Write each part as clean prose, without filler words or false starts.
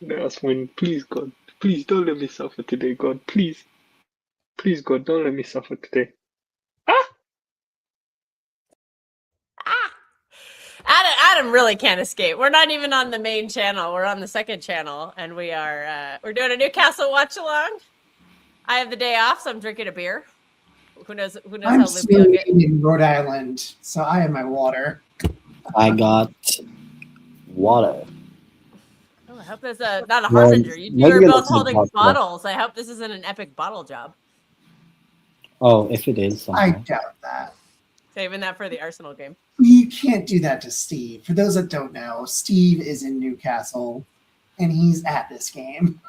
Let us win. Please, God. Please don't let me suffer today, God. Please. Please, God, don't let me suffer today. Ah! Ah! Adam really can't escape. We're not even on the main channel. We're on the second channel, and we're doing a Newcastle watch along. I have the day off, so I'm drinking a beer. Who knows I'm how loopy I'll get. swimming in Rhode Island, so I have my water. I got water. Oh, I hope there's not a Well, harbinger. You two maybe are a both little holding vodka. bottles. I hope this isn't an epic bottle job. Oh, if it is I somehow. doubt that. Saving that for the Arsenal game. You can't do that to Steve. For those that don't know, Steve is in Newcastle, and he's at this game.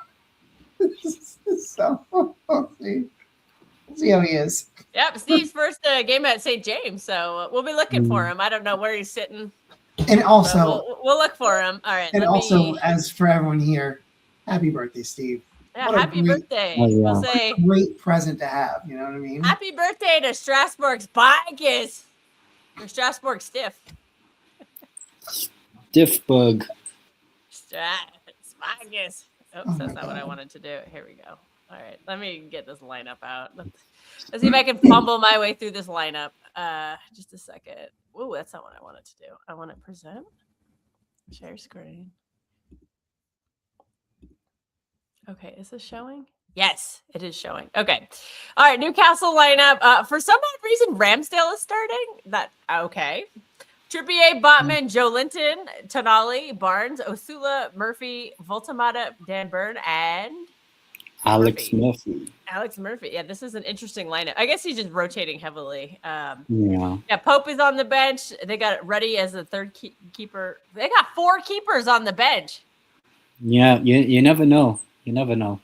So we'll see how he is. Yep, Steve's first game at St. James, so we'll be looking for him. I don't know where he's sitting. And also, we'll look for him. All right. and also, as for everyone here, happy birthday, Steve. Yeah, happy birthday. Oh, yeah. We'll say great present to have. You know what I mean? Happy birthday to Strasbourg's Bigas. Or Strasbourg Stiff. Stiffbug. Bigas. Oops, that's not what I wanted to do. Here we go. All right, let me get this lineup out. Let's see if I can fumble my way through this lineup. Just a second. Ooh, that's not what I wanted to do. I want to present, share screen. Okay, is this showing? Yes, it is showing. Okay. All right, Newcastle lineup. For some odd reason, Ramsdale is starting. Okay. Trippier, Botman, Joe Linton, Tonali, Barnes, Osula, Murphy, Voltamata, Dan Burn, and Alex Murphy. Alex Murphy. Yeah, this is an interesting lineup. I guess he's just rotating heavily. Yeah. Pope is on the bench. They got it ready as the third keeper. They got 4 keepers on the bench. Yeah, you never know. You never know.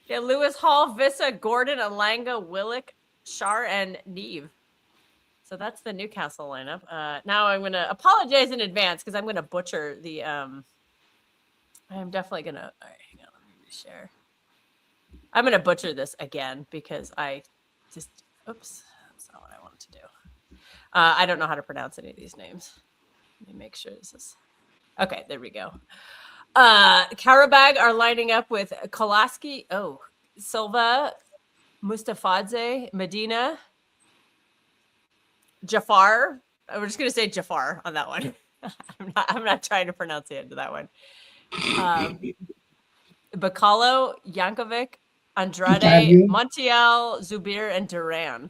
Yeah, Lewis, Hall, Vissa, Gordon, Alanga, Willick, Shar, and Neve. So that's the Newcastle lineup. Now I'm going to apologize in advance because I'm going to butcher the. I am definitely going to. All right, hang on. Let me reshare. I'm going to butcher this again because I just. Oops, that's not what I wanted to do. I don't know how to pronounce any of these names. Let me make sure this is. Okay, there we go. Qarabağ are lining up with Kolaski. Oh, Silva, Mustafadze, Medina. Jafar. We're just gonna say Jafar on that one. I'm not trying to pronounce the end of that one. Bakalo, Yankovic, Andrade, Montiel, Zubir, and Duran.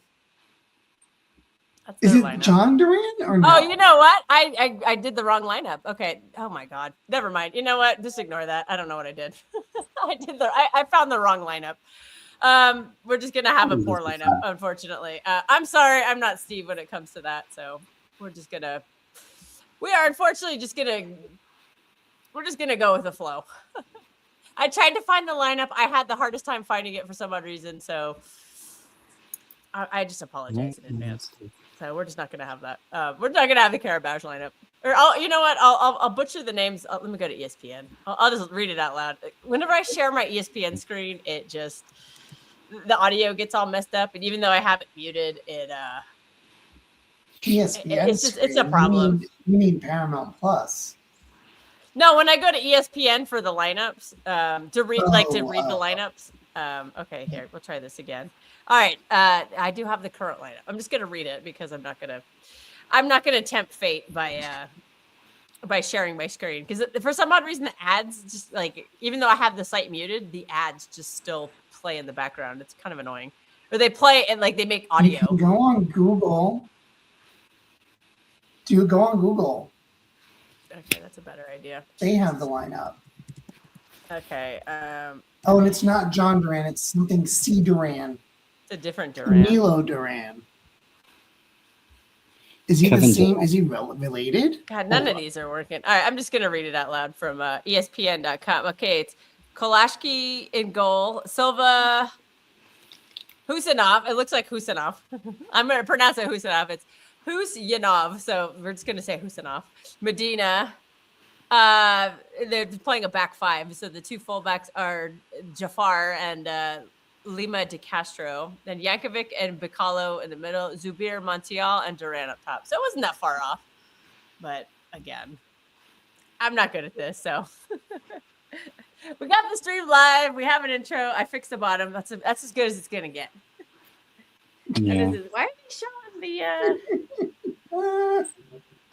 Is it John Duran or no? Oh, you know what? I did the wrong lineup. Okay. Oh my God. Never mind. You know what? Just ignore that. I don't know what I did. I found the wrong lineup. We're just gonna have a poor lineup, unfortunately. I'm sorry, I'm not Steve when it comes to that. So we are unfortunately just gonna go with the flow. I tried to find the lineup. I had the hardest time finding it for some odd reason. So I just apologize in advance. So we're just not gonna have that. We're not gonna have the Qarabağ lineup. Or you know what? I'll butcher the names. Let me go to ESPN. I'll just read it out loud. Whenever I share my ESPN screen, it just the audio gets all messed up, and even though I have it muted, ESPN it's a problem. You mean Paramount Plus? No, when I go to ESPN for the lineups, to read the lineups. Okay, here we'll try this again. All right, I do have the current lineup. I'm just gonna read it because I'm not gonna tempt fate by sharing my screen, because for some odd reason the ads just even though I have the site muted, the ads just still play in the background. It's kind of annoying. Or they play and they make audio. You can go on Google. Go on Google. Okay, that's a better idea. They have the lineup. Okay. Oh, and it's not John Duran. It's something C. Duran. It's a different Duran. Milo Duran. Is he the same? Is he related? God, none of these are working. All right, I'm just going to read it out loud from ESPN.com. Okay, it's Kolashki in goal. Silva, Husanov. It looks like Husanov. I'm going to pronounce it Husanov. It's Husyanov. So we're just going to say Husanov. Medina. They're playing a back 5. So the 2 fullbacks are Jafar and Lima De Castro, then Yankovic and Bakalo in the middle, Zubir, Montiel, and Duran up top. So it wasn't that far off. But again, I'm not good at this. So We got the stream live. We have an intro. I fixed the bottom. That's as good as it's gonna get. Yeah. Why are they showing the?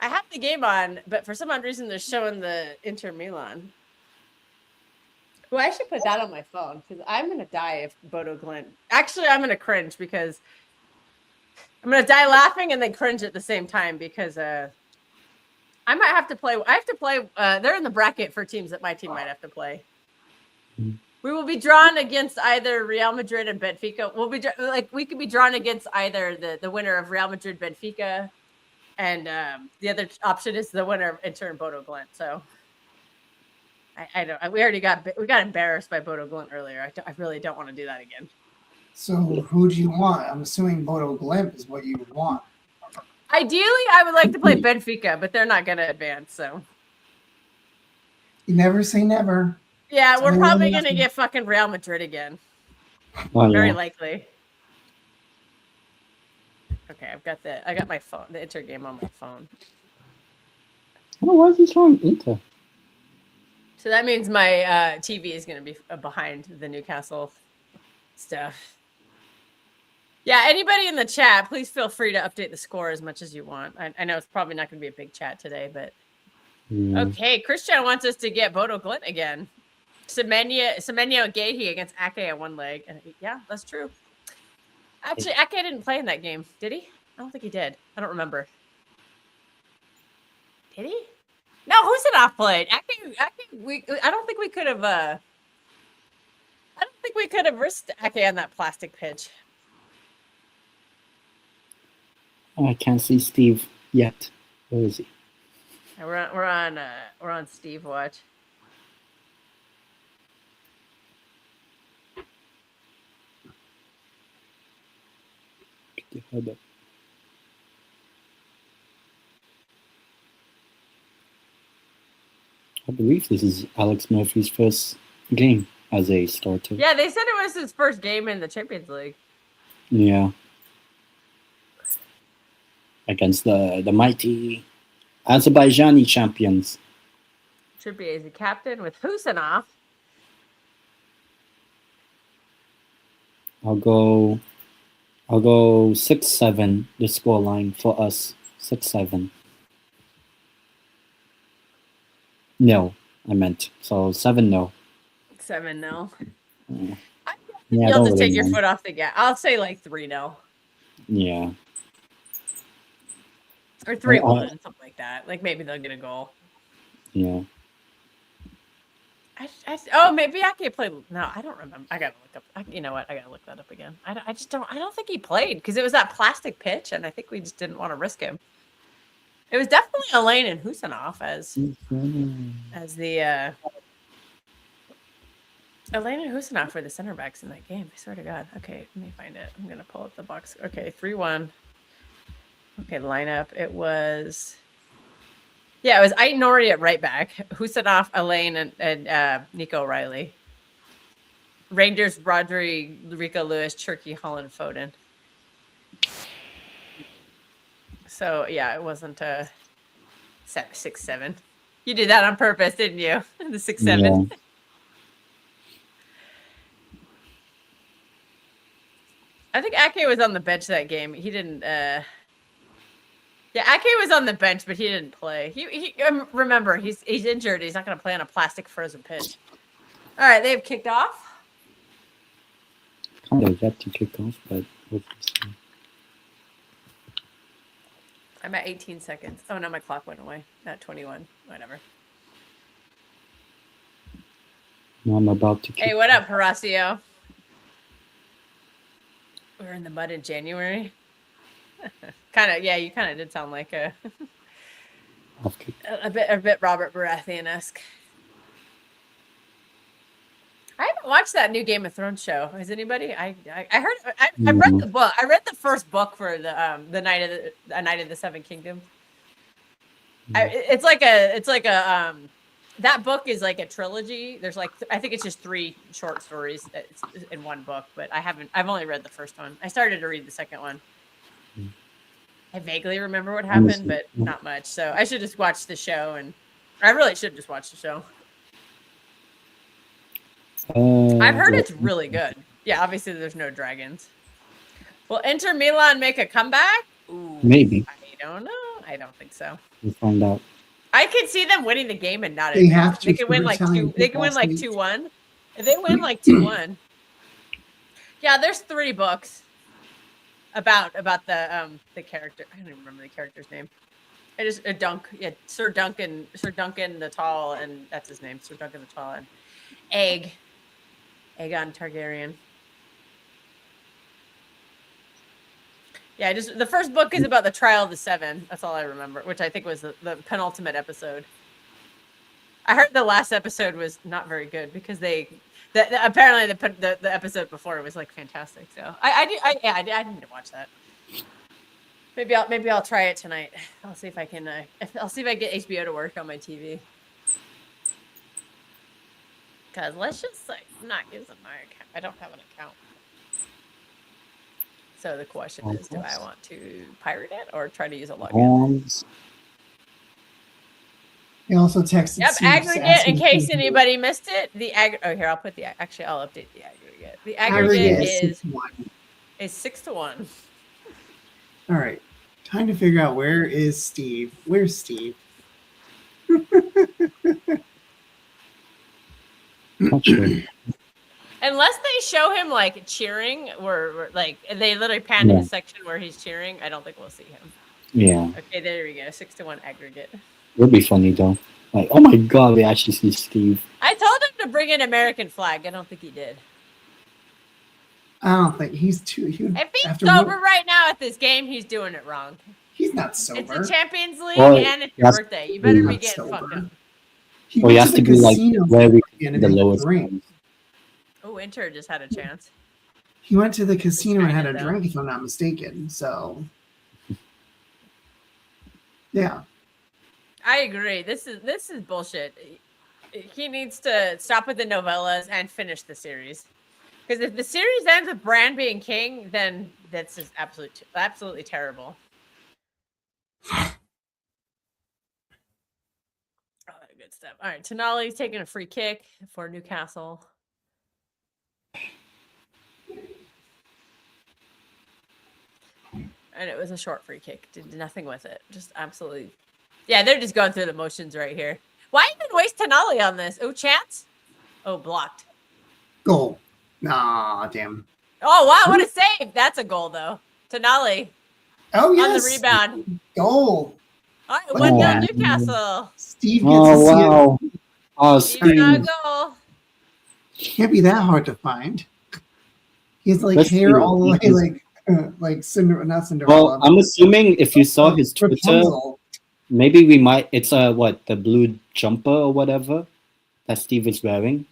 I have the game on, but for some odd reason they're showing the Inter Milan. Well, I should put that on my phone because I'm gonna die if Bodo Glint. Actually, I'm gonna cringe because I'm gonna die laughing and then cringe at the same time because I might have to play. I have to play. They're in the bracket for teams that my team might have to play. We will be drawn against either Real Madrid and Benfica. We could be drawn against either the winner of Real Madrid Benfica, and the other option is the winner of Inter and Bodo Glint. So I don't. We got embarrassed by Bodo Glint earlier. I really don't want to do that again. So who do you want? I'm assuming Bodo Glimp is what you want. Ideally, I would like to play Benfica, but they're not going to advance. So You never say never. yeah, we're probably going to get fucking Real Madrid again. Oh, Very yeah. likely. Okay, I got my phone, the Inter game on my phone. Oh, why is this wrong? Inter. So that means my TV is going to be behind the Newcastle stuff. Yeah, anybody in the chat, please feel free to update the score as much as you want. I know it's probably not going to be a big chat today, but Yeah. okay. Christian wants us to get Bodo Glint again. Semenyo and Gahey against Ake at one leg. And yeah, that's true. Actually, Ake didn't play in that game, did he? I don't think he did. I don't remember. Did he? No, Husinov played. I don't think we could have. I don't think we could have risked Ake on that plastic pitch. Oh, I can't see Steve yet. Where is he? We're on Steve watch. Get your head up. I believe this is Alex Murphy's first game as a starter. Yeah, they said it was his first game in the Champions League. Yeah. Against the mighty Azerbaijani champions. Trippier is the captain with Husinov. I'll go 6-7, the scoreline for us. 6-7. No, I meant. So 7-0. 7-0. Yeah. You'll don't just really take your mind. foot off the gas. I'll say like 3-0 Yeah. or 3-1, something like that. Like maybe they'll get a goal. Yeah. Maybe Ake played. No, I don't remember. I gotta look up. You know what? I gotta look that up again. I don't think he played because it was that plastic pitch, and I think we just didn't want to risk him. It was definitely Elaine and Husinov as the Elaine and Husinov were the center backs in that game. I swear to God. Okay, let me find it. I'm gonna pull up the box. Okay, 3-1. Okay, lineup. It was Ait Nori at right back, Husinov, Elaine, and Nico O'Reilly. Rangers, Rodri, Rico Lewis, Turkey, Holland, Foden. So yeah, it wasn't a 6-7. You did that on purpose, didn't you? The 6-7. Yeah. I think Ake was on the bench that game. He didn't. Yeah, Ake was on the bench, but he didn't play. He remember he's injured. He's not going to play on a plastic frozen pitch. All right, they've kicked off. Kind of yet to kick off, but we'll see. I'm at 18 seconds. Oh no, my clock went away. At 21. Whatever. Now I'm about to kick. Hey, what up, Horacio? We're in the mud in January. Yeah, you kind of did sound like a bit Robert Baratheon-esque. I haven't watched that new Game of Thrones show. Has anybody? I read the book. I read the first book for the Night of the Seven Kingdoms. It's like a that book is like a trilogy. There's like I think it's just 3 short stories in one book, but I've only read the first one. I started to read the second one. I vaguely remember what happened, but not much. So I should just watch the show, and I really should just watch the show. I've heard yeah, it's really good. Yeah, obviously there's no dragons. Will Inter Milan make a comeback? Ooh, maybe. I don't know. I don't think so. We'll find out. I could see them winning the game and not They advance. have to They could for win like Italian 2. They could win football like state. 2-1. If they win like 2-1. Yeah, there's 3 books about the character. I don't even remember the character's name. It is a Dunk. Yeah, Sir Duncan the Tall, and that's his name. Sir Duncan the Tall and Aegon Targaryen. Yeah, just the first book is about the trial of the 7. That's all I remember, which I think was the penultimate episode. I heard the last episode was not very good because apparently the episode before was like fantastic. So I need to watch that. Maybe I'll try it tonight. I'll see if I can. I'll see if I get HBO to work on my TV. Cause let's just like not using my account. I don't have an account. So the question is, do I want to pirate it or try to use a login? He also texted. Yep, Steve aggregate. In case asking- anybody missed it, Oh, here I'll put the. Actually, I'll update the aggregate. The aggregate is 6-1. 6-1. All right, time to figure out where is Steve. Where's Steve? Not sure. Unless they show him like cheering, or like they literally pan to Yeah. the section where he's cheering, I don't think we'll see him. Yeah, Okay, there we go. 6-1 aggregate. it'll be funny though. Like, oh my god, they actually see Steve. I told him to bring an American flag. I don't think he did. I don't think he's too. He would, If he's after sober what- right now at this game, he's doing it wrong. he's not It's sober. the Champions League Well, and it's your yes, birthday. You better he's be not getting sober. fucked up. He Or he went has to to the be like casino where we and the had a lowest drink. ones. Oh, Inter just had a chance. He went to the casino and had a Kinda, though. drink, if I'm not mistaken. So, yeah. I agree. This is bullshit. He needs to stop with the novellas and finish the series. Because if the series ends with Bran being king, then that's just absolutely terrible. Oh, good stuff. All right, Tonali's taking a free kick for Newcastle. And it was a short free kick. Did nothing with it. Just absolutely. Yeah, they're just going through the motions right here. Why even waste Tonali on this? Oh, chance? Oh, blocked. Goal. Nah, damn. Oh, wow, what a save. That's a goal, though. Tonali Oh, yes. on the rebound. Goal. All right, Oh, 1-0 man. Newcastle. Steve gets Oh to see wow. Oh, Steve got a Steve. goal. it. Can't be that hard to find. He's like Let's hair see. all the way, like not Cinderella. Well, I'm assuming if you saw his Twitter, Rapunzel. maybe we might. It's what, the blue jumper or whatever that Steve is wearing.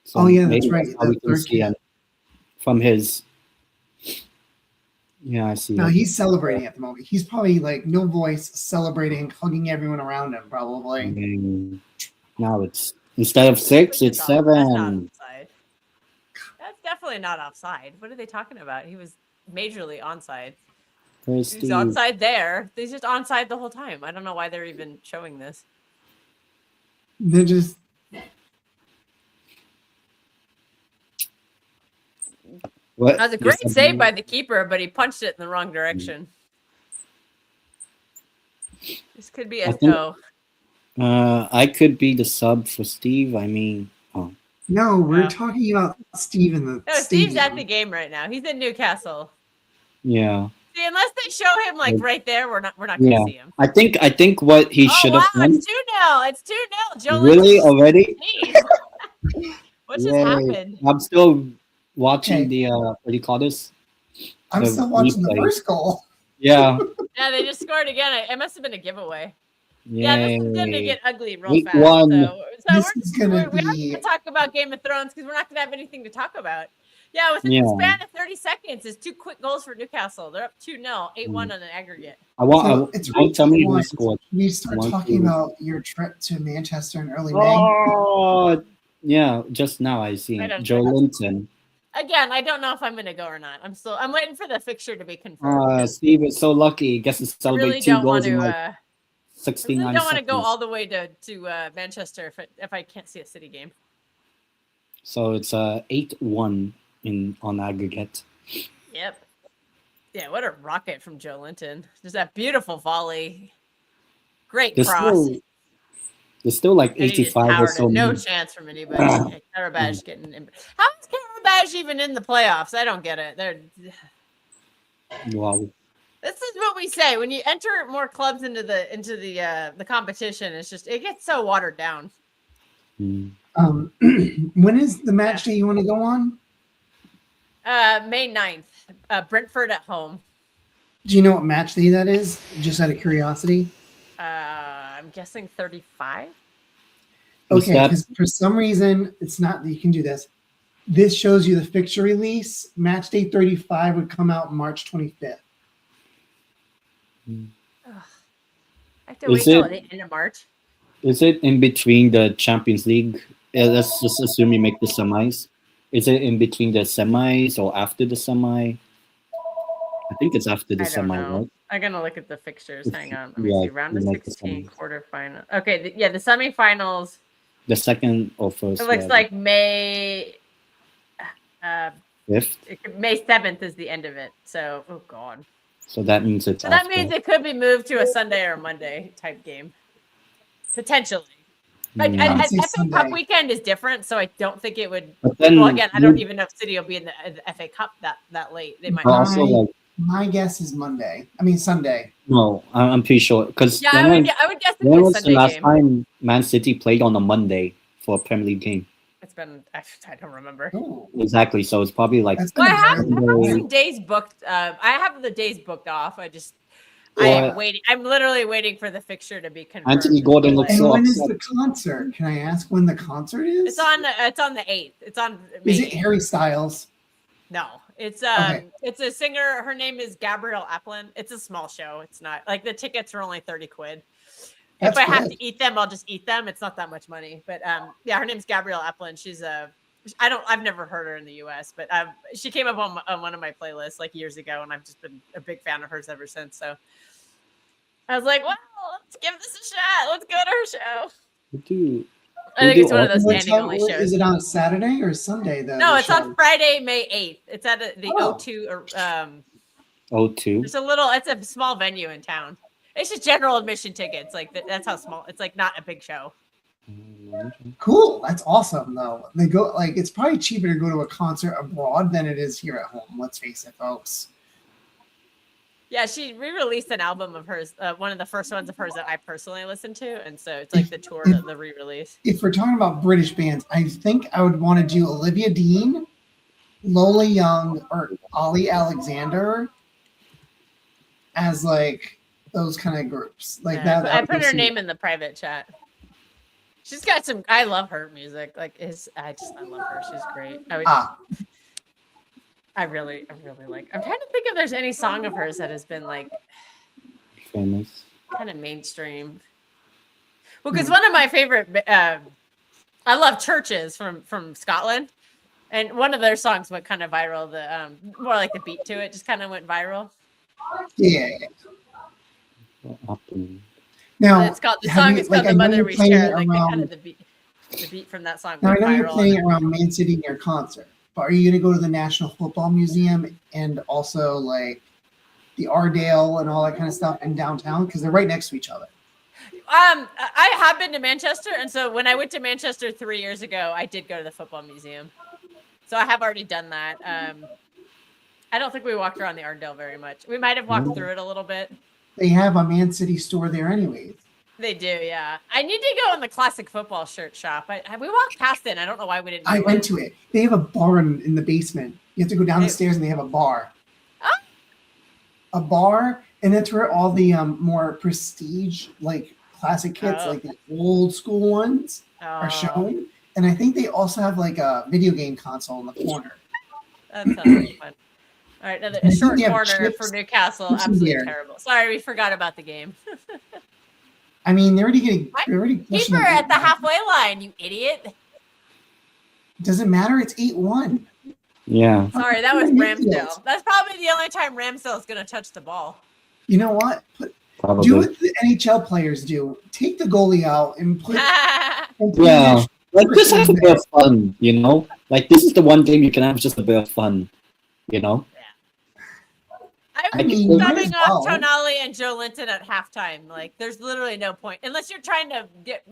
So Oh, yeah, that's maybe right, how the we can third see kid. it from his. Yeah, I see. No, it. he's celebrating at the moment. He's probably like no voice, celebrating, hugging everyone around him. Probably. And now it's instead of 6, it's That's not 7. offside. That's definitely not offside. What are they talking about? He was majorly onside. Where's He's Steve? onside there. He's just onside the whole time. I don't know why they're even showing this. They're just What? That was a great save by the keeper, but he punched it in the wrong direction. This could be I a think- go. I could be the sub for Steve. I mean, no. We're Yeah. talking about Steve in the No, Steve's at stadium. the game right now. He's in Newcastle. yeah. See, unless they show him like right there, we're not gonna Yeah. see him. I think what he Oh should wow, have done. it's 2-0. It's 2-0. Joe Really Lynch already? What just Yay. happened? I'm still watching Okay. the what do you call this? I'm the still watching the replay. first goal. Yeah. Yeah, they just scored again. It must have been a giveaway. Yeah, this is going to Yay. get ugly real Week fast. one. So This we're is gonna we're not be- going to talk about Game of Thrones because we're not going to have anything to talk about. Yeah, within Yeah. the span of 30 seconds, it's 2 quick goals for Newcastle. They're up 2-0, 8-1 on an aggregate. I want. So it's don't tell me who one. scored. We start One, talking two. about your trip to Manchester in early May. Oh, yeah. Just now I see I don't Joe know. Linton. Again, I don't know if I'm going to go or not. I'm waiting for the fixture to be confirmed. Steve is so lucky. He gets to I celebrate really 2 don't want goals in to. like I 69 really don't want to seconds. go all the way to Manchester if I can't see a City game. So it's 8-1 on aggregate. Yep. Yeah, what a rocket from Joe Linton. Just that beautiful volley. Great cross. There's still like And he just 85 or powered so it. No minutes. chance from anybody. Yeah, Qarabağ getting in. How is Qarabağ even in the playoffs? I don't get it. Wow. This is what we say when you enter more clubs into the competition. It's just it gets so watered down. When is the match day you want to go on? May 9th. Brentford at home. Do you know what match day that is? Just out of curiosity. I'm guessing 35. Okay, because for some reason it's not. You can do this. This shows you the fixture release. Match day 35 would come out March 25th. I have to wait till the end of March. Is it in between the Champions League? Let's just assume you make the semis. Is it in between the semis or after the semi? I think it's after the semi, right? I'm gonna look at the fixtures. Hang on. Let me see. Round of 16, quarterfinal. Okay, the semifinals. The second or first. It looks like May 5th. May 7th is the end of it. So, oh god. So that means it's. So that means it could be moved to a Sunday or Monday type game, potentially. FA Cup weekend is different, so I don't think it would. Then, well, again, I don't even know if City will be in the FA Cup that late. They might. Also, my guess is Sunday. No, I'm pretty sure because I would guess it's when was Sunday the last game. time Man City played on a Monday for a Premier League game? It's been I don't remember. Ooh. Exactly, so it's probably like. Well, I have some days booked. I have the days booked off. I'm waiting. I'm literally waiting for the fixture to be confirmed. Anthony Gordon looks so when upset. is the concert? Can I ask when the concert is? It's on the 8th. It's on May. Is it Harry Styles? No. It's It's a singer. Her name is Gabrielle Applin. It's a small show. It's not like the tickets are only 30 quid. If I have to eat them, I'll just eat them. It's not that much money. But yeah, her name's Gabrielle Applin. She's I've never heard her in the US, but she came up on one of my playlists like years ago, and I've just been a big fan of hers ever since. So I was like, well, let's give this a shot. Let's go to her show. I think it's one of those standing only shows. Is it on Saturday or Sunday? No, it's on Friday, May 8th. It's at the O2. O2. It's a small venue in town. It's just general admission tickets. Like that's how small. It's like not a big show. Cool. That's awesome, though. They go it's probably cheaper to go to a concert abroad than it is here at home. Let's face it, folks. Yeah, she re-released an album of hers, one of the first ones of hers that I personally listened to, and so it's like the tour, the re-release. If we're talking about British bands, I think I would want to do Olivia Dean, Lola Young, or Ollie Alexander as those kind of groups that. I put her name in the private chat. She's got some. I love her music. I love her. She's great. I really like. I'm trying to think if there's any song of hers that has been famous, kind of mainstream. Well, because one of my favorite, I love Churches from Scotland, and one of their songs went kind of viral. The more like the beat to it just kind of went viral. Yeah. Now it's called the song. It's called "The Mother We Share." The beat from that song. Now I know you're playing around Man City in your concert. But are you going to go to the National Football Museum and also the Ardale and all that kind of stuff in downtown? Because they're right next to each other. I have been to Manchester. And so when I went to Manchester 3 years ago, I did go to the football museum. So I have already done that. I don't think we walked around the Ardale very much. We might have walked through it a little bit. They have a Man City store there anyways. They do, yeah. I need to go in the classic football shirt shop. We walked past it. And I don't know why we didn't. I went to it. They have a bar in the basement. You have to go down the stairs and they have a bar. Oh. A bar, and that's where all the more prestige, classic kits, the old school ones, are shown. And I think they also have a video game console in the corner. That sounds really fun. All right, a short corner for Newcastle. Absolutely terrible. Sorry, we forgot about the game. I mean, they're already keep her at the halfway line, you idiot. Doesn't matter. It's 8-1. Yeah. Sorry, that was Ramsdale. That's probably the only time Ramsdale is going to touch the ball. You know what? Do what the NHL players do. Take the goalie out and put. Like, just have a bit of fun, you know? Like, this is the one game you can have just a bit of fun, you know? I mean, was you might subbing as off well. Tonali and Joe Linton at halftime. Like, there's literally no point unless you're trying to get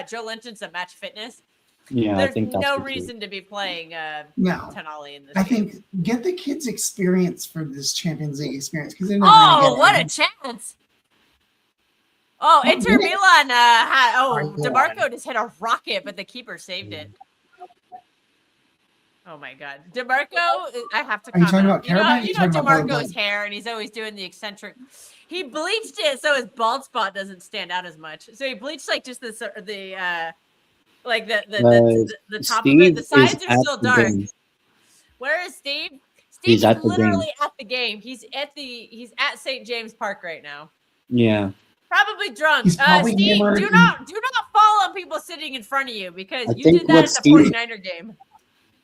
Joe Linton some match fitness. Yeah, I There's think that's no the key. reason to be playing No. Tonali in this I game. think get the kids experience for this Champions League experience because they're never gonna get What it. a chance! Oh, What Inter minute? Milan had Are you DeMarco on? just hit a rocket, but the keeper saved it. Oh my god. DeMarco, I have to Are you comment. talking about Qarabağ? You You're know talking about DeMarco's Qarabağ. hair, and he's always doing the eccentric. He bleached it so his bald spot doesn't stand out as much. So he bleached like just the top of Steve it. The is sides are at still the dark. game. Where is Steve? He's Steve's at the literally game. at the game. He's at St. James Park right now. Yeah. Probably drunk. He's probably Steve, hammered do not fall on people sitting in front of you because I you think did that what at the Steve- 49er game.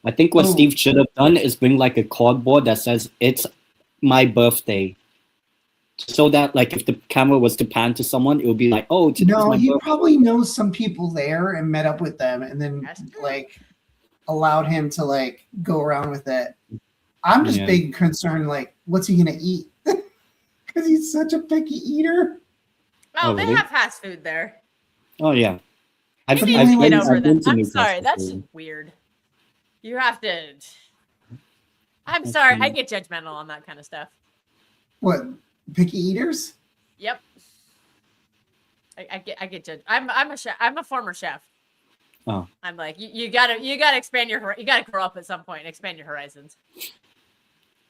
I think what Oh. Steve should have done is bring like a cardboard that says it's my birthday. So that like if the camera was to pan to someone, it would be like, oh, today's No, my he birthday. probably knows some people there and met up with them and then That's true. like allowed him to like go around with it. I'm just Yeah. big concerned like what's he gonna eat? Because he's such a picky eater. Oh, they really? have fast food there. Oh yeah. You need to been- get over I've been that. to I'm Newcastle sorry. That's for- weird. You have to. I'm sorry. I get judgmental on that kind of stuff. What picky eaters? Yep. I get judged. I'm a chef. I'm a former chef. Oh. I'm like you gotta expand you gotta grow up at some point and expand your horizons.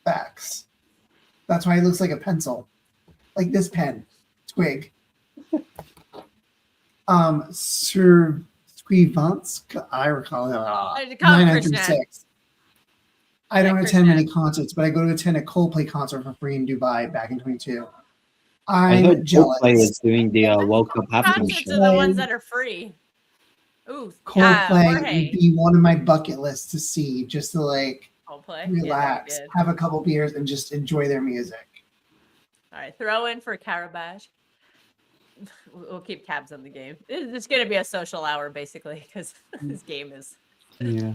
Facts. That's why he looks like a pencil, like this pen, twig. Sir Squivance, I recall it. I call him Krishna. 936. I don't Yeah, attend Krishna. many concerts, but I go to attend a Coldplay concert for free in Dubai back in 22. I I'm heard jealous. Coldplay is doing the World Cup halftime Concerts show. are the ones that are free. Ooh, Coldplay Jorge. would be one of my bucket lists to see, just to like Coldplay. relax, Yeah, have a couple beers, and just enjoy their music. all right, throw in for Qarabağ. We'll keep tabs on the game. It's going to be a social hour basically because this game is Yeah.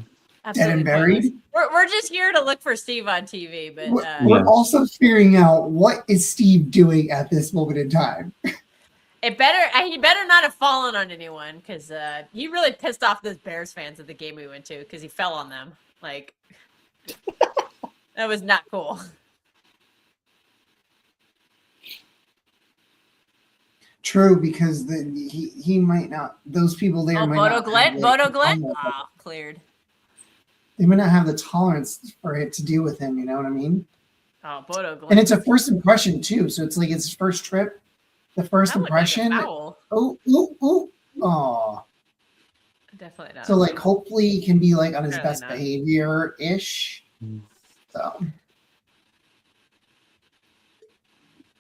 Dead and absolutely buried. pointless. We're just here to look for Steve on TV, but We're Yeah. also figuring out what is Steve doing at this moment in time. he better not have fallen on anyone because he really pissed off those Bears fans at the game we went to because he fell on them. Like that was not cool. True, because he might not. Those people there Oh, might Bodo not. Glenn, have Bodo the Glenn, tolerance- cleared. They might not have the tolerance for it to deal with him. You know what I mean? Oh, Bodo Glenn. And it's a first impression too, so it's like it's his first trip. The first That would make a impression. foul. Oh. Definitely not. So like, hopefully, he can be like on his Apparently best not. behavior ish. Mm. So,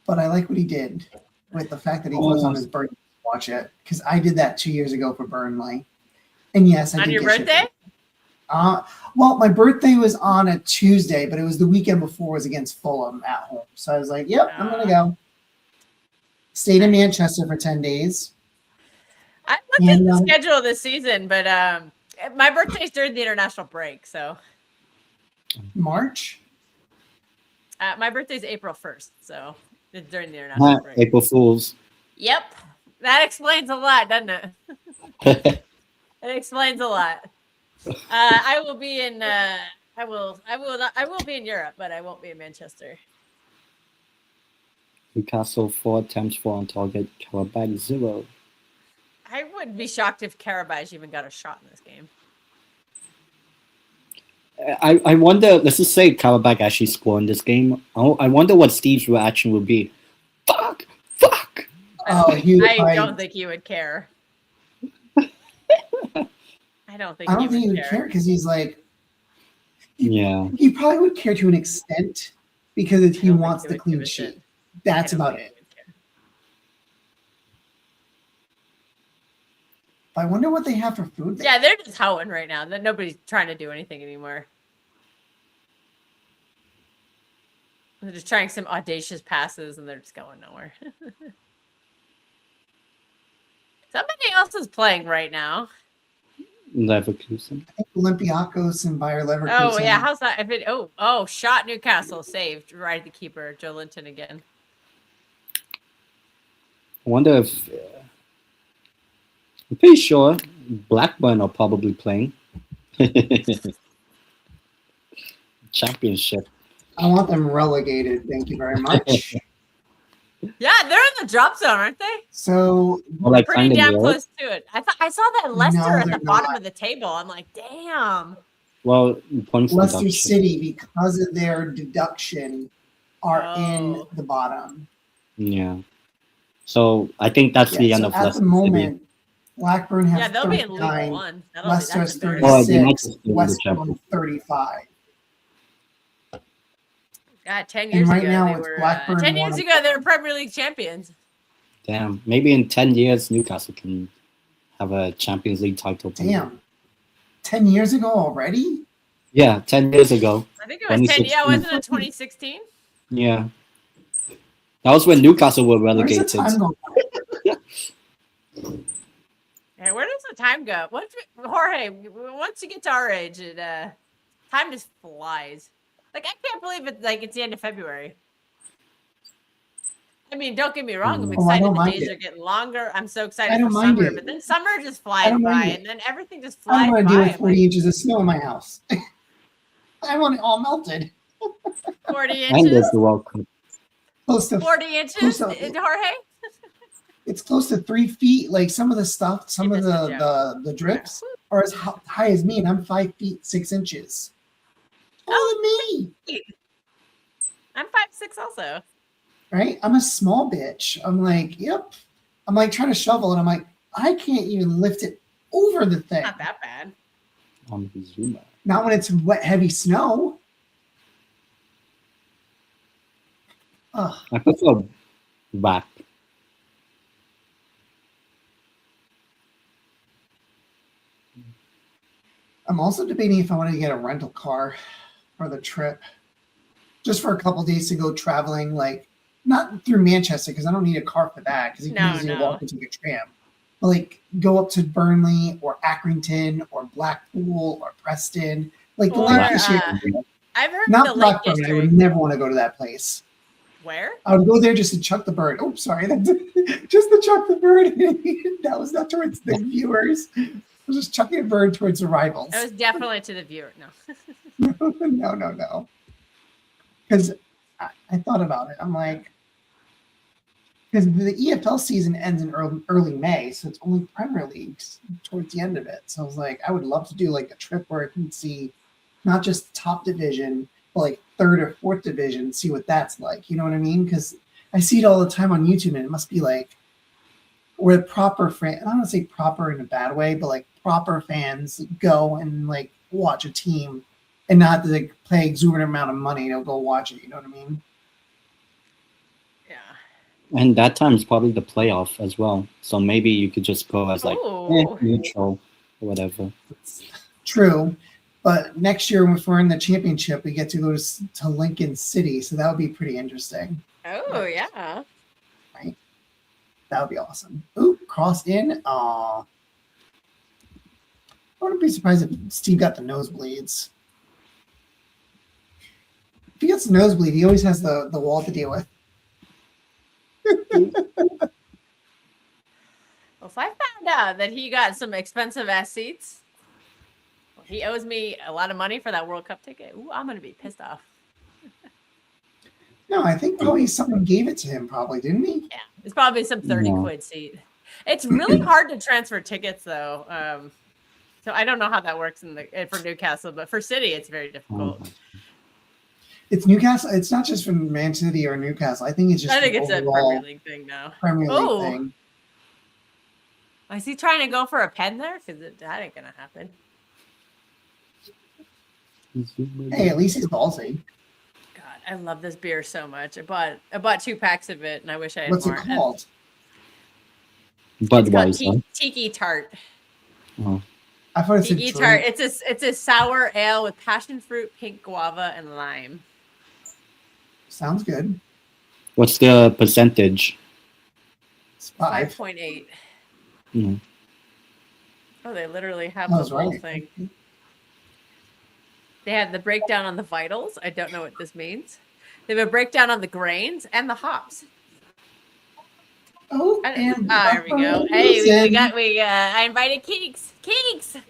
but I like what he did with the fact that he puts on his birthday to watch it because I did that 2 years ago for Burnley, and yes, I on did your get shit birthday? well, my birthday was on a Tuesday, but it was the weekend before it was against Fulham at home. So I was like, yep, I'm going to go. Stayed in Manchester for 10 days. I looked at And, the schedule this season, but my birthday's during the international break. So March? my birthday's April 1st. So it's during the international break. April Fools. Yep. That explains a lot, doesn't it? It explains a lot. I will be in I will be in Europe, but I won't be in Manchester. Newcastle 4 attempts 4 on target. Qarabağ 0. I would be shocked if Qarabağ even got a shot in this game. I wonder, let's just say Qarabağ actually scored in this game. I wonder what Steve's reaction would be. Fuck! I don't think he would care. I don't think he would care because he's like, Yeah. he probably would care to an extent because I he don't wants think the he would clean give a sheet. shit. That's I don't about think it. he would care. I wonder what they have for food there. Yeah, they're just hoeing right now. Nobody's trying to do anything anymore. They're just trying some audacious passes and they're just going nowhere. Somebody else is playing right now. Leverkusen. I think Olympiacos and Bayer Leverkusen. Oh yeah, how's that? If it shot Newcastle saved right at the keeper, Joe Linton again. I wonder if I'm pretty sure Blackburn are probably playing championship. I want them relegated. Thank you very much. Yeah, they're in the drop zone, aren't they? So Or like Pretty kind of damn Europe. close to it. I saw that Leicester No, at the they're bottom not. of the table. I'm like, damn. Well, points Leicester deduction. City, because of their deduction, are in Oh. the bottom. Yeah. So I think that's the Yeah, end so of at Leicester the moment, Blackburn has Yeah, they'll be in League 39, One. Leicester has that's embarrassing. Oh, they might 36, just be in the West Brom Champions. 35. God, 10 And years right ago, now they it's were Blackburn 10 one years of- ago they were Premier League champions. Damn. Maybe in 10 years, Newcastle can have a Champions League title. Damn. 10 years ago already? Yeah, 10 years ago. I think it was 10. Yeah, 2016. wasn't it 2016? Yeah. That was when Newcastle were Where's the relegated. time going? Yeah, where does the time go? Jorge, once you get to our age, time just flies. Like, I can't believe it's the end of February. I mean, don't get me wrong. I'm Oh, I excited. don't The mind days it. are getting longer. I'm so excited I for don't mind summer, it. but then summer just I flies don't by, mind it. and then everything just I don't flies want by. to deal with I'm 40 like, inches of snow in my house. I want it all melted. 40 And there's inches. the World Cup. Close to 40 inches, Close up. Jorge. It's close to 3 feet. Like some of the stuff, some You of missed the the drips are as high as me, and I'm 5 feet 6 inches. Taller than me, I'm 5'6" also. right? I'm a small bitch. I'm like, yep. I'm like trying to shovel, and I'm like, I can't even lift it over the thing. Not that bad. On the Zuma. Not when it's wet, heavy snow. Ugh. I prefer back. I'm also debating if I want to get a rental car for the trip, just for a couple days to go traveling, like not through Manchester because I don't need a car for that because you can easily walk and take a tram. But like go up to Burnley or Accrington or Blackpool or Preston, like the Or, Lake District. I've heard Not the Lake Blackburn. I District. would never want to go to that place. Where? I would go there just to chuck the bird. Oh, sorry, that's just to chuck the bird. That was not towards the viewers. I was just chucking a bird towards the rivals. It was definitely to the viewer. No. No. Because I thought about it. I'm like, because the EFL season ends in early May, so it's only Premier League towards the end of it. So I was like, I would love to do like a trip where I can see not just top division, but like third or fourth division, see what that's like. You know what I mean? Because I see it all the time on YouTube, and it must be like where proper fans, I don't want to say proper in a bad way, but like proper fans go and like watch a team and not to like pay exuberant amount of money to go watch it. You know what I mean? Yeah. And that time is probably the playoff as well. So maybe you could just go as like Ooh. neutral or whatever. True. But next year, if we're in the championship, we get to go to Lincoln City. So that would be pretty interesting. Oh, yeah. Right? That would be awesome. Ooh, cross in. Aw. I wouldn't be surprised if Steve got the nosebleeds. If he gets the nosebleed, he always has the wall to deal with. Well, if I found out that he got some expensive ass seats, he owes me a lot of money for that World Cup ticket. Ooh, I'm gonna be pissed off. No, I think probably someone gave it to him, probably, didn't he? Yeah, it's probably some 30 No. quid seat. It's really hard to transfer tickets though. So I don't know how that works for Newcastle, but for City, it's very difficult. It's Newcastle. It's not just from Man City or Newcastle. I think it's just I think an it's a overall Premier League thing now. Premier League Oh. thing. Is he trying to go for a pen there? Because that ain't gonna happen. Hey, at least he's ballsy. God, I love this beer so much. I bought 2 packs of it, and I wish I had What's more. it called? It's called Budweiser. Tiki Tart. Oh. I thought it said Tiki drink. Tart. It's a sour ale with passion fruit, pink guava, and lime. Sounds good. What's the percentage? It's 5. 5.8. Mm. Oh, they literally have I the was whole right. thing. They have the breakdown on the vitals. I don't know what this means. They have a breakdown on the grains and the hops. Oh, and There we go. Hey, I invited Keeks. Keeks!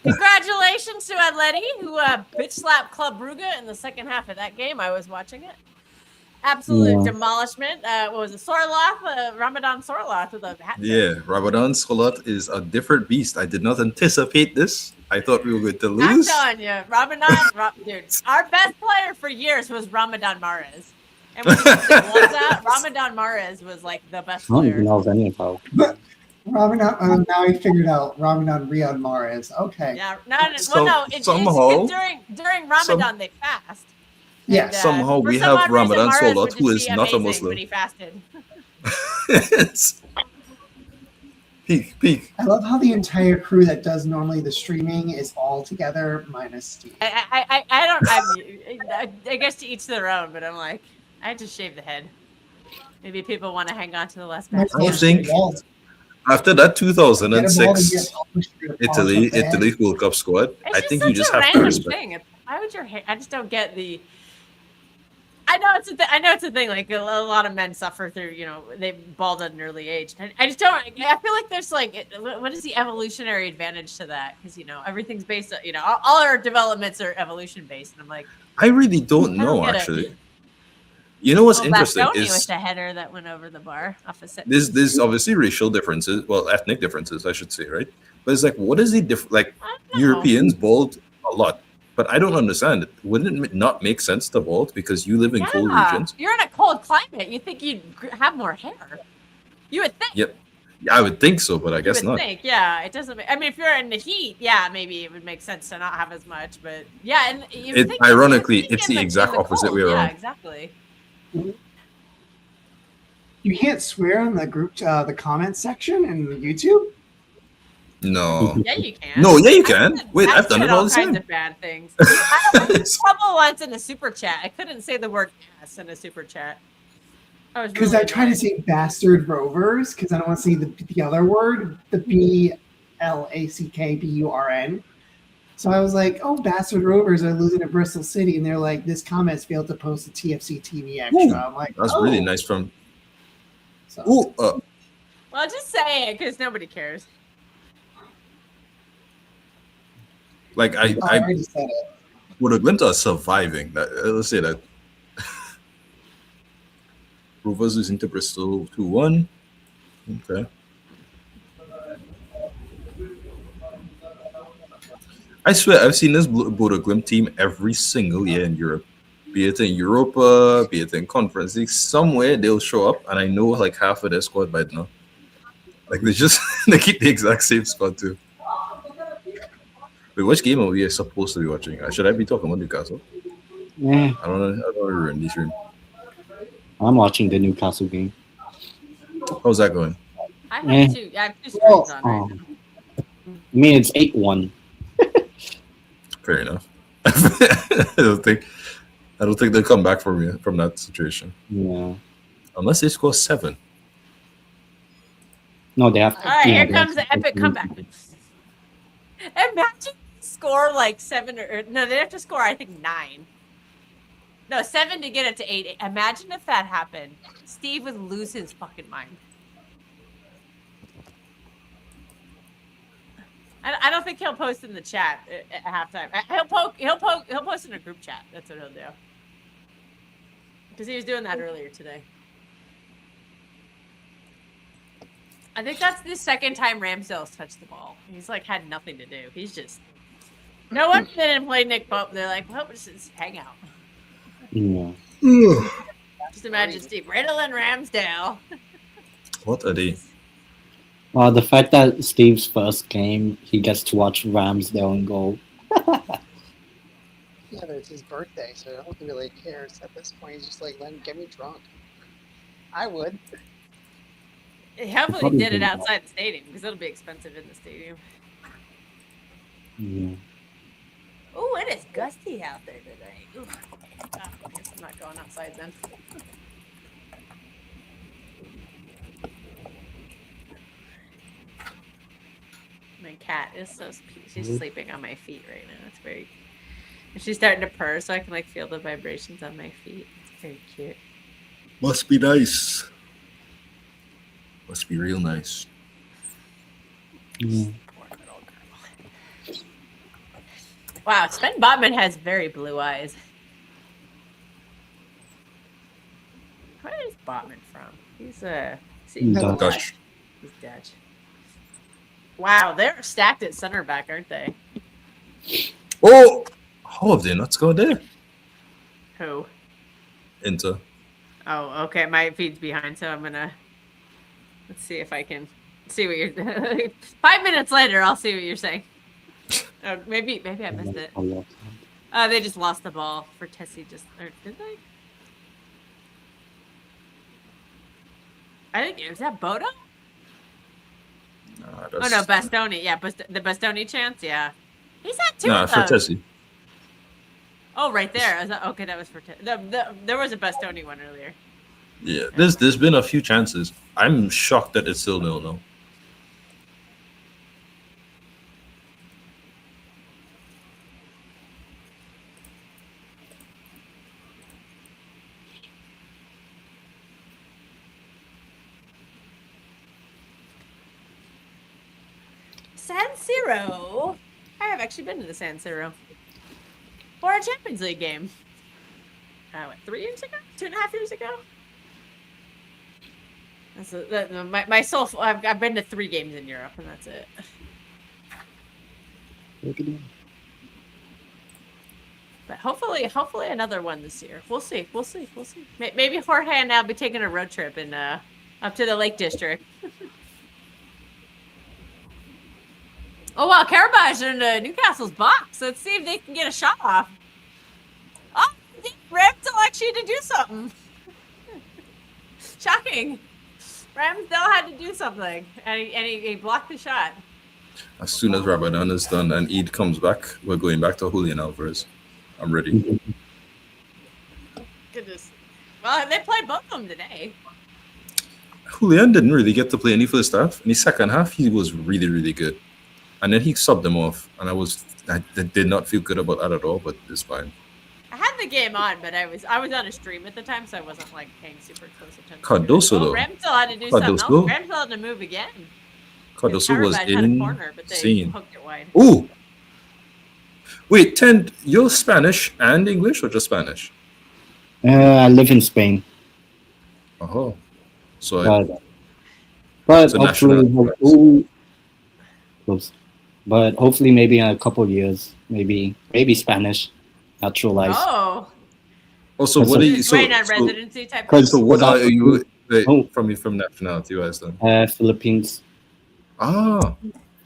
Congratulations to Atleti, who bitch slapped Club Brugge in the second half of that game. I was watching it. Absolute demolishment. What was it? Sorloth, Ramadan Sorloth with a hat trick. Yeah, Ramadan Salat is a different beast. I did not anticipate this. I thought we were going to lose. I'm telling you, dude, our best player for years was Ramadan Mahrez. And when he was Ramadan Mahrez was like the best I don't even player. know if any of how. Ramadan, now I figured out Ramadan Riyad Mahrez. Okay. Yeah, it's Somehow- during Ramadan they fast. Yeah. And, Somehow for we some have odd reason, Ramadan Mahrez Salat, would who just is be not a amazing Muslim. when he fasted. Peak. I love how the entire crew that does normally the streaming is all together minus Steve. I guess to each their own, but I'm like, I just shave the head. Maybe people want to hang on to the less bad. I think after that 2006 Italy World Cup squad, I think you just have to respect. Thing. Why would your hair? I just don't get the. I know it's a thing. Like a lot of men suffer through, they bald at an early age. And I just don't. I feel like there's like, what is the evolutionary advantage to that? Because everything's based on, all our developments are evolution based, and I'm like, I really don't know actually. You know what's interesting Bastoni is with the header that went over the bar off a set. There's obviously racial differences, well, ethnic differences, I should say, right? But it's like, what is the like? Europeans bald a lot, but I don't understand it. Wouldn't it not make sense to bald because you live in cold regions? You're in a cold climate. You think you'd have more hair? You would think. Yep. I would think so, but I guess not. Yeah, it doesn't. I mean, if you're in the heat, yeah, maybe it would make sense to not have as much. But yeah, and ironically, it's the exact opposite way around. Yeah, exactly. You can't swear in the group, the comment section in YouTube. No. Yeah, you can. No, yeah, you can. Wait, I've done it all the kinds time. Of bad things. I had trouble once in a super chat. I couldn't say the word ass in a super chat. Because I try to say bastard rovers because I don't want to say the other word, the BLACKBURN. So I was like, "Oh, bastard rovers are losing to Bristol City," and they're like, "This comment's failed to post a TFC TV extra." Ooh, I'm like, "That's really nice from." So. Well, just say it because nobody cares. Like I already said it. Would have went to surviving. Let's say that. Rovers losing to Bristol 2-1. Okay. I swear, I've seen this Bodo Glimt team every single year in Europe. Be it in Europa, be it in Conference League, somewhere they'll show up, and I know like half of their squad by now. Like they keep the exact same squad too. Wait, which game are we supposed to be watching? Should I be talking about Newcastle? Yeah. I don't know. I don't know in this room. I'm watching the Newcastle game. How's that going? I have two screens on right now. I mean, it's 8-1. Fair enough. I don't think they'll come back from that situation. Yeah. Unless they score 7. No, they have. All right, here comes the epic comeback. Imagine score like 7 or no, they have to score I think 9. No, 7 to get it to 8. Imagine if that happened. Steve would lose his fucking mind. I don't think he'll post in the chat at halftime. He'll post in a group chat. That's what he'll do. Because he was doing that earlier today. I think that's the second time Ramsdale's touched the ball. He's like had nothing to do. He's just no one didn't play Nick Pope. They're like, well, let's just hang out. Yeah. Just imagine Steve Riddle and Ramsdale. What are they? Well, the fact that Steve's first game, he gets to watch Ramsdale and goal. Yeah, but it's his birthday, so I don't really cares at this point. He's just like, get me drunk. I would. Hopefully he did it outside the stadium because it'll be expensive in the stadium. Yeah. Oh, it is gusty out there today. Ooh. I guess I'm not going outside then. My cat is so she's sleeping on my feet right now. It's very. She's starting to purr, so I can like feel the vibrations on my feet. It's very cute. Must be nice. Must be real nice. Mm. Poor little girl. Wow, Sven Botman has very blue eyes. Where is Botman from? He's Dutch. He's Dutch. Wow, they're stacked at center back, aren't they? Oh, how have they not scored there? Who? Inter. Oh, okay. My feed's behind, so I'm gonna. Let's see if I can see what you're. 5 minutes later, I'll see what you're saying. Oh, maybe I missed it. They just lost the ball for Tessie. Or did they? I think is that Bodo? Oh no, Bastoni. Yeah, the Bastoni chance. Yeah, he's had two. Nah, for Tessie. Oh, right there. Okay, that was for there was a Bastoni one earlier. Yeah, there's been a few chances. I'm shocked that it's still 0-0. San Siro. I have actually been to the San Siro for a Champions League game. What, 3 years ago? 2.5 years ago? That's my soul. I've been to 3 games in Europe, and that's it. But hopefully another one this year. We'll see. Maybe Jorge and I'll be taking a road trip and up to the Lake District. Oh wow, Qarabağ is in Newcastle's box. Let's see if they can get a shot off. Oh, Ramsdale actually had to do something. Shocking. Ramsdale had to do something, and he blocked the shot. As soon as Ramadan is done and Eid comes back, we're going back to Julian Alvarez. I'm ready. Goodness. Well, they played both of them today. Julian didn't really get to play any first half. In the second half, he was really, really good. And then he subbed them off, and I did not feel good about that at all, but it's fine. I had the game on, but I was on a stream at the time, so I wasn't like paying super close attention. Cardoso, though. Ramsdale had to do something else. Ramsdale had to move again. Cardoso was insane. Hooked it wide. Ooh! Wait, Tent, you're Spanish and English, or just Spanish? I live in Spain. Oh. So but hopefully, but hopefully maybe in a couple of years, maybe Spanish naturalized. Oh. Also, what are you? Right on residency type. So what are you from nationality wise then? Philippines. Ah,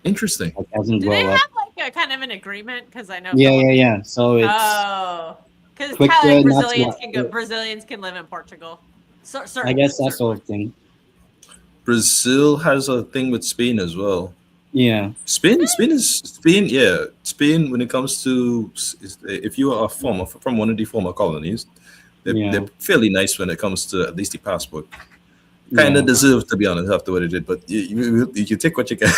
interesting. Do they have like a kind of an agreement? Because I know. Yeah. So it's. Because like Brazilians can live in Portugal. I guess that sort of thing. Brazil has a thing with Spain as well. Yeah. Spain. Yeah, Spain. When it comes to if you are from one of the former colonies, they're fairly nice when it comes to at least the passport. Kind of deserve, to be honest, after what it did, but you take what you can.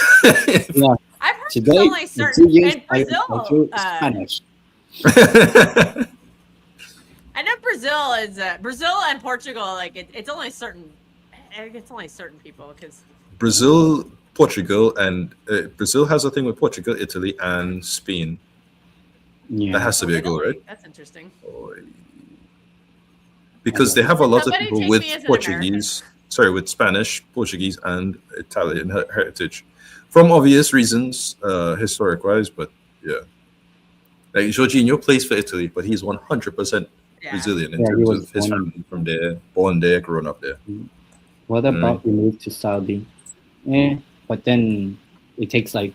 Yeah. I've heard today, only certain in Brazil. Spanish. I know Brazil is Brazil and Portugal. Like it's only certain. It's only certain people because Brazil, Portugal, and Brazil has a thing with Portugal, Italy, and Spain. Yeah, that has to be a goal, right? That's interesting. Because they have a lot of people with Portuguese. Sorry, with Spanish, Portuguese, and Italian heritage, from obvious reasons, historic-wise. But yeah, like Jorginho plays for Italy, but he's 100% Brazilian in terms of his family from there, born there, grown up there. What about we move to Saudi? But then it takes like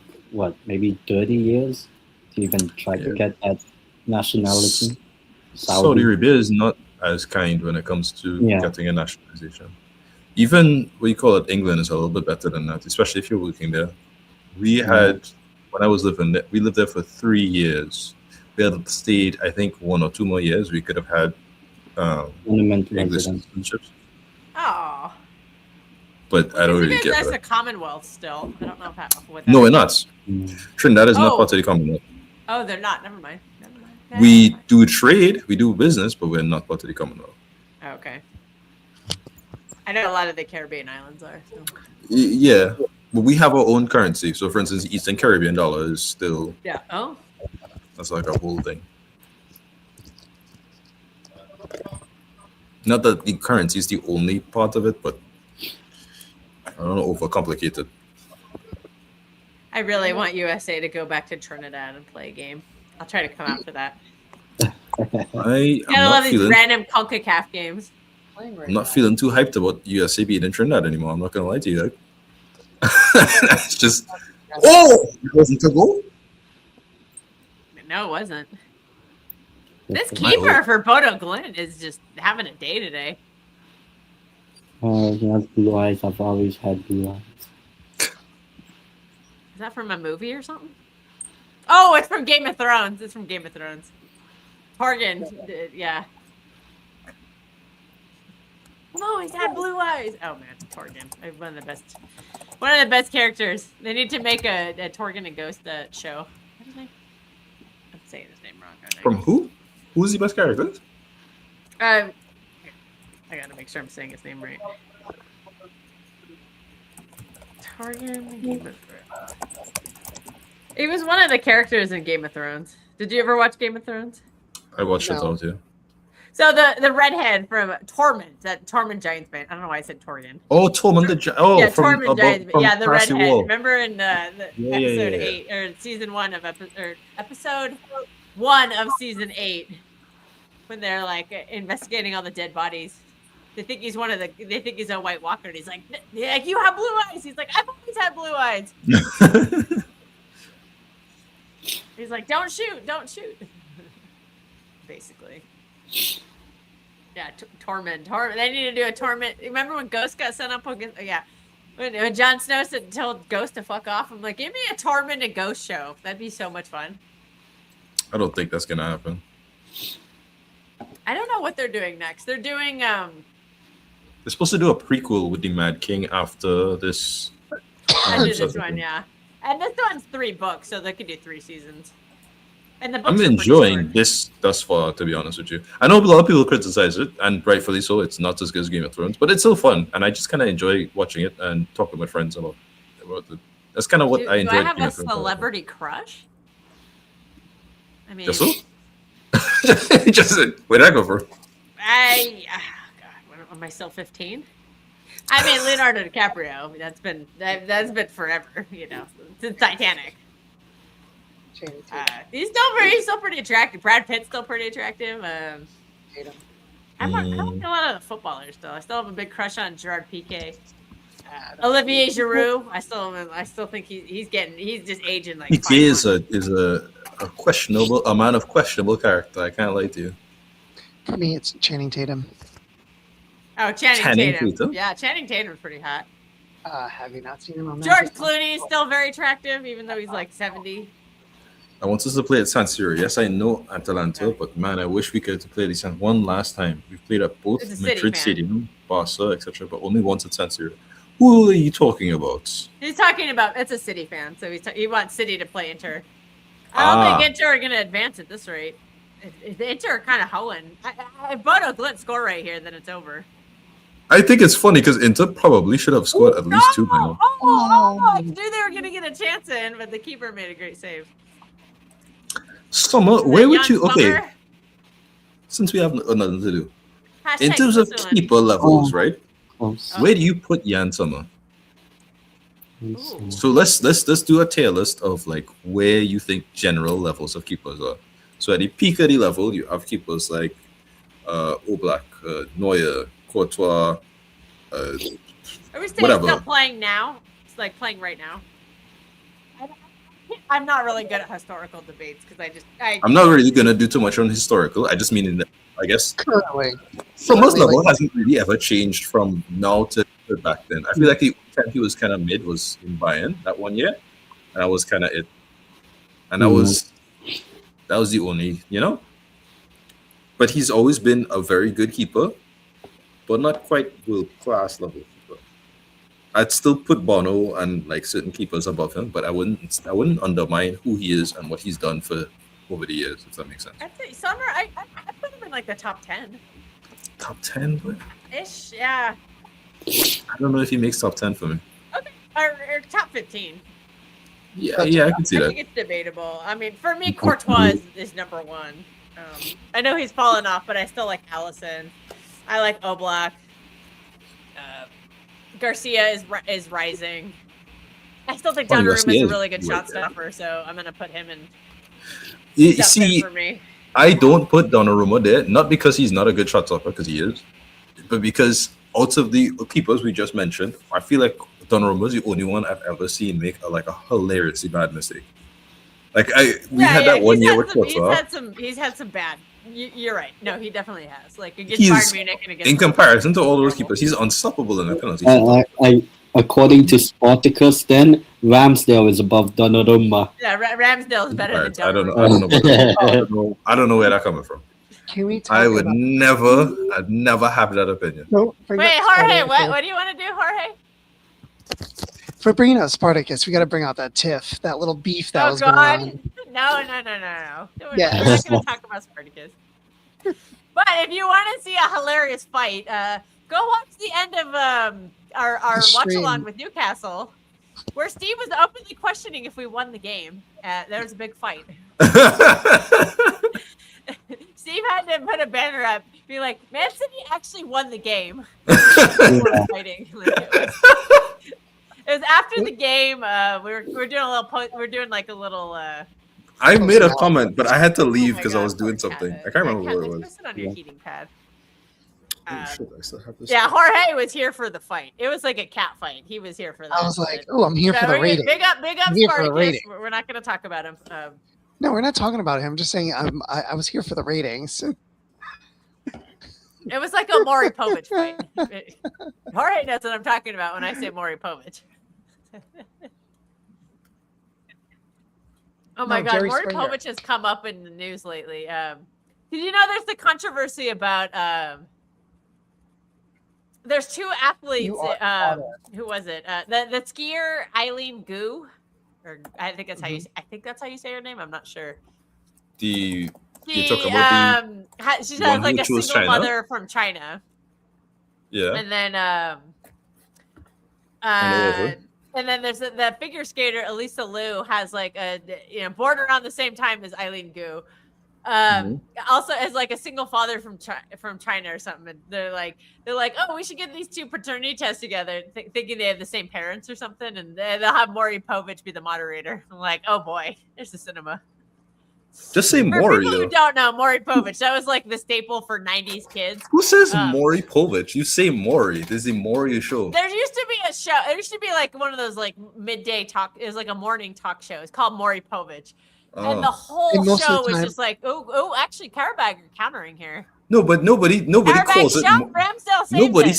maybe 30 years to even try to get that nationality. Saudi Arabia is not as kind when it comes to getting a nationalization. Even what you call it, England is a little bit better than that, especially if you're working there. We had, when I was living there, we lived there for 3 years. We had stayed, I think, 1 or 2 more years. We could have had English citizenships. Oh. 'Cause Oh. Tyler is Brazilians can go Brazilians can live in Portugal. Certain. Brazil, Portugal, and Italy, and Spain. but I don't really Because care that's for a that. Commonwealth still. I don't know what that No, we're is. not. Mm. Trinidad is not Oh. part of the Commonwealth. Oh, they're not. Never mind. Yeah, We never mind. do trade, we do business, but we're not part of the Commonwealth. Oh, okay. I know a lot of the Caribbean islands are. So. Yeah, but we have our own currency. So, for instance, Eastern Caribbean dollar is still Yeah. Oh. that's like a whole thing. Not that the currency is the only part of it, but I don't know, overcomplicated. I really want USA to go back to Trinidad and play a game. I'll try to come out for that. I am I love not these feeling. random CONCACAF games. I'm not feeling too hyped about USA beating Trinidad anymore. I'm not gonna lie to you. Like. It's just it wasn't a goal. No, it wasn't. This My keeper lord. for Bodo Glint is just having a day today. He has blue eyes. I've always had blue eyes. Is that from a movie or something? Oh, it's from Game of Thrones. It's from Game of Thrones. Torgan, yeah. Oh, he's had blue eyes. Oh man, Torgan, one of the best characters. They need to make a Torgan and Ghost show. What is it? I'm saying his name wrong. aren't I? From who? Who's the best character? I gotta make sure I'm saying his name right. Torgan, Game of Thrones. He was one of the characters in Game of Thrones. Did you ever watch Game of Thrones? I watched it out here. So the redhead from Tormund, that Tormund Giants man. I don't know why I said Torgan. Oh, Tormund the Yeah, from Tormund Giants. from Yeah, the Past redhead. Wall. Remember in the Yeah, episode yeah. 8 or season 1 of episode 1 of season 8 when they're like investigating all the dead bodies. They think he's they think he's a White Walker, and he's like, you have blue eyes. He's like, I've always had blue eyes. He's like, don't shoot. Basically. Yeah, Tormund. They need to do a Tormund. Remember when Ghost got sent up against? Yeah, when Jon Snow told Ghost to fuck off. I'm like, give me a Tormund and Ghost show. That'd be so much fun. I don't think that's gonna happen. I don't know what they're doing next. They're doing They're supposed to do a prequel with the Mad King after this. I did this one, yeah. And this one's 3 books, so they could do 3 seasons. And the books I'm are pretty enjoying short. this thus far, to be honest with you. I know a lot of people criticize it, and rightfully so. It's not as good as Game of Thrones, but it's still fun, and I just kind of enjoy watching it and talking with friends about it. That's kind of what I Do enjoy. I have a celebrity crush? I mean, Just so? Just where did I go for? God, when am I still 15? I mean, Leonardo DiCaprio. That's been forever, since Titanic. He's still pretty attractive. Brad Pitt's still pretty attractive. I like a lot of the footballers still. I still have a big crush on Gerard Piqué. Olivier Giroud. I still think he's just aging like. Piqué is a questionable, a man of questionable character. I can't lie to you. For me, it's Channing Tatum. Oh, Channing Tatum. Tatum. Yeah, Channing Tatum's pretty hot. Have you not seen him on George Clooney is still very attractive, even though he's like 70. I want us to play at San Siro. Yes, I know Atalanta, but man, I wish we could play the San one last time. We've played at both It's a city, Madrid man. Stadium, Barca, etc., but only once at San Siro. Who are you talking about? He's talking about it's a City fan, so he wants City to play Inter. I don't think Inter are going to advance at this rate. If the Inter are kind of hoeing. If Bodo Glint score right here, then it's over. I think it's funny because Inter probably should have scored at least 2 by now. I knew they were going to get a chance in, but the keeper made a great save. Summer, where would you? Jan Okay, Sommer? since we have nothing to do, Hashtag in terms of Switzerland. keeper levels, right? Close. Oh. Where do you put Jan Sommer? Let's see. So let's do a tier list of like where you think general levels of keepers are. So at the peak of the level, you have keepers like Oblak, Neuer, Courtois. Are we still whatever. playing now? It's like playing right now. I'm not really good at historical debates because I'm not really gonna do too much on historical. I just mean in the, I guess Currently. Sommer's Currently, level like- hasn't really ever changed from now to back then. I feel like the time he was kind of mid was in Bayern that one year, and that was kind of it. And that was the only, But he's always been a very good keeper, but not quite world class level keeper. I'd still put Bono and like certain keepers above him, but I wouldn't undermine who he is and what he's done for over the years, if that makes sense. I'd say Summer. I put him in like the top 10 Top 10, but ish. Yeah. I don't know if he makes top 10 for me. Okay. Or top 15. Yeah, I can see I that. think it's debatable. I mean, for me, Courtois is number one. I know he's fallen off, but I still like Allison. I like Oblak. Garcia is rising. I still think Donnarumma is a really good shot stopper, so I'm gonna put him in. You see, for me. I don't put Donnarumma there, not because he's not a good shot stopper, because he is, but because out of the keepers we just mentioned, I feel like Donnarumma is the only one I've ever seen make a hilariously bad mistake. Like we had that one year with Courtois. He's had some bad. You're right. No, he definitely has. Like against Bayern Munich and against. In comparison to all those keepers, he's unstoppable in the penalty. According to Sporticus, then Ramsdale is above Donnarumma. Yeah, Ramsdale is better than Donnarumma. I don't know where that's coming from. Can we talk I'd never have that opinion. No, wait, Jorge, what do you want to do, Jorge? For bringing out Spartacus, we got to bring out that tiff, that little beef that was going on. No. Yeah. We're not going to talk about Spartacus. But if you want to see a hilarious fight, go watch the end of our watch along with Newcastle, where Steve was openly questioning if we won the game. There was a big fight. Steve had to put a banner up, be like, "Man City actually won the game." Fighting. It was after the game. We're doing a little. We're doing like a little. I made a comment, but I had to leave because I was doing something. I can't remember what it was. Press it on your heating pad. Shit, I still have this. Yeah, Jorge was here for the fight. It was like a cat fight. He was here for that. I was like, "Oh, I'm here for the rating." Big up, Spartacus. We're not going to talk about him. No, we're not talking about him. I'm just saying I was here for the ratings. It was like a Maury Povich fight. Jorge knows what I'm talking about when I say Maury Povich. Oh my God, Maury Povich has come up in the news lately. Did you know there's the controversy about there's two athletes. Who was it? The skier Eileen Gu, or I think that's how you. I think that's how you say her name. I'm not sure. You're talking about she has like a single mother from China. Yeah. And then and then there's the figure skater Elisa Liu has like a born around the same time as Eileen Gu. Also as like a single father from China or something. And they're like, oh, we should get these two paternity tests together, thinking they have the same parents or something, and they'll have Maury Povich be the moderator. I'm like, oh boy, there's the cinema. Just say Maury, though. Who don't know Maury Povich? That was like the staple for '90s kids. Who says Maury Povich? You say Maury. There's a Maury show. There used to be a show. There used to be like one of those like midday talk. It was like a morning talk show. It's called Maury Povich, and the whole show was just like, oh, actually, Qarabağ are countering here. No, but nobody calls it. Nobody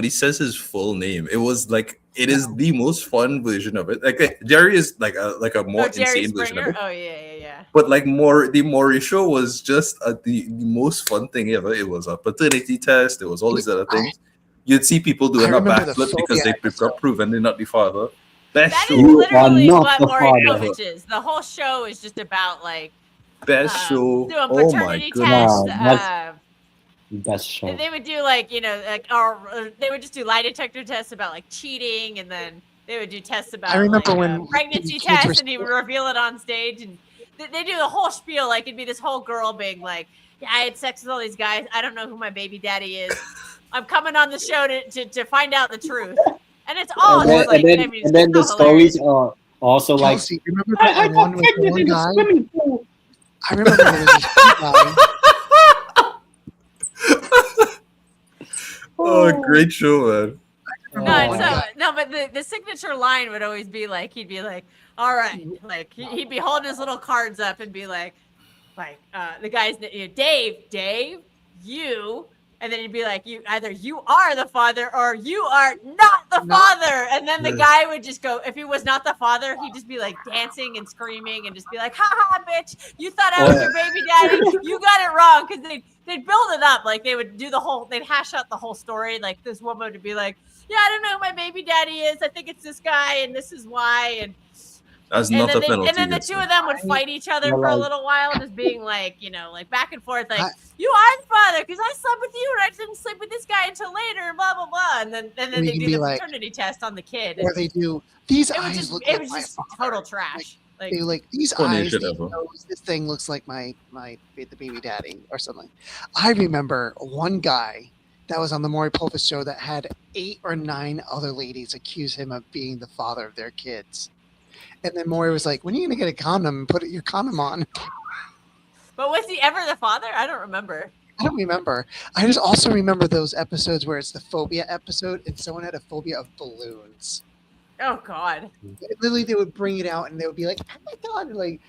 says his full name. It was like it is the most fun version of it. Like Jerry is like a more insane version of it. Oh yeah. But like the Maury show was just the most fun thing ever. It was a paternity test. There was all these other things. You'd see people doing a backflip because they got proven they're not the father. That is literally what Maury Povich is. The whole show is just about like. Best show. Doing paternity tests. Best show. They would do like or they would just do lie detector tests about like cheating, and then they would do tests about. I remember when pregnancy tests, and he would reveal it on stage, and they do the whole spiel. Like it'd be this whole girl being like, "Yeah, I had sex with all these guys. I don't know who my baby daddy is. I'm coming on the show to find out the truth." And it's all and then the stories are also like. Kelsey, remember that one with the one guy? I remember there was this guy. Oh, great show, man. But the signature line would always be like, he'd be like, all right, like he'd be holding his little cards up and be like the guy's Dave, you, and then he'd be like, you are the father or you are not the father, and then the guy would just go, if he was not the father, he'd just be like dancing and screaming and just be like, ha ha, bitch, you thought I was your baby daddy, you got it wrong, because they'd build it up, like they would do they'd hash out the whole story, like this woman would be like, yeah, I don't know who my baby daddy is. I think it's this guy, and this is why. That's not a penalty. And then the two of them would fight each other for a little while, just being like, like back and forth, like, you are the father because I slept with you and I didn't sleep with this guy until later, blah blah blah. And then they do the paternity test on the kid. Or they do these eyes look like my just father. total trash. They like these eyes. This thing looks like the baby daddy or something. I remember one guy that was on the Maury Povich show that had 8 or 9 other ladies accuse him of being the father of their kids. And then Maury was like, when are you going to get a condom and put your condom on? But was he ever the father? I don't remember. I don't remember. I just also remember those episodes where it's the phobia episode and someone had a phobia of balloons. Oh, God. Literally, they would bring it out and they would be like, oh, my God, and like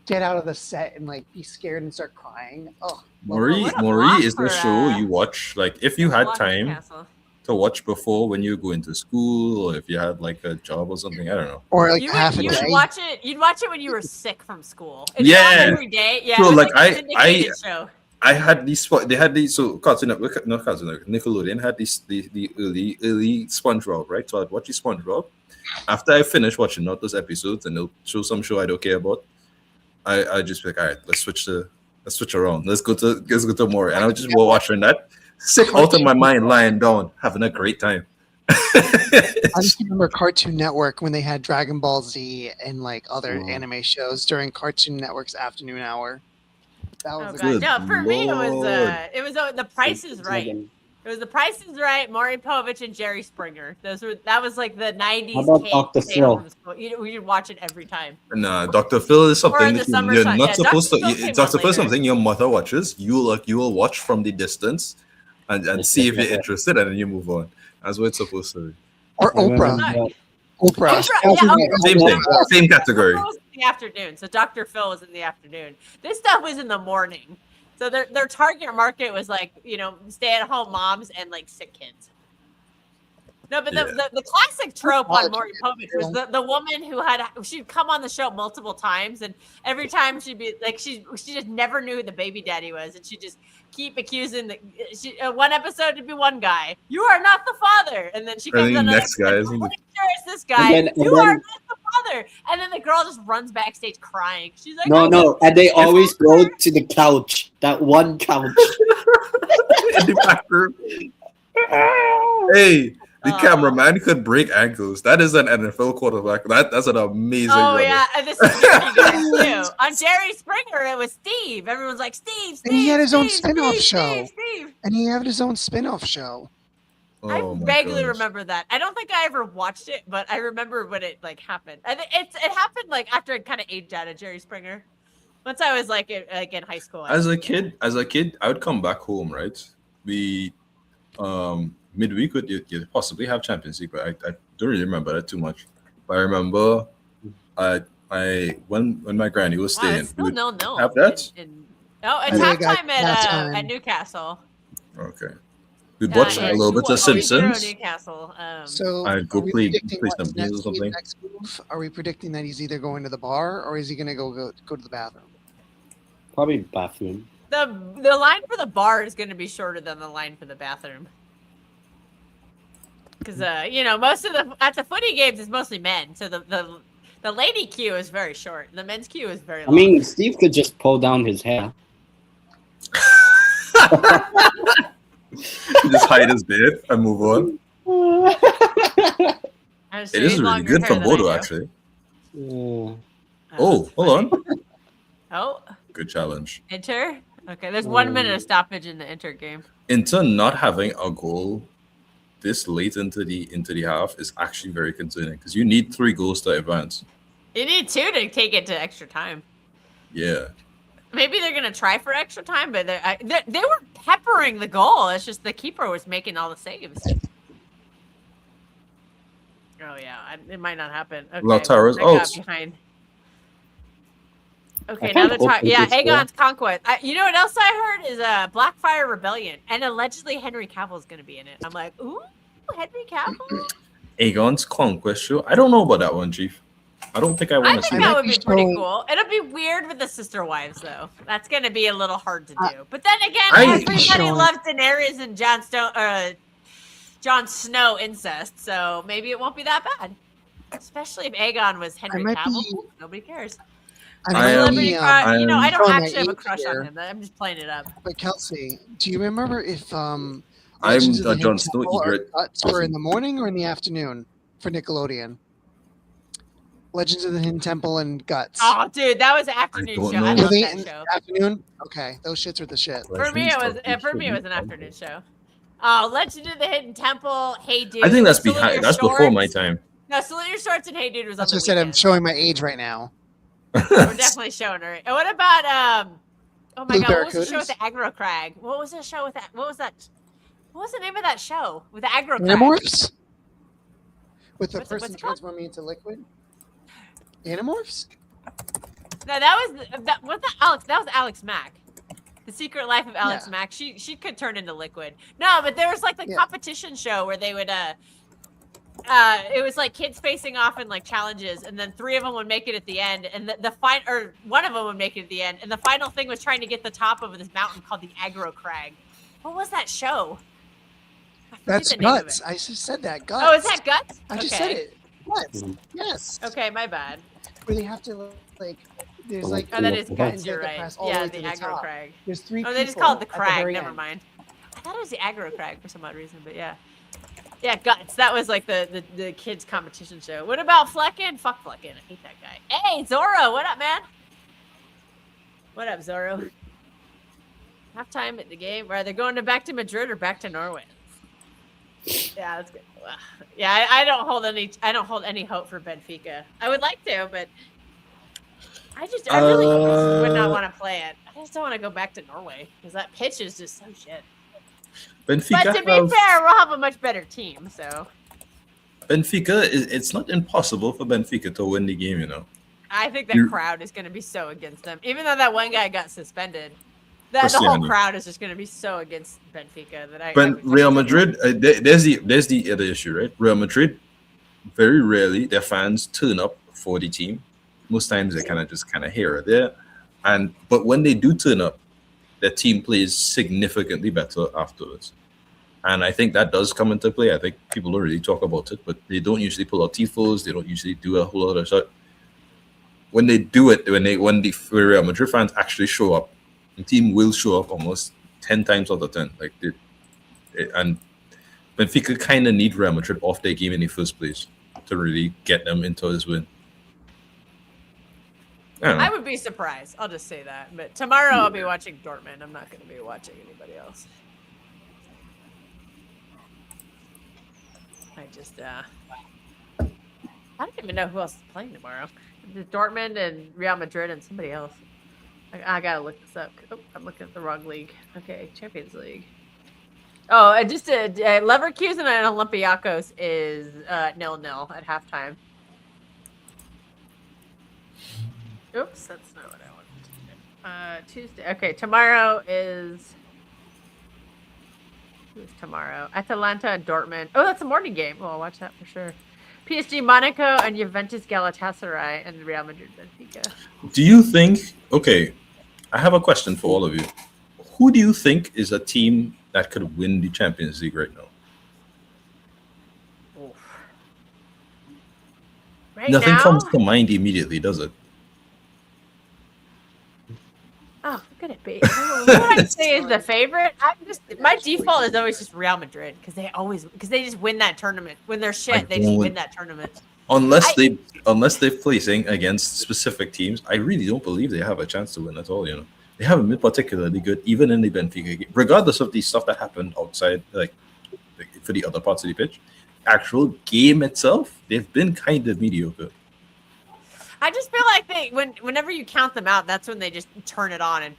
get out of the set and like be scared and start crying. Oh, Maury is the show you watch. Like, if you had time Newcastle to watch before when you go into school, or if you had like a job or something, I don't know. Or like half a day. You'd watch it when you were sick from school. It's yeah. Every day. Yeah. So like show. I had these. They had these. So Cartoon Network, not Cartoon Network, Nickelodeon had these the early SpongeBob, right? So I'd watch the SpongeBob. After I finish watching not those episodes, and they'll show some show I don't care about, I just be like, all right, let's switch around. Let's go to more, and I was just watching that, sick out of my mind, lying down, having a great time. I just remember Cartoon Network when they had Dragon Ball Z and like other anime shows during Cartoon Network's afternoon hour. That was good. No, for me it was The Price is Right. It was The Price is Right, Maury Povich, and Jerry Springer. That was like the 90s. How about Dr. Phil? You'd watch it every time. Nah, Dr. Phil is something that you're not supposed to. Dr. Phil is something your mother watches. You will watch from the distance and see if you're interested, and then you move on. That's what it's supposed to be. Or Oprah. Oprah. Same category. In the afternoon. So Dr. Phil was in the afternoon. This stuff was in the morning. So their target market was like, stay-at-home moms and like sick kids. No, but the classic trope on Maury Povich was the woman she'd come on the show multiple times, and every time she'd be like, she just never knew who the baby daddy was, and she'd just keep accusing one episode to be one guy. You are not the father, and then she comes on the next guy. Sure, it's this guy. You are not the father, and then the girl just runs backstage crying. She's like, no, and they always go to the couch, that one couch in the back room. Hey. The cameraman could break ankles. That is an NFL quarterback. That's an amazing. Oh yeah, and this is too. On Jerry Springer, it was Steve. Everyone's like Steve. And he had his own spin-off show. And he had his own spin-off show. I vaguely remember that. I don't think I ever watched it, but I remember when it like happened. I think it happened like after I kind of aged out of Jerry Springer. Once I was like in high school. As a kid, I would come back home. Right, we midweek you'd possibly have Champions League, but I don't really remember that too much. But I remember when my granny was staying, we would have that. It's halftime at Newcastle. Okay, we'd watch a little bit of Simpsons. Newcastle. So I'd go play some games or something. Next move? Are we predicting that he's either going to the bar or is he going to go to the bathroom? Probably bathroom. The line for the bar is going to be shorter than the line for the bathroom. Because most of at the footy games is mostly men, so the lady queue is very short. The men's queue is very long. I mean, Steve could just pull down his hair. Just hide his beard and move on. It is really good for Bodo, actually. Yeah. Oh, hold on. Oh. Good challenge. Inter? Okay, there's 1 minute of stoppage in the Inter game. Inter not having a goal this late into the half is actually very concerning because you need 3 goals to advance. You need 2 to take it to extra time. Yeah. Maybe they're gonna try for extra time, but they were peppering the goal. It's just the keeper was making all the saves. Oh yeah, it might not happen. Okay, Lautaro's out. Behind. Okay, now they're talking. Yeah, Aegon's Conquest. You know what else I heard is Blackfire Rebellion, and allegedly Henry Cavill is going to be in it. I'm like, ooh, Henry Cavill. Aegon's Conquest show. I don't know about that one, Chief. I don't think I want to see that. I think that would be pretty cool. It'll be weird with the sister wives, though. That's going to be a little hard to do. But then again, everybody loves Daenerys and Jon Jon Snow incest, so maybe it won't be that bad. Especially if Aegon was Henry might Cavill. be- Nobody cares. I am- Celebrity crush. You know, I don't showing my actually have a age crush here. on him. I'm just playing it up. But Kelsey, do you remember if I'm Legends of the a Jon Hidden Snow Temple or egret. Guts were in the morning or in the afternoon for Nickelodeon? Legends of the Hidden Temple and Guts. Oh, dude, that was an afternoon don't show. know. I Were love they that in show. the afternoon? Okay, those shits are the shit. For me, it was an afternoon show. Oh, Legend of the Hidden Temple. Hey, dude. I think that's Salute behind. Your That's before my Shorts. time. No, Salute Your Shorts and Hey Dude was That's on what I the said. I'm weekend. showing my age right now. We're definitely showing her. And what about oh my Blue god, what was the show with Barracudas? the aggro crag? What was the show with that? What was that? What was the name of that show with the aggro crag? Animorphs? With the What's person it called? transforming into liquid? Animorphs? No, that was Alex. That was Alex Mack. The Secret Life of Alex Yeah. Mack. She could turn into liquid. No, but there was like the Yeah. competition show where they would it was like kids facing off in like challenges, and then 3 of them would make it at the end, and one of them would make it at the end, and the final thing was trying to get the top of this mountain called the Aggro Crag. What was that show? I forget That's the name of Guts. it. I just said that. Guts. Oh, is that Guts? I just Okay. said it. Guts. Yes. Okay, my bad. Where they have to, like, there's like. Oh, that is buttons Guts. you You're have to right. press all the Yeah, way the to the Aggro top. Crag. There's 3 Oh, they just people call it the at the Crag. very Never end. mind. I thought it was the Aggro Crag for some odd reason, but yeah. Yeah, Guts. That was like the kids' competition show. What about Flecken? Fuck Flecken. I hate that guy. Hey, Zorro. What up, man? What up, Zorro? Halftime at the game. Are they going back to Madrid or back to Norway? Yeah, that's good. Yeah, I don't hold any hope for Benfica. I would like to, but I really just would not want to play it. I just don't want to go back to Norway because that pitch is just so shit. Benfica. But to be fair, we'll have a much better team. So Benfica. It's not impossible for Benfica to win the game. You know. I think that crowd is going to be so against them. Even though that one guy got suspended, the whole Cristiano. crowd is just going to be so against Benfica that I. But Real Madrid, there's the other issue, right? Real Madrid, very rarely their fans turn up for the team. Most times they kind of here or there, but when they do turn up, their team plays significantly better afterwards. And I think that does come into play. I think people don't really talk about it, but they don't usually pull out tifos. They don't usually do a whole lot of stuff. When they do it, when the Real Madrid fans actually show up, the team will show up almost 10 times out of 10. And Benfica kind of need Real Madrid off their game in the first place to really get them into this win. I would be surprised. I'll just say that. But tomorrow I'll be watching Dortmund. I'm not going to be watching anybody else. I don't even know who else is playing tomorrow. It's Dortmund and Real Madrid and somebody else. I gotta look this up. Oh, I'm looking at the wrong league. Okay, Champions League. Oh, just Leverkusen and Olympiacos is 0-0 at halftime. Oops, that's not what I wanted to do. Tuesday. Okay, tomorrow is. Who's tomorrow? Atalanta and Dortmund. Oh, that's a morning game. Well, I'll watch that for sure. PSG Monaco and Juventus Galatasaray and Real Madrid Benfica. Do you think? Okay, I have a question for all of you. Who do you think is a team that could win the Champions League right now? Oof. Right Nothing now? comes to mind immediately, does it? Oh, who could it be? What would I say is the favorite? My default is always just Real Madrid because they just win that tournament. When they're shit, they just win that tournament. Unless they're placing against specific teams, I really don't believe they have a chance to win at all. You know, they haven't been particularly good, even in the Benfica game, regardless of the stuff that happened outside, like for the other parts of the pitch. Actual game itself, they've been kind of mediocre. I just feel like whenever you count them out, that's when they just turn it on and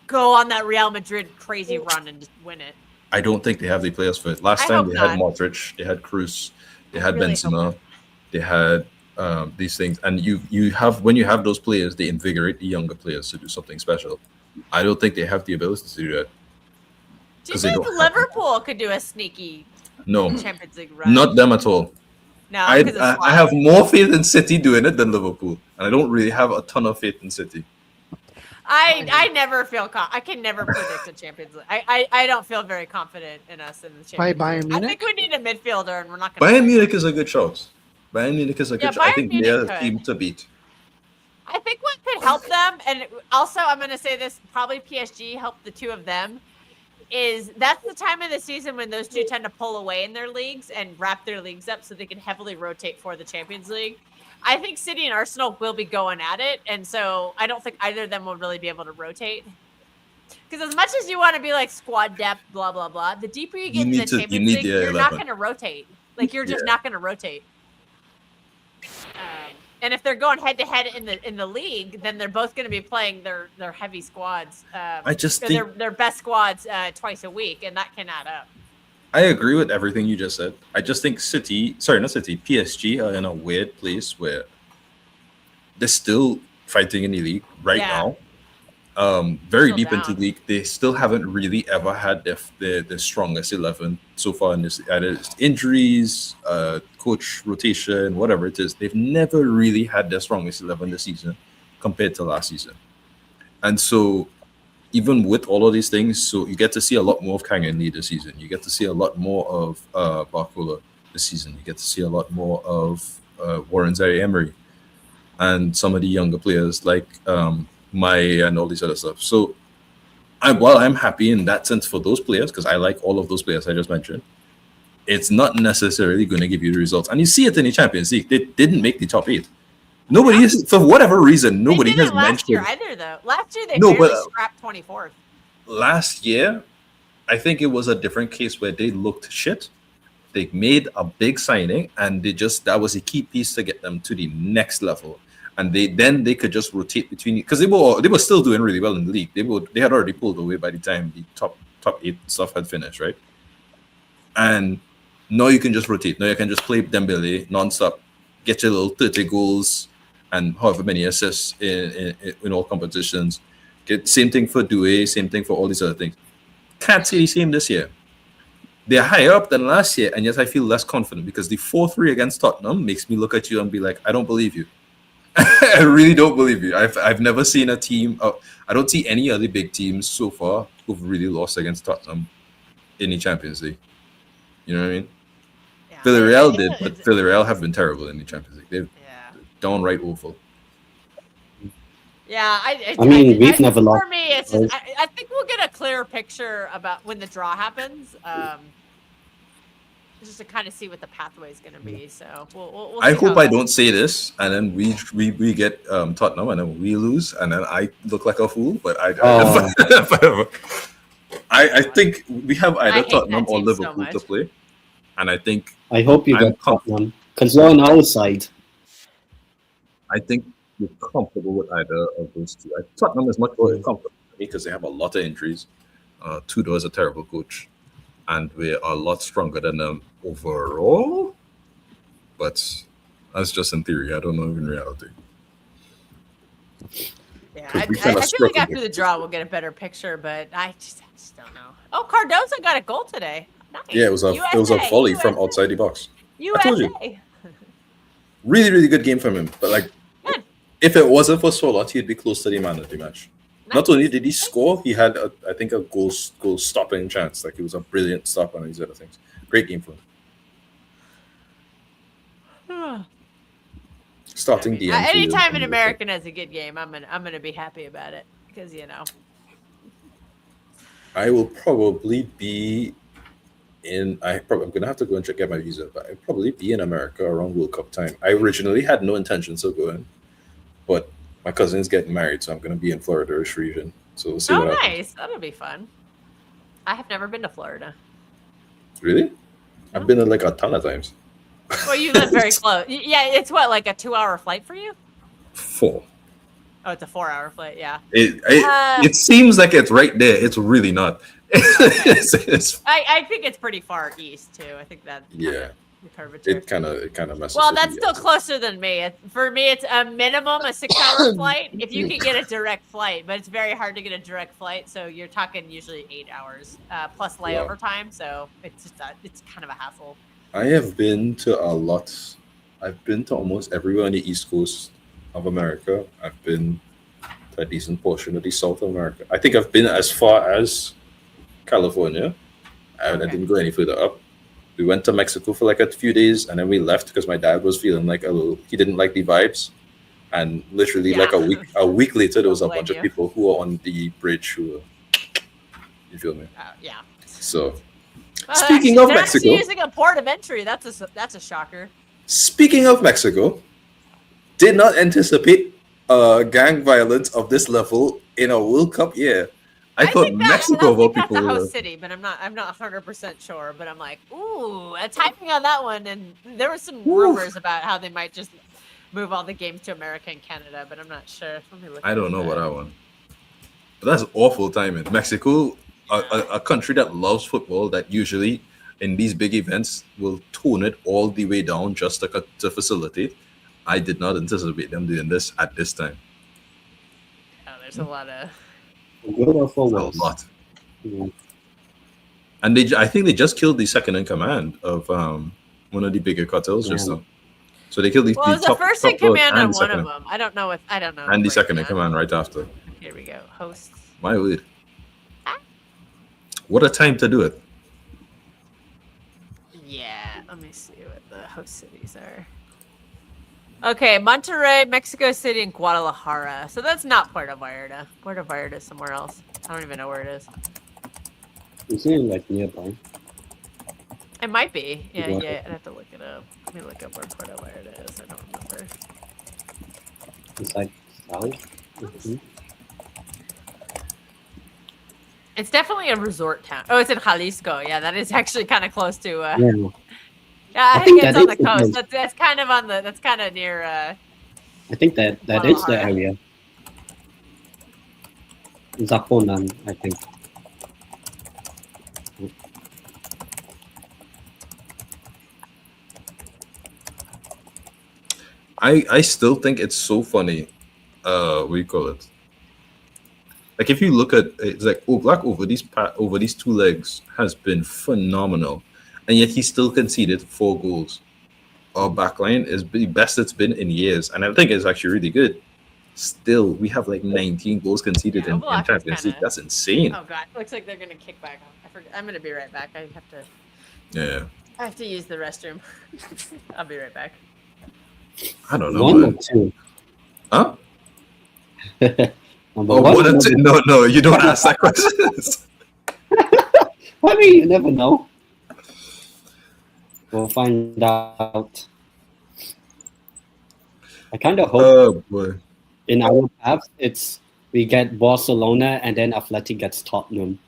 go on that Real Madrid crazy run and just win it. I don't think they have the players for it. Last time they had Modric, they had Cruz, they had Benzema, they had these things, and you have when you have those players, they invigorate the younger players to do something special. I don't think they have the ability to do that. Do you think Liverpool could do a sneaky Champions League run? Not them at all. No, I have more faith in City doing it than Liverpool, and I don't really have a ton of faith in City. I never feel I can never predict a Champions League. I don't feel very confident in us in the Champions Bayern League. I Munich? think we need a midfielder, and we're not going Bayern Munich is a good shout. Bayern Munich is a good shout. I Bayern think Munich they're a could. team to beat. I think what could help them, and also I'm going to say this, probably PSG helped the two of them, is that's the time of the season when those two tend to pull away in their leagues and wrap their leagues up so they can heavily rotate for the Champions League. I think City and Arsenal will be going at it, and so I don't think either of them will really be able to rotate. Because as much as you want to be like squad depth, blah, blah, blah, the deeper you get into the Champions League, you're not going to rotate. Like, you're just not going to rotate. And if they're going head-to-head in the league, then they're both going to be playing their heavy squads. I just think their best squads twice a week, and that can add up. I agree with everything you just said. I just think PSG are in a weird place where they're still fighting in the league now. Very deep into the league. They still haven't really ever had the strongest 11 so far in this. Either it's injuries, coach rotation, whatever it is. They've never really had their strongest 11 this season compared to last season. And so even with all of these things, so you get to see a lot more of Kang and Lee this season. You get to see a lot more of Barcola this season. You get to see a lot more of Warren Zaire-Emery and some of the younger players like Mai and all these other stuff. So while I'm happy in that sense for those players, because I like all of those players I just mentioned, it's not necessarily going to give you the results. And you see it in the Champions League. They didn't make the top 8. Nobody is, for whatever reason, nobody has mentioned. Last year either, though. Last year they barely scrapped 24th. Last year, I think it was a different case where they looked shit. They made a big signing, and that was a key piece to get them to the next level. And they could just rotate between, because they were still doing really well in the league. They had already pulled away by the time the top 8 stuff had finished, right? And now you can just rotate. Now you can just play Dembele nonstop, get your little 30 goals and however many assists in all competitions. Same thing for Doué, same thing for all these other things. Can't say the same this year. They're higher up than last year, and yet I feel less confident because the 4-3 against Tottenham makes me look at you and be like, I don't believe you. I really don't believe you. I've never seen a team. I don't see any other big teams so far who've really lost against Tottenham in the Champions League. You know what I mean? Yeah, Villarreal did, but Villarreal have been terrible in the Champions League. They're downright awful. Yeah, I mean, we've never lost. For me, it's just, I think we'll get a clearer picture about when the draw happens. Just to kind of see what the pathway is going to be. So we'll I hope I don't say this, and then we get Tottenham, and then we lose, and then I look like a fool. But I think we have either Tottenham or Liverpool to play, and I hope you get Tottenham because you're on our side. I think we're comfortable with either of those two. Tottenham is much more comfortable because they have a lot of injuries. Tudor is a terrible coach, and we are a lot stronger than them overall. But that's just in theory. I don't know in reality. Yeah, I feel like after the draw we'll get a better picture, but I just don't know. Oh, Cardozo got a goal today. Nice. Yeah, it was a volley from outside the box. USA. I told you. Really, really good game from him. But if it wasn't for Solot, he'd be close to the man of the match. Nice. Not only did he score, he had I think a goal stopping chance. Like, it was a brilliant stop on these other things. Great game for him. Starting the end. Anytime an American has a good game, I'm gonna be happy about it because I will probably be I'm gonna have to go and get my visa, but I'll probably be in America around World Cup time. I originally had no intentions of going, but my cousin's getting married, so I'm gonna be in Florida-ish region. So we'll see what happens. Nice. That'll be fun. I have never been to Florida. Really? I've been like a ton of times. Well, you live very close. Yeah, it's what, like a 2-hour flight for you? 4. Oh, it's a 4-hour flight. Yeah. It seems like it's right there. It's really not. Okay. I think it's pretty far east too. I think that. Yeah. The curvature. It kind of messes. Well, that's still closer than me. For me, it's a minimum a 6-hour flight. If you can get a direct flight, but it's very hard to get a direct flight. So you're talking usually 8 hours plus layover time. So it's just it's kind of a hassle. I have been to a lot. I've been to almost everywhere on the East Coast of America. I've been a decent portion of the South America. I think I've been as far as California. I didn't go any further up. We went to Mexico for like a few days, and then we left because my dad was feeling like he didn't like the vibes. And literally, like a week later, there was a bunch of people who were on the bridge who were, you feel me? Yeah. So, speaking of they're Mexico, actually using a port of entry. That's a shocker. Speaking of Mexico, did not anticipate gang violence of this level in a World Cup year. I thought Mexico of all people that's a were host city, but I'm not 100% sure. But I'm like, ooh, typing on that one, and there were some rumors about how they might just move all the games to America and Canada, but I'm not sure. Let me look. I don't know what I want. But that's awful timing. Mexico, a country that loves football, that usually in these big events will tone it all the way down just to facilitate. I did not anticipate them doing this at this time. Oh, there's a lot of. Good or for A worse? lot. Yeah. And I think they just killed the second in command of one of the bigger cartels just now. So they killed the Well, it was the top first in dog command and on one second of them. I don't know. and the second in command right after. Here we go. Hosts. My word. What a time to do it. Yeah. Let me see what the host cities are. Okay, Monterrey, Mexico City, and Guadalajara. So that's not Puerto Vallarta. Puerto Vallarta is somewhere else. I don't even know where it is. Is it like nearby? It might be. Yeah, What? yeah. I'd have to look it up. Let me look up where Puerto Vallarta is. I don't remember. It's like south. Mm-hmm. It's definitely a resort town. Oh, it's in Jalisco. Yeah, that is actually kind of close to. Yeah. Yeah, I think think it's that on the is the coast. place. That's kind of on the. That's kind of near. I think that is the Guadalajara. area. Zaponan, I think. I still think it's so funny. What do you call it? Like if you look at it's like Black over these 2 legs has been phenomenal, and yet he still conceded 4 goals. Our backline is the best it's been in years, and I think it's actually really good. Still, we have like 19 goals conceded in Oblak is Champions League. kinda- That's insane. Oh god, looks like they're gonna kick back. I forget. I'm gonna be right back. I have to use the restroom. I'll be right back. I don't know. One or Man. two? Huh? Number Oh, one, one and number two? No, you don't ask that question. I mean, you never know. We'll find out. I kind of hope Oh boy. in our path we get Barcelona and then Athletic gets Tottenham,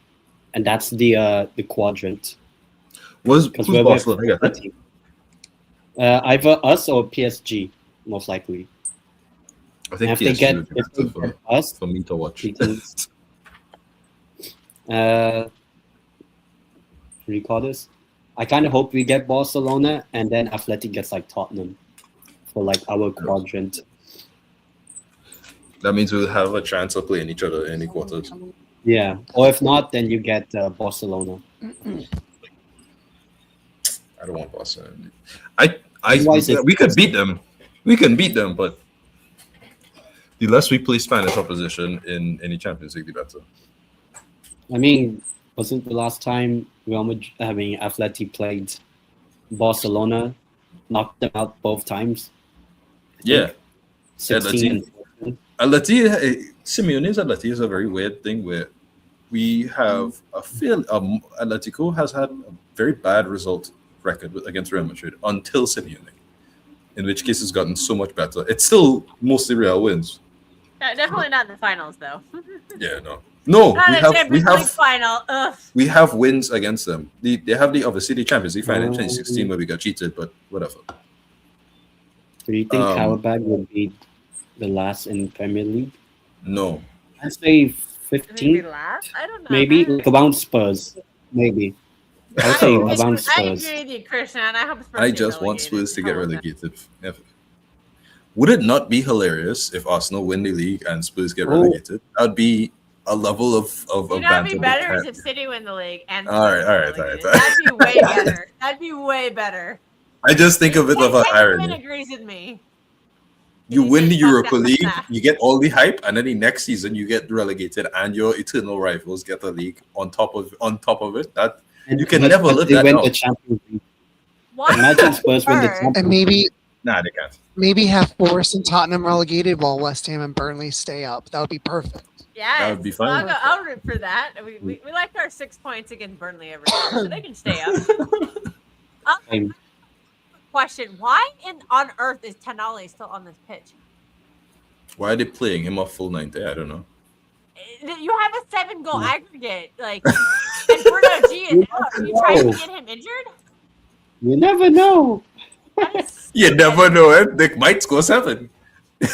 and that's the quadrant. Who's We're Barcelona? Yeah, Athletic. Either us or PSG, most likely. I think And if they get, PSG would if be they better get us, for me to watch. we can, recall this. I kind of hope we get Barcelona and then Athletic gets like Tottenham for like our quadrant. That means we'll have a chance of playing each other in the quarters. Yeah, or if not, then you get Barcelona. I don't want Barcelona. Otherwise it's- We could beat them. We can beat them, but the less we play Spanish opposition in any Champions League, the better. I mean, wasn't the last time Athletic played Barcelona, knocked them out both times? Yeah. 16 and 14. Simeone's Atleti is a very weird thing where we have Atletico has had a very bad result record against Real Madrid until Simeone, in which case it's gotten so much better. It's still mostly Real wins. Definitely not in the finals though. Yeah, no, Not a Champions League final. Ugh. we have wins against them. They have obviously the Champions League final in 2016 where we got cheated, but whatever. Do you think Qarabağ will be the last in Premier League? No, I'd say Maybe 15, last? I don't know. maybe like around Spurs, maybe. I'd say around I Spurs. agree with you, Christian. I hope Spurs I get just want relegated. Spurs to get How about that? relegated. Never. Would it not be hilarious if Arsenal win the league and Spurs get Oh. relegated? That'd be a level of You know, that'd banter be that better is can't- if City win the league and All right, Spurs all get right, all right, relegated. all right. That'd be way better. That'd be way better. I just think of it of an Everyone irony. agrees with me. You win the Fuck Europa that League, match. you get all the hype, and then the next season you get relegated, and your eternal rivals get the league on top of it. That you can never live they that win down. the Champions League. What? Imagine Spurs win the Earth? Champions And maybe Nah, they can't. maybe have Forest and Tottenham relegated while West Ham and Burnley stay up. That would be perfect. Yes. That would be Well, fun. I'll root for that. We like our 6 points against Burnley every year, so they can stay up. League. Question: why on earth is Tenali still on this pitch? Why are they playing him off full 90? I don't know. You have a 7-goal aggregate, like, and Bruno G is out. Are you trying to get him injured? You never know. That is You never know it. They might score 7. Yeah.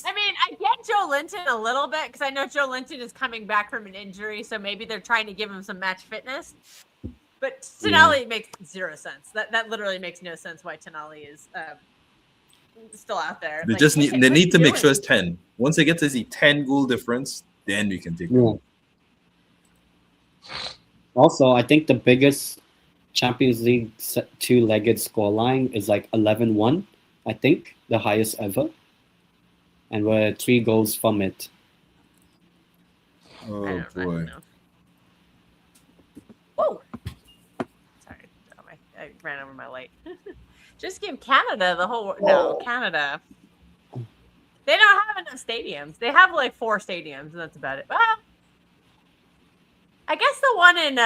I mean, I get Joe Linton a little bit because I know Joe Linton is coming back from an injury, so maybe they're trying to give him some match fitness. But Tenali makes zero sense. That literally makes no sense why Tenali is still out there. They Like, just need what they are need you to make doing? sure it's 10. Once they get to the 10 goal difference, then we can take it. Yeah. Also, I think the biggest Champions League two-legged scoreline is like 11-1, I think, the highest ever. And we're 3 goals from it. I Oh don't boy. know. Whoa! Sorry, I ran over my light. Just give Canada the whole. No, Canada. They don't have enough stadiums. They have like 4 stadiums, and that's about it. Well, I guess the one in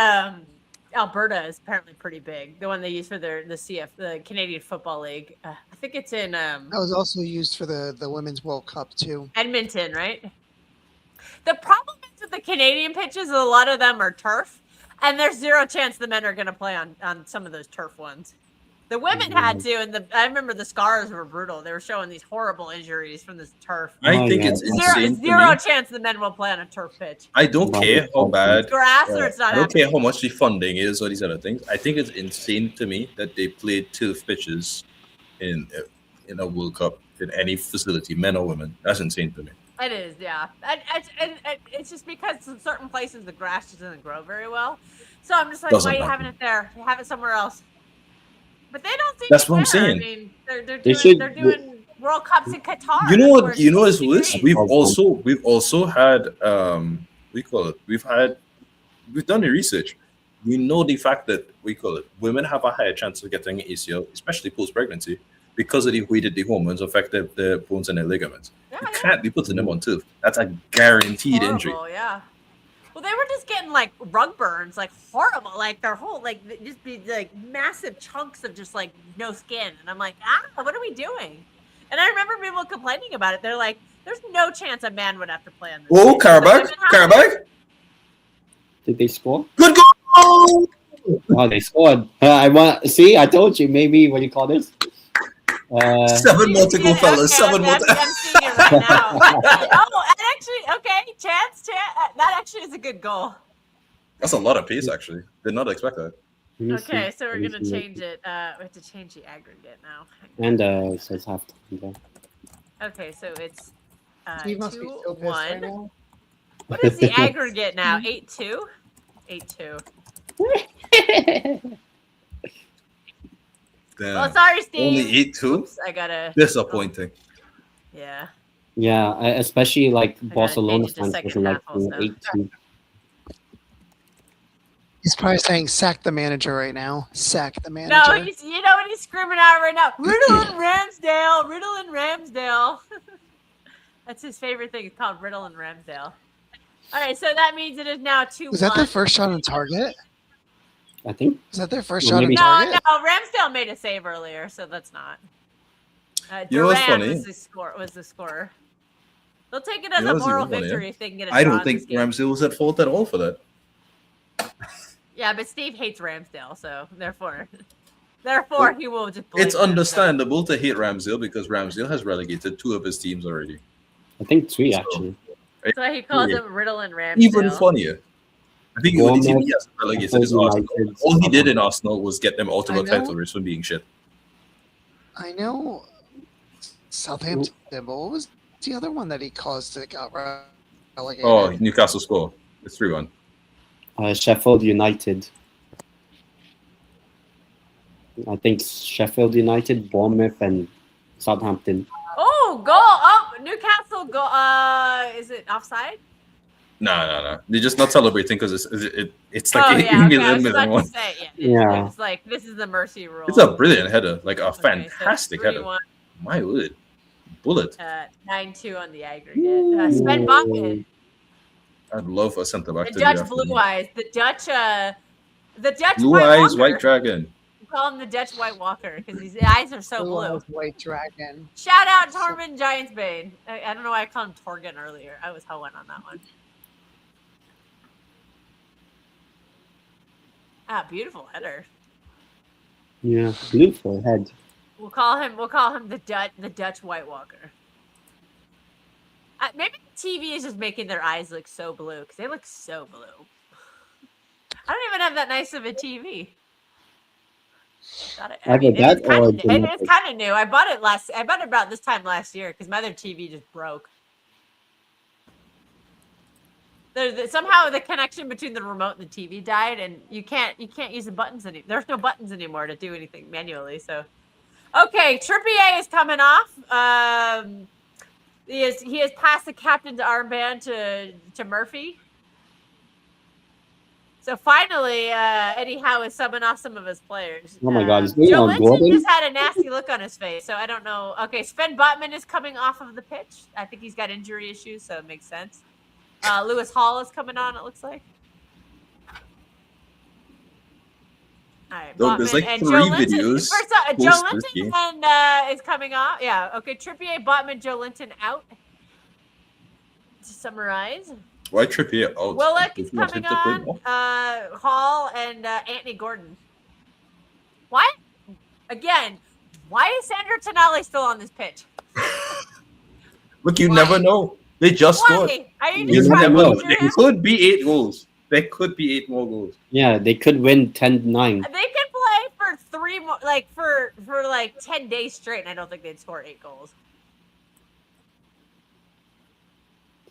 Alberta is apparently pretty big. The one they use for the CF, the Canadian Football League. I think it's in That was also used for the Women's World Cup too. Edmonton, right? The problem is with the Canadian pitches, a lot of them are turf, and there's zero chance the men are going to play on some of those turf ones. The women had to, and I remember the scars were brutal. They were showing these horrible injuries from this turf. I think yeah. it's insane. to Zero me. chance the men will play on a turf pitch. I don't care how bad. Grass or it's not I don't happening. care how much the funding is or these other things. I think it's insane to me that they played turf pitches in a World Cup in any facility, men or women. That's insane to me. It is, yeah. And it's just because in certain places the grass just doesn't grow very well. So I'm just like, Doesn't why are you happen. having it there? You have it somewhere else. But they don't seem That's to what I'm care. saying. I mean, they're They doing should- they're doing World Cups in Qatar. You know That's what? where it's You know what's 60 worse? degrees. We've also had we've done the research. We know the fact that women have a higher chance of getting ACL, especially post pregnancy, because of the way that the hormones affect the bones and the ligaments. Yeah, You yeah. can't be putting them on turf. That's a guaranteed injury. Horrible, yeah. Well, they were just getting like rug burns, like horrible, like their whole like just be like massive chunks of just like no skin, and I'm like, what are we doing? And I remember people complaining about it. They're like, "There's no chance a man would have to play on this." Oh, pitch." The Qarabağ! women have- Qarabağ! Did they score? Good goal! Oh, they scored. I told you, maybe, what do you call this? 7 more to go, Okay, fellas. 7 more I'm to seeing it right now. Oh, and actually, okay, chance. That actually is a good goal. That's a lot of pace, actually. Did not expect that. Let me Okay, see. so we're Let me gonna see. change it. We have to change the aggregate now. And it says half time there. Okay, so it's Steve must be so pissed right 2-1. now. What is the aggregate now? 8-2? 8-2. Damn. Oh, sorry, Steve. Only 8-2? Oops, I gotta. Disappointing. Yeah. Yeah, especially like gotta Barcelona change it to fans second doesn't like half also. 8-2. He's probably saying sack the manager right now. Sack the manager. No, you know what he's screaming out right now? Riddle and Ramsdale. Riddle and Ramsdale. That's his favorite thing. It's called Riddle and Ramsdale. All right, so that means it is now 2-1. Was that their first shot on target? I think. Was that their first Well, shot on maybe- No, target? Ramsdale made a save earlier, so that's not. You know what's Duran funny? was the scorer. They'll take it as You know a what's moral even funnier? victory if they can get a I draw don't in think this game. Ramsdale was at fault at all for that. Yeah, but Steve hates Ramsdale, so therefore he will just blame It's Ramsdale. understandable to hate Ramsdale because Ramsdale has relegated 2 of his teams already. I think 3 So- actually. That's why he calls him Riddle and Ramsdale. Even funnier. I think the only team he Bournemouth, has relegated is Sheffield Arsenal. United, All he did in Arsenal was get them out of I a know. title race for being shit. I know Southampton, but what was the other one that he caused that got relegated? Oh, Newcastle score. It's 3-1. Sheffield United. I think Sheffield United, Bournemouth, and Southampton. Oh, Oh, goal! Oh, Newcastle goal. Is it offside? No. They're just not celebrating because it's like Oh 8 yeah, okay. I million was about to one. say, yeah. Yeah. It's like this is the mercy rule. It's a brilliant header, like a Okay, so fantastic header. 3-1, My word, bullet. 9-2 on the aggregate. Sven Botman, I'd love a centre back. the to Dutch be after blue me. eyes, the Dutch Blue White eyes, Walker. white dragon. We call him the Dutch White Walker because his eyes are so Blue blue. Eyes White Dragon. Shout out Tormund Giantsbane. I don't know why I called him Torgan earlier. I was hoeing on that one. Ah, beautiful header. Yeah, beautiful head. We'll call him the Dutch White Walker. Maybe the TV is just making their eyes look so blue because they look so blue. I don't even have that nice of a TV. Either that or it's kind of new. I bought it about this time last year because my other TV just broke. Somehow the connection between the remote and the TV died, and you can't use the buttons anymore. There's no buttons anymore to do anything manually. So, okay, Trippier is coming off. He has passed the captain's armband to Murphy. So finally, Eddie Howe is subbing off some of his players. Oh my God, is Joe on Linton Gordon? just had a nasty look on his face, so I don't know. Okay, Sven Botman is coming off of the pitch. I think he's got injury issues, so it makes sense. Lewis Hall is coming on, it looks like. All right, Though there's Botman like and 3 Joe Linton. videos First off, Joe post Linton this game. and is coming off. Yeah, okay. Trippier, Botman, Joe Linton out. To summarize, Why Trippier out? Willock Does is he not coming fit to play on. more? Hall and Anthony Gordon. Why? Again, why is Sandro Tonali still on this pitch? Look, you Why? never know. They just scored. Why? Are you You just You trying never to know. injure There him? could be 8 goals. There could be 8 more goals. Yeah, they could win 10-9. They could play for 3 more, like for like 10 days straight, and I don't think they'd score 8 goals.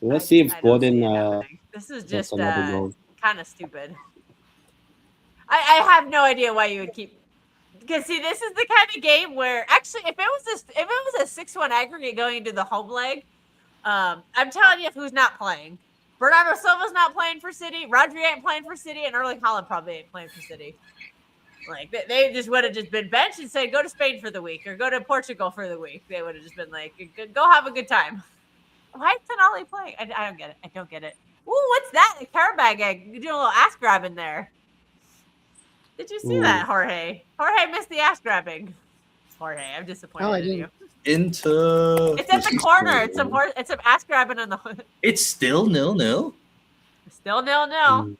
So let's see if I don't Gordon see it happening. This is gets just another goal. kind of stupid. I have no idea why you would keep. Because see, this is the kind of game where actually, if it was a 6-1 aggregate going into the home leg, I'm telling you who's not playing. Bernardo Silva's not playing for City. Rodri ain't playing for City, and Erling Haaland probably ain't playing for City. Like they just would have just been benched and said, "Go to Spain for the week or go to Portugal for the week." They would have just been like, "Go have a good time." Why is Tonali playing? I don't get it. I don't get it. Ooh, what's that? A Qarabağ egg. You're doing a little ass grabbing there. Did you see that, Jorge? Jorge missed the ass grabbing. Jorge, I'm disappointed No, I in didn't. you. It's It's at the corner. It's some ass grabbing on the. It's still 0-0. Still 0-0.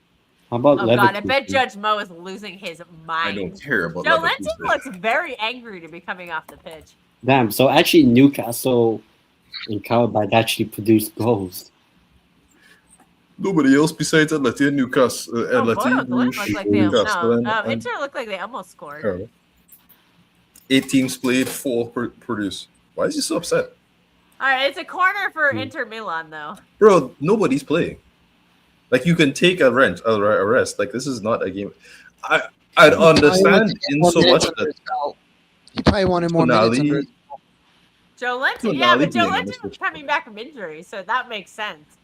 How about Oh God, I Leverkusen? bet Judge Mo is losing his I mind. don't care about Joe Leverkusen. Linton looks very angry to be coming off the pitch. Damn, so actually Newcastle and Qarabağ actually produced goals. Nobody else besides Atleti and Newcastle. Both look like they Newcastle and Inter looked like they almost scored. Qarabağ. 8 teams played, 4 produced. Why is he so upset? All right, it's a corner for Inter Milan though. Bro, nobody's playing. Like, you can take a rest. Like, this is not a game. I'd understand in so much that He probably wanted more minutes. Tonali, Under his Joe Linton, Tonali yeah, but Joe being on Linton the was switch. coming back from injury, so that makes sense.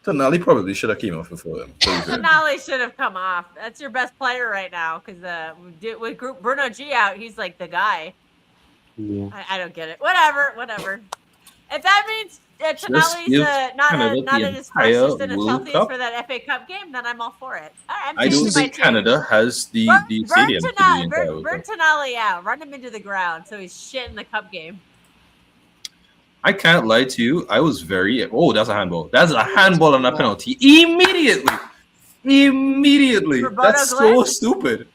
Tonali probably should have came off before him. Tonali should have come off. That's your best player right now because with Bruno G out, he's like the guy. Yeah. I don't get it. Whatever. If that means Tonali's give not Canada at the his entire freshest and his World healthiest Cup. for that FA Cup game, then I'm all for it. All right, I'm I don't changing my think tune. Canada has the stadium for the entire World Burn Cup. Tonali out. Run him into the ground so he's shit in the cup game. I can't lie to you. I was very. Oh, that's a handball. That's a handball and a penalty. Immediately. Roberto That's so Glenn? stupid.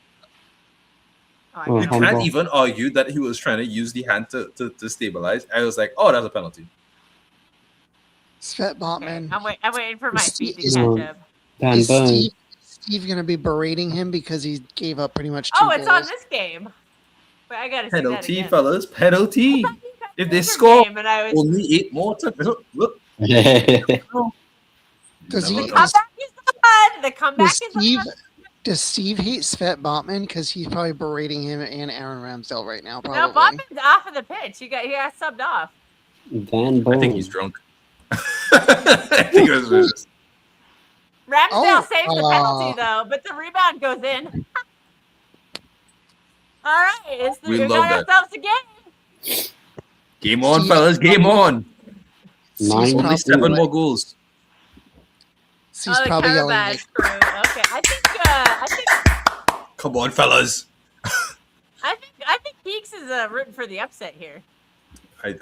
Oh, I Oh, You know. can't handball. even argue that he was trying to use the hand to stabilize. I was like, oh, that's a penalty. Svet Okay, Botman. I'm waiting for my feet to Is- catch up. Dan Is Burn. Steve going to be berating him because he gave up pretty much 2 Oh, it's on goals? this game. But I gotta see that Penalty, again. fellas. Penalty. I thought you guys If they did your score game and I was, only 8 more times. Look. Does he- the Never- comeback is on. The comeback Does is Steve, on. does Steve hate Svet Botman? Because he's probably berating him and Aaron Ramsdale right now. No, Probably. Botman's off of the pitch. He got subbed off. Van Boom. I think he's drunk. I think it was just, Ramsdale saves the Oh. penalty though, but the rebound goes in. All right, We we love got that. ourselves a game. game on, He's fellas. Game on. He's Nine- Only probably, 7 more goals. he's the probably yelling Qarabağ like, crew. Okay, I think Come on, fellas. I think Peaks is rooting for the upset here.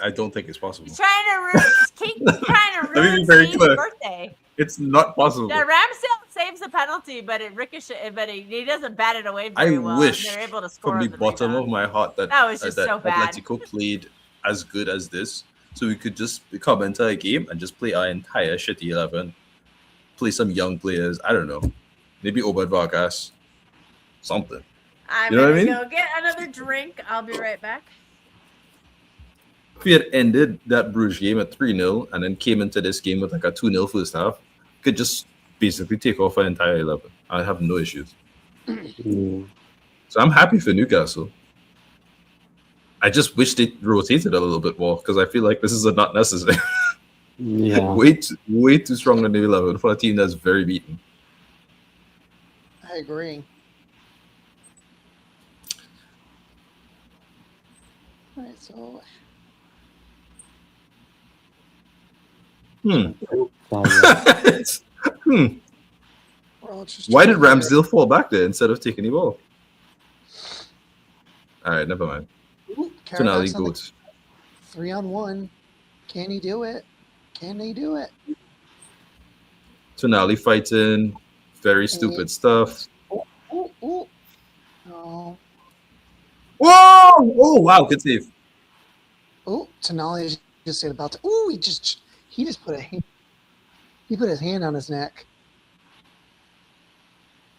I don't think it's possible. He's trying to ruin. He's trying to Let me be ruin very Steve's clear. birthday. It's not possible. Yeah, Ramsdale saves the penalty, but it ricocheted. But he doesn't bat it away I very well. wish They're able to score From the on the bottom rebound. of my heart that, That was just that so bad. Atletico played as good as this, so we could just come into a game and just play our entire shitty 11, play some young players. I don't know, maybe Obed Vargas, something. I'm You know gonna what I mean? go get another drink. I'll be right back. If we had ended that Bruges game at 3-0 and then came into this game with like a 2-0 first half, could just basically take off our entire 11. I'd have no issues. Yeah. So I'm happy for Newcastle. I just wish they rotated a little bit more because I feel like this is not necessary. Yeah. way too strong on the 11 for a team that's very beaten. I agree. All right, so Hmm. we're just Why did trying to- Ramsdale fall back there instead of taking the ball? All right, never mind. Ooh, Tonali Qarabağ's on the goes. 3-on-1. Can he do it? Can they do it? Tonali fighting. Very stupid stuff. Ooh, ooh. Oh, Whoa! Oh, wow. Good save. oh, Tonali just said about to. Ooh, he just put he put his hand on his neck.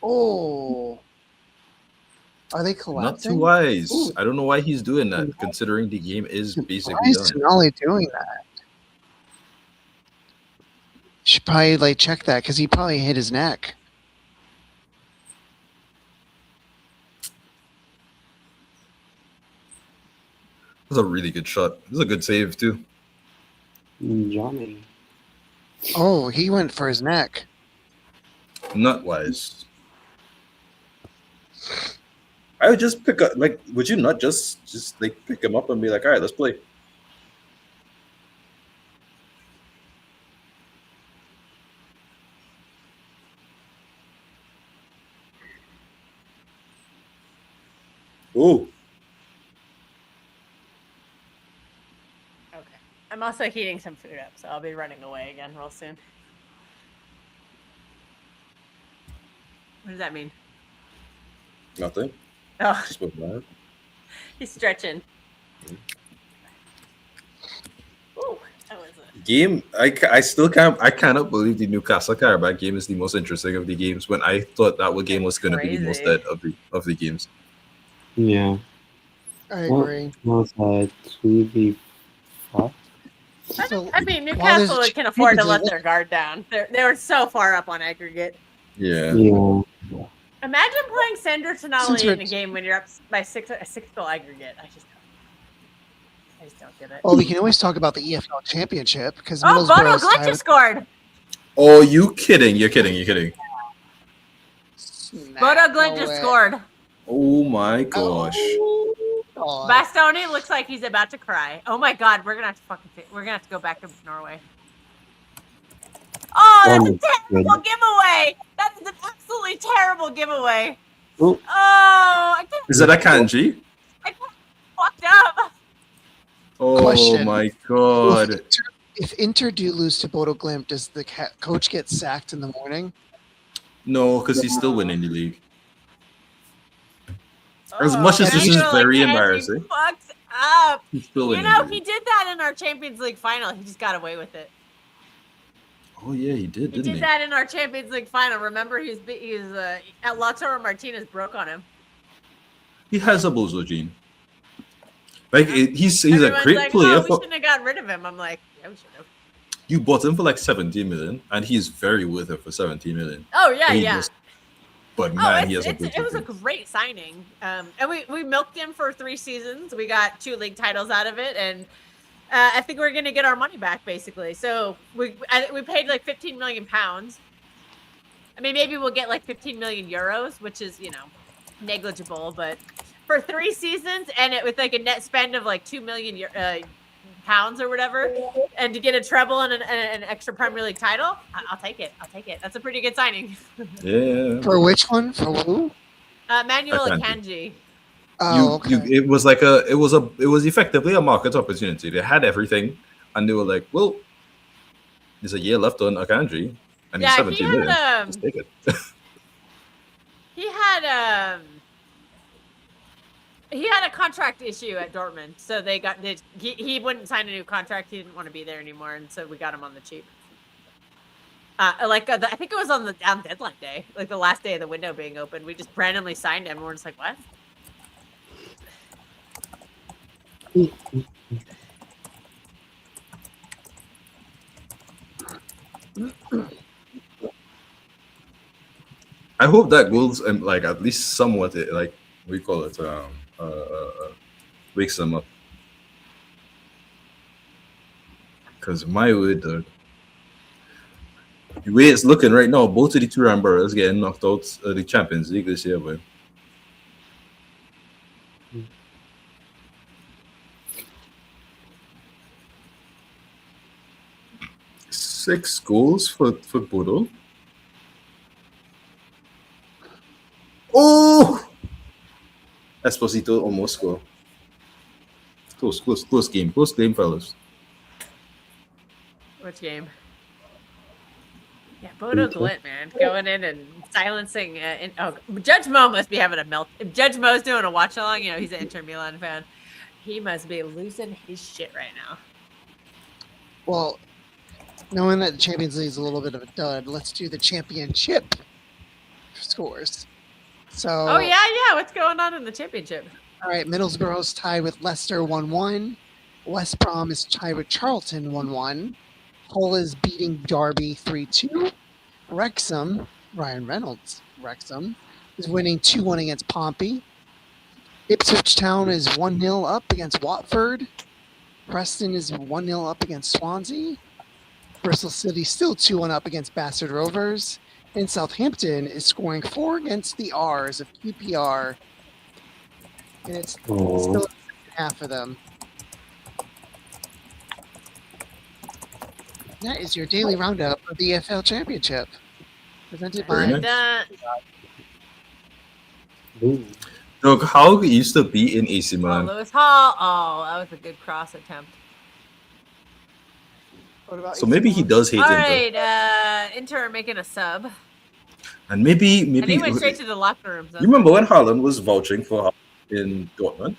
Oh, are they Not collapsing? too wise. Ooh. I don't know why he's doing that, considering the game is Why basically is done. Tonali doing that? Should probably like check that because he probably hit his neck. It was a really good shot. It was a good save, too. Johnny. Oh, he went for his neck. Not wise. I would just pick up, like, would you not just like pick him up and be like, all right, let's play? Oh, Okay. I'm also heating some food up, so I'll be running away again real soon. What does that mean? nothing. Oh, Just with that. he's stretching. Ooh, that was a Game, I still can't, I cannot believe the Newcastle Qarabağ game is the most interesting of the games when I thought that game was going to be the most Crazy. dead of the games. Yeah. I Well, agree. Was 2v5? So, I mean, while there's Newcastle can afford to changes, let their guard down. They were so far up on aggregate. Yeah. Yeah. Imagine playing Sandro Since Tonali in we're- a game when you're up by a 6-goal aggregate. I just don't get it. Well, we can always talk about the EFL Championship because Oh, Bodo Middlesbrough's Glimt tied just scored. Oh, you kidding? You're kidding. You're kidding. with- Bodo Nah, Glimt no just way. scored. Oh my gosh. Oh, Bastoni looks like he's about to cry. Oh my god, we're gonna have to go back to Norway. Oh, that's Oh a my terrible giveaway. That is an absolutely terrible giveaway. Oh. Oh, I can't Is that a kanji? fucked up. Oh Question. my god. If Inter do lose to Bodo Glimt, does the coach get sacked in the morning? No, because he's still winning the league. As much as this is very embarrassing. Fucked up. He's still You winning. know, the he league. did that in our Champions League final. He just got away with it. Oh yeah, he did, He didn't did he? that in our Champions League final. Remember, he was Lautaro Martinez broke on him. He has a bozo gene. Like he's a Everyone's great like, player. Oh, we For, shouldn't have gotten rid of him. I'm like, yeah, we should have. you bought him for like 17 million, and he's very worth it for 17 million. Oh yeah, He yeah. just- but Oh, man, he has a it good was a defense. great signing. And we milked him for 3 seasons. We got 2 league titles out of it, and I think we're gonna get our money back basically. So we paid like 15 million pounds. I mean, maybe we'll get like 15 million euros, which is negligible, but for 3 seasons and it with like a net spend of like 2 million pounds or whatever, and to get a treble and an extra Premier League title, I'll take it. I'll take it. That's a pretty good signing. Yeah. For which one? For who? Manuel Akanji. Akanji. Oh, okay. It was effectively a market opportunity. They had everything, and they were like, "Well, there's a year left on Akanji, and he's 17 million. Let's take it." He had a contract issue at Dortmund, so he wouldn't sign a new contract. He didn't want to be there anymore, and so we got him on the cheap. I think it was on deadline day, like the last day of the window being open. We just randomly signed him, and we're just like, what? I hope that goes and like at least somewhat like we call it wakes them up. Because my word, the way it's looking right now, both of the two Ramboras getting knocked out of the Champions League this year, boy. Six goals for Bodo. Oh! Esposito almost scored. Close game, fellas. Which game? Yeah, Bodo Glimt, man, going in and silencing. Judge Mo must be having a melt. If Judge Mo's doing a watch along, he's an Inter Milan fan. He must be losing his shit right now. Well, knowing that the Champions League is a little bit of a dud, let's do the championship scores. So. Oh yeah. What's going on in the championship? All right, Middlesbrough's tied with Leicester 1-1. West Brom is tied with Charlton 1-1. Hull is beating Derby 3-2. Wrexham, Ryan Reynolds, Wrexham, is winning 2-1 against Pompey. Ipswich Town is 1-0 up against Watford. Preston is 1-0 up against Swansea. Bristol City still 2-1 up against Bastard Rovers. And Southampton is scoring 4 against the R's of QPR. And it's still half of them. That is your daily roundup of the EFL Championship. Presented by... Doug, how used to be in AC Milan? Lewis Hall. Oh, that was a good cross attempt. What about So maybe he does hate All Inter. right, Inter are making a sub. And maybe And he went straight to the locker room. You remember when Haaland was vouching for Haaland in Dortmund?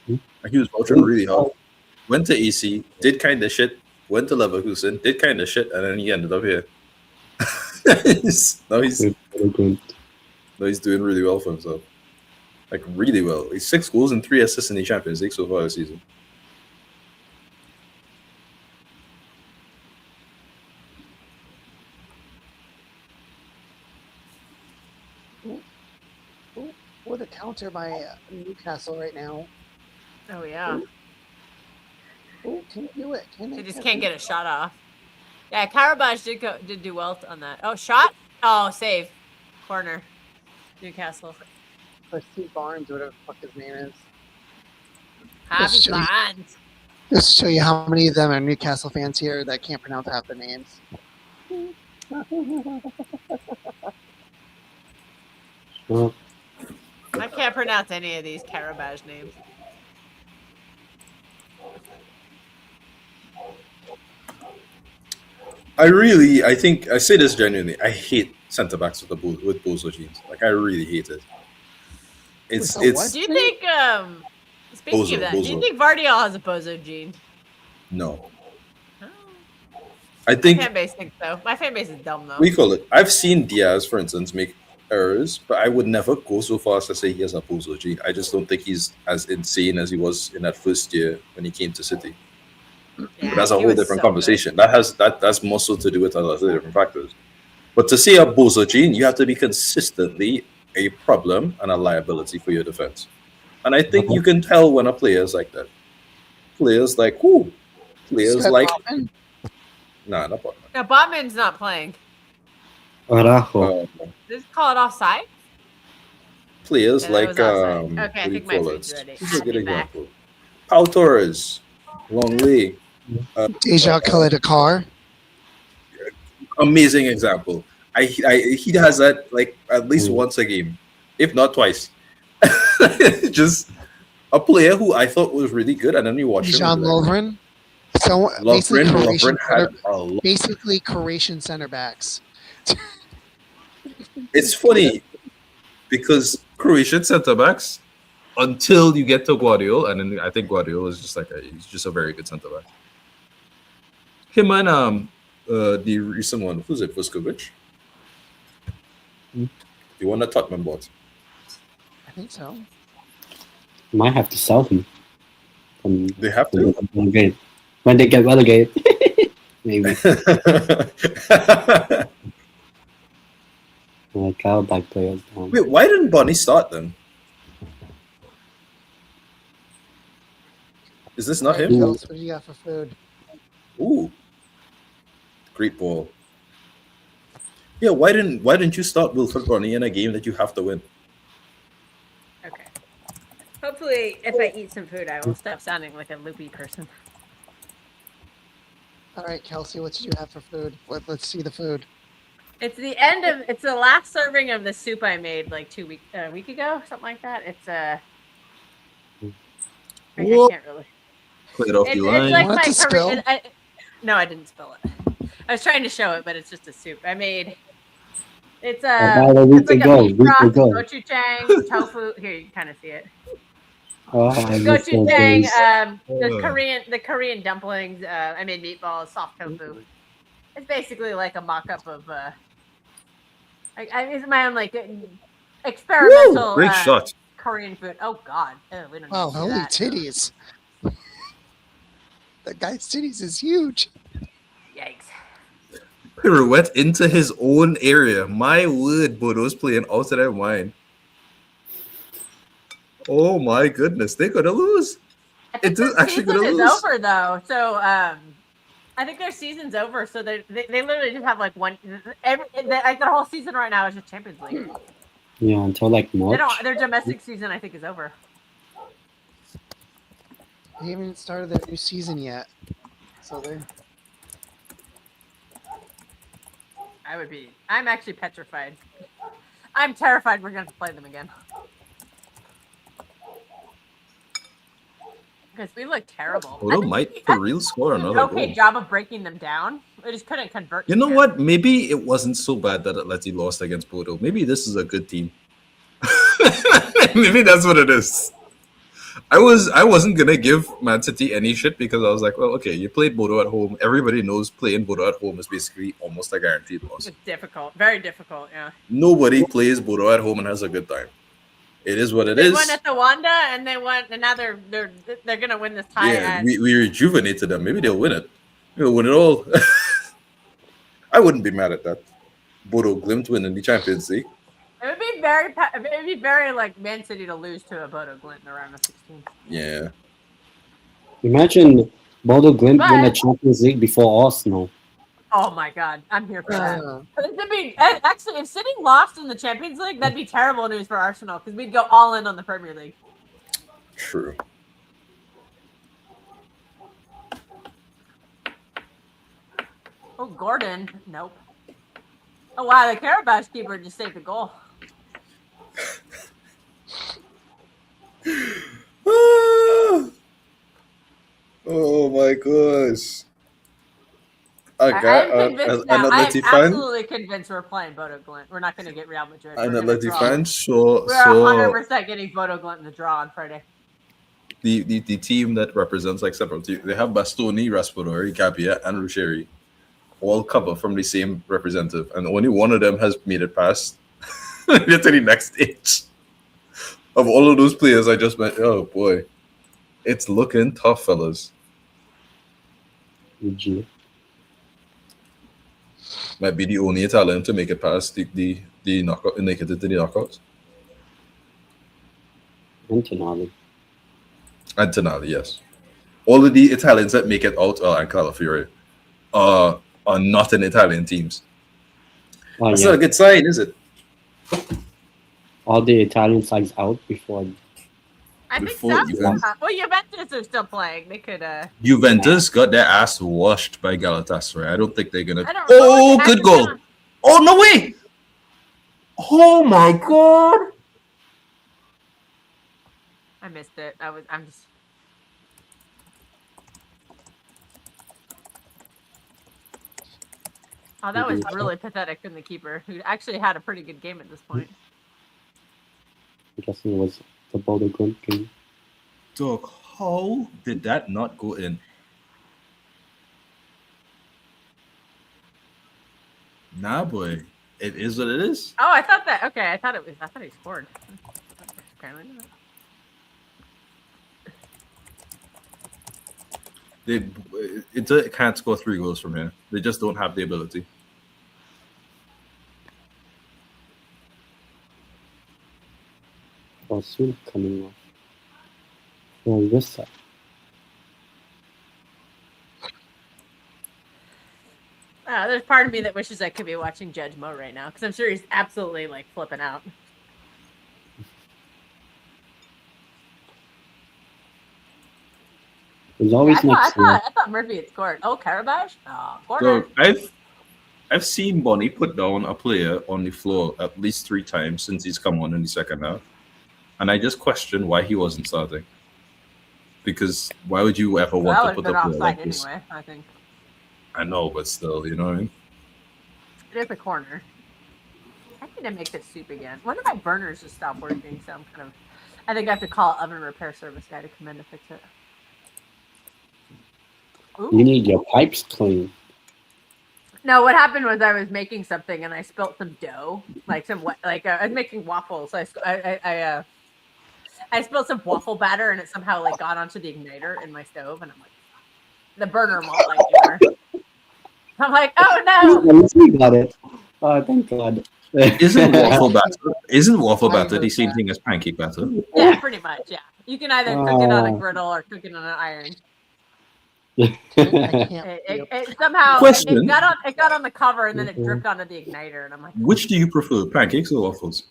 He was vouching really hard. Went to AC, did kind of shit. Went to Leverkusen, did kind of shit, and then he ended up here. now he's doing really well for himself. Like really well. He's 6 goals and 3 assists in the Champions League so far this season. What a counter by Newcastle right now. Oh yeah. Oh, can you do it? They just can't get a shot off. Yeah, Qarabağ did do well on that. Oh, shot? Oh, save. Corner. Newcastle. Steve Barnes, whatever the fuck his name is. Happy Barnes. Just to show you how many of them are Newcastle fans here that can't pronounce half the names. I can't pronounce any of these Qarabağ names. I think I say this genuinely. I hate centre backs with Bozo jeans. Like I really hate it. It's. Do you think? Speaking of that, do you think Vardiol has a Bozo gene? No. I think my fan base thinks so. My fan base is dumb though. We call it. I've seen Diaz, for instance, make errors, but I would never go so far as to say he has a Bozo gene. I just don't think he's as insane as he was in that first year when he came to City. Yeah, but that's a whole different conversation. Good. That's more so to do with other different factors. But to say a Bozo gene, you have to be consistently a problem and a liability for your defense. And I think you can tell when a player is like that. Players like who? Players Scott like Botman? nah, not Botman. Now, Botman's not playing. Araujo. Just call it offside. Players Yeah, that like was offside. Okay, what I do you think my call food's it? ready. This is a I'll good be back. example. Pau Torres, Longley. Deja Kalidakar. Amazing example. He has that like at least once a game, if not twice. Just a player who I thought was really good, and then you watch him. Jean and you're like, Lovren. So basically Lovren had a lot. basically Croatian center backs. It's funny because Croatian centre backs, until you get to Guardiola, and then I think Guardiola is just he's just a very good centre back. Him and the recent one, who's it? Vuskovic. The one that Tottenham bought. I think so. Might have to sell him. They have to. When they get relegated. Maybe. Like our back players. Wait, why didn't Bonnie start then? Is this not him? What do you got for food? Ooh, great ball. Yeah, why didn't you start Wilfred Bonnie in a game that you have to win? Okay. Hopefully, if I eat some food, I will stop sounding like a loopy person. All right, Kelsey, what did you have for food? Let's see the food. It's the last serving of the soup I made like a week ago, something like that. It's I can't really. Play it off the line. It's like Want my to spill? No, I didn't spill it. I was trying to show it, but it's just a soup. I made. It's About a it's week like ago, a beef broth, gochujang, tofu. Here, you can kind of see it. I miss those Gochujang, days. the Korean dumplings. I made meatballs, soft tofu. It's basically like a mock-up of. It's my own like experimental. Woo! Great shot. Korean food. Oh God, we don't. Wow, need to do holy that. titties! That guy's titties is huge. Yikes! Pirouette into his own area. My word, Bodo's playing out of their mind. Oh my goodness, they're gonna lose. I think It is their actually season gonna is lose. over though. So I think their season's over. So they literally just have like one. Like their whole season right now is just Champions League. Yeah, until like March. Their domestic season I think is over. They haven't started their new season yet, so they're. I'm actually petrified. I'm terrified we're going to play them again. Because we look terrible. Bodo might for real score We did another an okay goal. job of breaking them down. We just couldn't convert. You know here. what? Maybe it wasn't so bad that Atleti lost against Bodo. Maybe this is a good team. Maybe that's what it is. I wasn't gonna give Man City any shit because I was like, well, okay, you played Bodo at home. Everybody knows playing Bodo at home is basically almost a guaranteed loss. It's difficult. Very difficult, yeah. Nobody plays Bodo at home and has a good time. It is what it They is. won at the Wanda and now they're gonna win this tie. Yeah, we rejuvenated them. Maybe they'll win it. They'll win it all. I wouldn't be mad at that. Bodo Glimt winning the Champions League. It would be very like Man City to lose to a Bodo Glimt in the round of 16. Yeah. Imagine Bodo Glimt win the But- Champions League before Arsenal. Oh my God, I'm here for that. Actually, if City lost in the Champions League, that'd be terrible news for Arsenal because we'd go all in on the Premier League. True. Oh, Gordon, nope. Oh wow, the Qarabağ keeper just saved a goal. Oh my gosh. I'm Okay, convinced an now. I'm Atleti fan, absolutely convinced we're playing Bodo Glimt. We're not going to get Real Madrid. an We're gonna Atleti draw. fan, so We're 100% getting Bodo Glimt in the draw on Friday. the team that represents like several teams, they have Bastoni, Raspadori, Capia, and Rucheri all cover from the same representative, and only one of them has made it past get to the next stage. Of all of those players I just met, oh boy, it's looking tough, fellas. GG. Might be the only Italian to make it past the knockout, make it into the knockouts. And Tonali. And Tonali, yes. All of the Italians that make it out, and Calafiore, are not in Italian teams. Oh, That's yeah. not a good sign, is it? All the Italian sides out before. I think Before so. Juventus- Well, Juventus are still playing. They could. Juventus got their ass washed by Galatasaray. I don't think they're gonna. I don't. Oh, what was the good goal! action Oh, no way! Oh my god! I missed it. I'm just. Oh, that was really pathetic from the keeper, who actually had a pretty good game at this point. I'm guessing it was the Bodo Glimt game. Dog, how did that not go in? Nah, boy. It is what it is. Oh, I thought that. Okay, I thought he scored. Apparently not. They can't score 3 goals from here. They just don't have the ability. Oh, soon coming off. Oh, this side. There's part of me that wishes I could be watching Judge Mo right now, because I'm sure he's absolutely like flipping out. There's always I next year. thought Murphy had scored. Oh, Qarabağ? Oh, So corner. I've seen Bonnie put down a player on the floor at least 3 times since he's come on in the second half. And I just question why he wasn't starting. Because why would you ever want That to would put have a been player offside like this? anyway, I think. I know, but still, you know what I mean? It is a corner. I need to make this soup again. One of my burners just stopped working, so I'm kind of. I think I have to call oven repair service guy to come in to fix it. Ooh. You need your pipes clean. No, what happened was I was making something and I spilt some dough, like I was making waffles. So I spilled some waffle batter and it somehow like got onto the igniter in my stove, and I'm like, the burner won't light anymore. I'm like, oh no! At least we got it. Oh, thank God. Isn't waffle batter the same thing as pancake batter? Yeah, pretty much. Yeah, you can either cook it on a griddle or cook it on an iron. I can't. It somehow Question. it got on the cover and then it dripped onto the igniter, and I'm like, Which do you prefer, pancakes or waffles?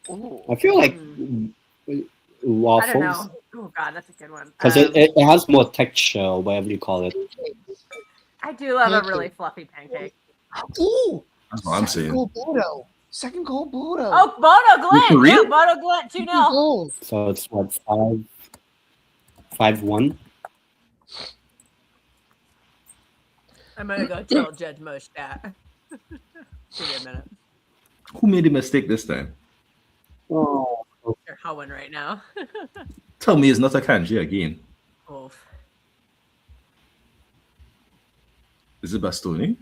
ooh. I feel like I don't waffles, know. Oh god, that's a good one. because it has more texture, whatever you call it. I do love a really fluffy pancake. Ooh, That's what I'm second saying. goal Bodo. Second goal Bodo. Oh, Bodo Glint! For real? Yeah, Bodo Glint 2-0. goals. So it's what, 5-1? I'm gonna go tell Judge Mo stat. Give me a minute. Who made the mistake this time? Oh, You're hoeing right now. Tell me it's not a kanji again. Oof. Is it Bastoni?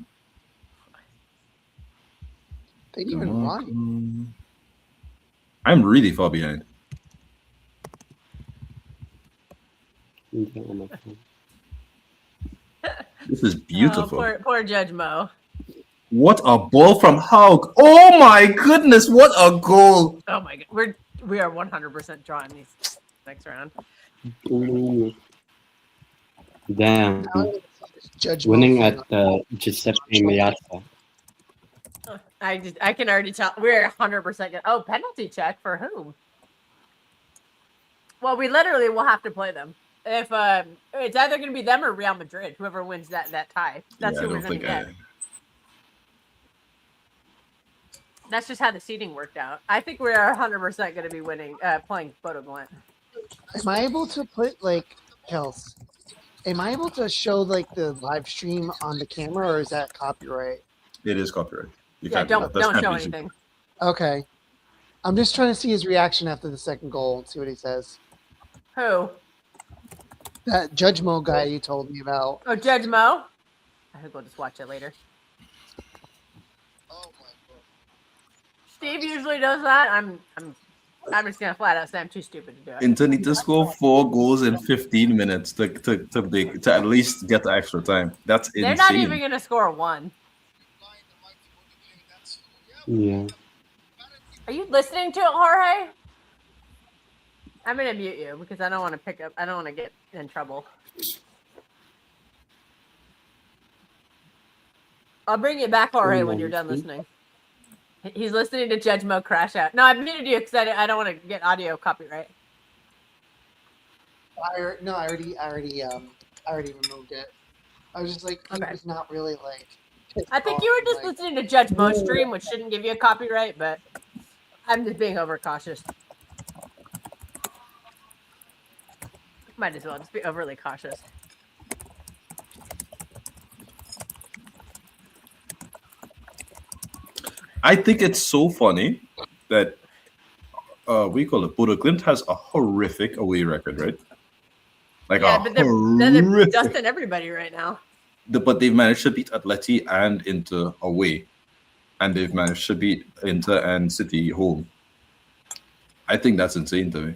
They didn't even run. I'm really far behind. yeah, on my phone. This is beautiful. Oh, poor Judge Mo. What a ball from Haug. Oh my goodness, what a goal. Oh my god, we are 100% drawing these next round. Ooh. Damn. Judge Winning Mo at Giuseppe Meazza. I can already tell we're 100% good. Oh, penalty check for whom? Well, we literally will have to play them. If it's either going to be them or Real Madrid, whoever wins that tie. That's Yeah, who I we're don't going to think get. That's just how the seating worked out. I think we are 100% going to be winning, playing Bodo Glint. Am I able to put like Kels? Am I able to show like the live stream on the camera, or is that copyright? It is copyright. You Yeah, can't do that. That's don't show can't be- anything. Okay. I'm just trying to see his reaction after the second goal and see what he says. Who? That Judge Mo guy you told me about. Oh, Judge Mo? I think we'll just watch it later. Steve usually does that. I'm just gonna flat out say I'm too stupid to do it. Inter need to score 4 goals in 15 minutes to at least get the extra time. That's insane. They're not even gonna score one. Yeah. Are you listening to it, Jorge? I'm gonna mute you because I don't want to pick up. I don't want to get in trouble. I'll bring you back, Jorge, when you're done listening. He's listening to Judge Mo crash out. No, I muted you because I don't want to get audio copyright. I already removed it. I was just like, he was not really like. I think you were just listening to Judge Mo stream, which shouldn't give you a copyright, but I'm just being overcautious. Might as well just be overly cautious. I think it's so funny that we call it Bodo Glimt has a horrific away record, right? Like yeah, but they're dusting everybody right now. But they've managed to beat Atleti and Inter away, and they've managed to beat Inter and City home. I think that's insane to me.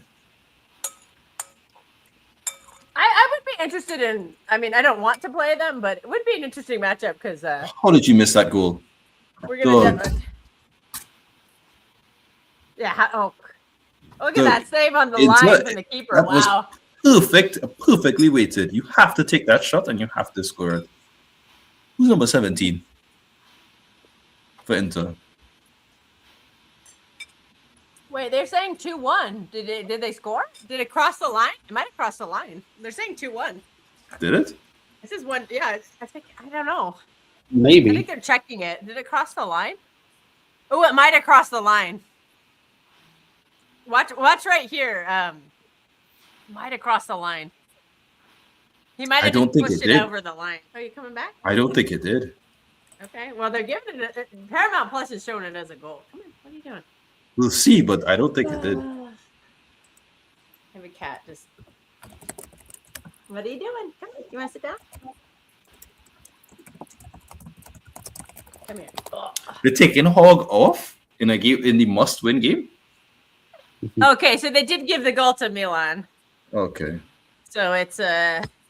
I would be interested in. I mean, I don't want to play them, but it would be an interesting matchup because. How did you miss that goal? We're gonna. Yeah. Look at that save on the line from the keeper. Wow. Perfectly weighted. You have to take that shot and you have to score it. Who's number 17 for Inter? Wait, they're saying 2-1. Did they score? Did it cross the line? It might have crossed the line. They're saying 2-1. Did it? This is one. Yeah, I don't know. Maybe. I think they're checking it. Did it cross the line? Oh, it might have crossed the line. Watch right here. Might have crossed the line. He might have pushed it over the line. Are you coming back? I don't think it did. Okay. Well, they're giving it. Paramount Plus is showing it as a goal. Come on. What are you doing? We'll see, but I don't think it did. Have a cat. Just. What are you doing? Come on. You want to sit down? Come here. They're taking Hog off in a game in the must-win game. Okay, so they did give the goal to Milan. Okay. So it's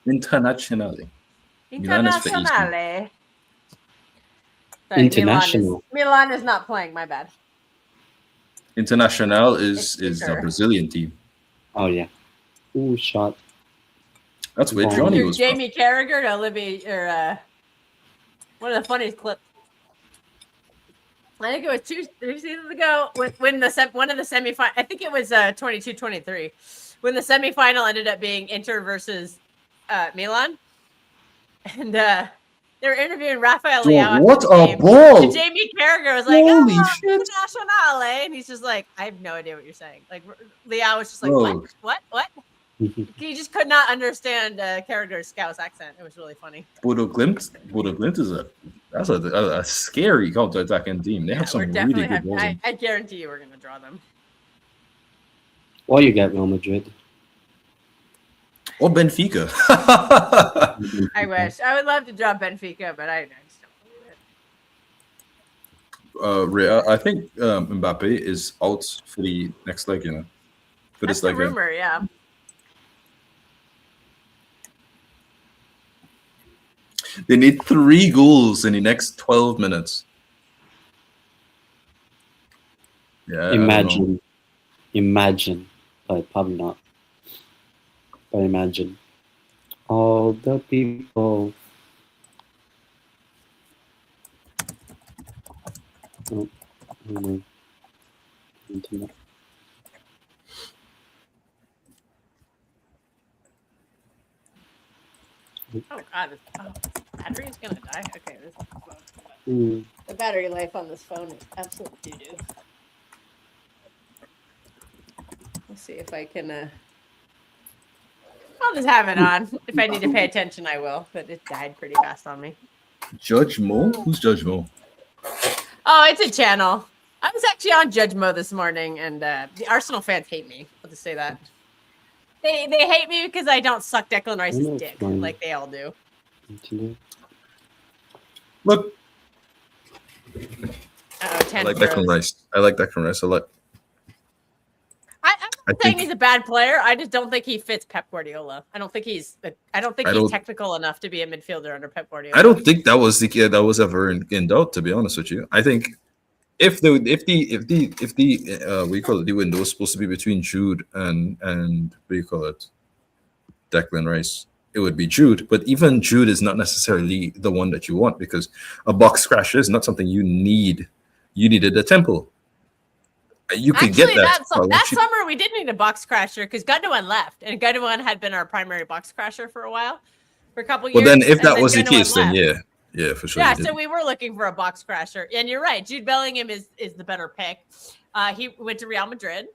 Internazionale. Internazionale. International. Milan is not playing. My bad. Internacional is a Brazilian team. Oh yeah. Ooh, shot. That's where Johnny was. Jamie Carragher to Olivia or one of the funniest clips. I think it was 2 seasons ago when one of the semifinals. I think it was 22-23 when the semifinal ended up being Inter versus Milan, and they were interviewing Rafael Leao. What a ball! And Jamie Carragher was like, "Holy shit, Internazionale," and he's just like, "I have no idea what you're saying." Like Leao was just like, "What?" He just could not understand Carragher's Scouse accent. It was really funny. Bodo Glimt is a scary counter-attacking team. They have some really good balls. I guarantee you we're going to draw them. Or you get Real Madrid. Or Benfica. I wish. I would love to draw Benfica, but I just don't believe it. I think Mbappe is out for the next leg, For That's this leg. The rumor, yeah. They need 3 goals in the next 12 minutes. Yeah. Imagine, but probably not. But imagine all the people. Oh, no. Internet. Oh god, battery's gonna die. Okay, the battery life on this phone is absolute doo-doo. Let's see if I can I'll just have it on. If I need to pay attention, I will, but it died pretty fast on me. Judge Mo? Who's Judge Mo? Oh, it's a channel. I was actually on Judge Mo this morning, and the Arsenal fans hate me. I'll just say that. They hate me because I don't suck Declan Rice's dick like they all do. Look. I like Declan Rice. I like Declan Rice a lot. I'm not saying he's a bad player. I just don't think he fits Pep Guardiola. I don't think he's technical enough to be a midfielder under Pep Guardiola. I don't think that was ever in doubt, to be honest with you. I think if the we call it, the window was supposed to be between Jude and we call it Declan Rice, it would be Jude. But even Jude is not necessarily the one that you want, because a box crasher is not something you need. You needed a tempo. You could Actually, get that. that summer we did need a box crasher because Gundogan left, and Gundogan had been our primary box crasher for a while, for a couple years. Well, then if that then was the Gundogan case, then left. yeah, for sure. Yeah, so we were looking for a box crasher, and you're right. Jude Bellingham is the better pick. He went to Real Madrid.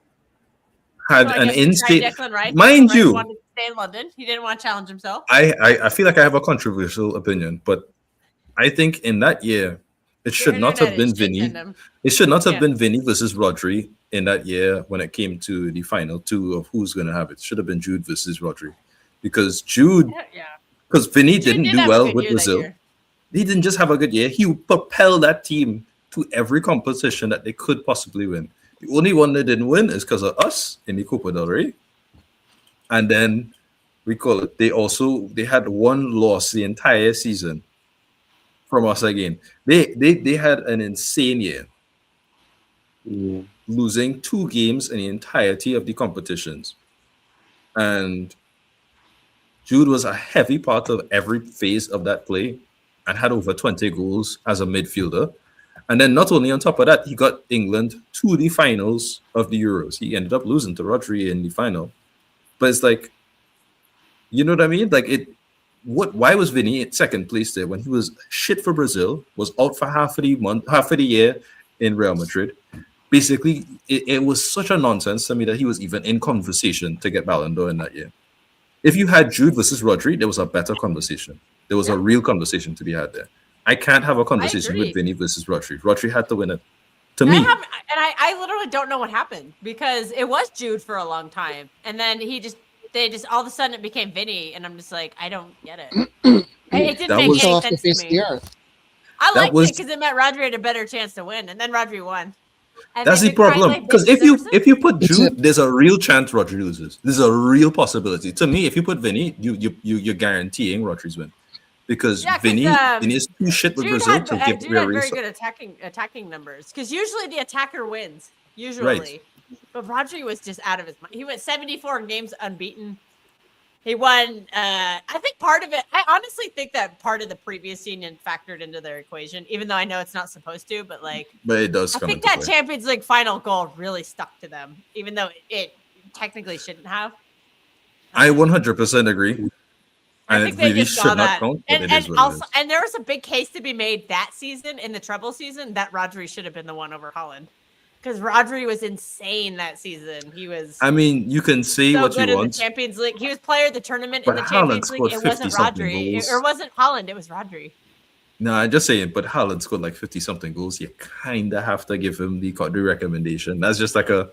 Had So I an guess we tried in-state, Declan Rice. mind Declan Rice you. wanted to stay in London. He didn't want to challenge himself. I feel like I have a controversial opinion, but I think in that year it should not have been Vinny. It should not have been Vinny versus Rodri in that year when it came to the final two of who's going to have it. It should have been Jude versus Rodri, because because Vinny didn't do well with Brazil. He didn't just have a good year. He propelled that team to every competition that they could possibly win. The only one they didn't win is because of us in the Copa del Rey. And then we call it, they had one loss the entire season from us again. They had an insane year. Yeah. Losing 2 games in the entirety of the competitions. And Jude was a heavy part of every phase of that play and had over 20 goals as a midfielder. And then not only on top of that, he got England to the finals of the Euros. He ended up losing to Rodri in the final. But it's like, you know what I mean? Like why was Vinny in second place there when he was shit for Brazil, was out for half of the year in Real Madrid? Basically, it was such a nonsense to me that he was even in conversation to get Ballon d'Or in that year. If you had Jude versus Rodri, there was a better conversation. There was a real conversation to be had there. I can't have a conversation with Vinny versus Rodri. Rodri had to win it. To me. I literally don't know what happened, because it was Jude for a long time. And then they just all of a sudden it became Vinny. And I'm just like, I don't get it. It didn't make any sense to me. I liked it because it meant Rodri had a better chance to win. And then Rodri won. And that's the problem, because if you put Jude, there's a real chance Rodri loses. There's a real possibility. To me, if you put Vinny, you're guaranteeing Rodri's win, because Vinny is too shit with Brazil to give Jude had very good attacking numbers, because usually the attacker wins. Usually, but Rodri was just out of his mind. He went 74 games unbeaten. He won. I think part of it. I honestly think that part of the previous season factored into their equation, even though I know it's not supposed to. But it does. I think that Champions League final goal really stuck to them, even though it technically shouldn't have. I 100% agree. I think they really just saw that. Count, and there was a big case to be made that season, in the treble season, that Rodri should have been the one over Haaland. Because Rodri was insane that season. He was. I mean, you can say so what good you in want. The Champions League. He was player of the tournament but in the Champions League. It wasn't 50-something Rodri. goals. Or wasn't Haaland. It was Rodri. No, I'm just saying. But Haaland scored like 50-something goals. You kind of have to give him the recommendation. That's just like a.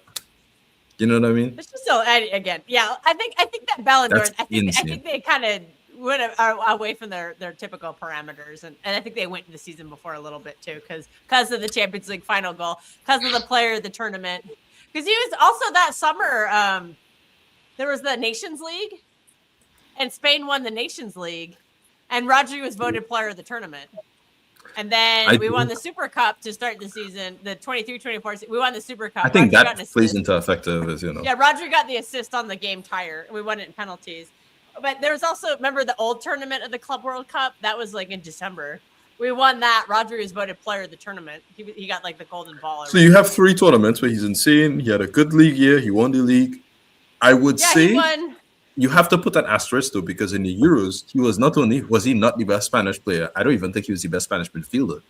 You know what I mean? It's just so again, yeah. I think that Ballon d'Or. I think they kind of went away from their typical parameters, and I think they went into the season before a little bit too, because of the Champions League final goal, because of the player of the tournament, because he was also that summer. There was the Nations League, and Spain won the Nations League, and Rodri was voted player of the tournament. And then we won the Super Cup to start the season, the 23-24. We won the Super Cup. I think that plays into effect of it, you know. Yeah, Rodri got the assist on the game tire. We won it in penalties. But there was also, remember the old tournament of the Club World Cup? That was like in December. We won that. Rodri was voted player of the tournament. He got like the golden ball. So you have 3 tournaments where he's insane. He had a good league year. He won the league. I would say you have to put an asterisk though, because in the Euros, was he not the best Spanish player? I don't even think he was the best Spanish midfielder,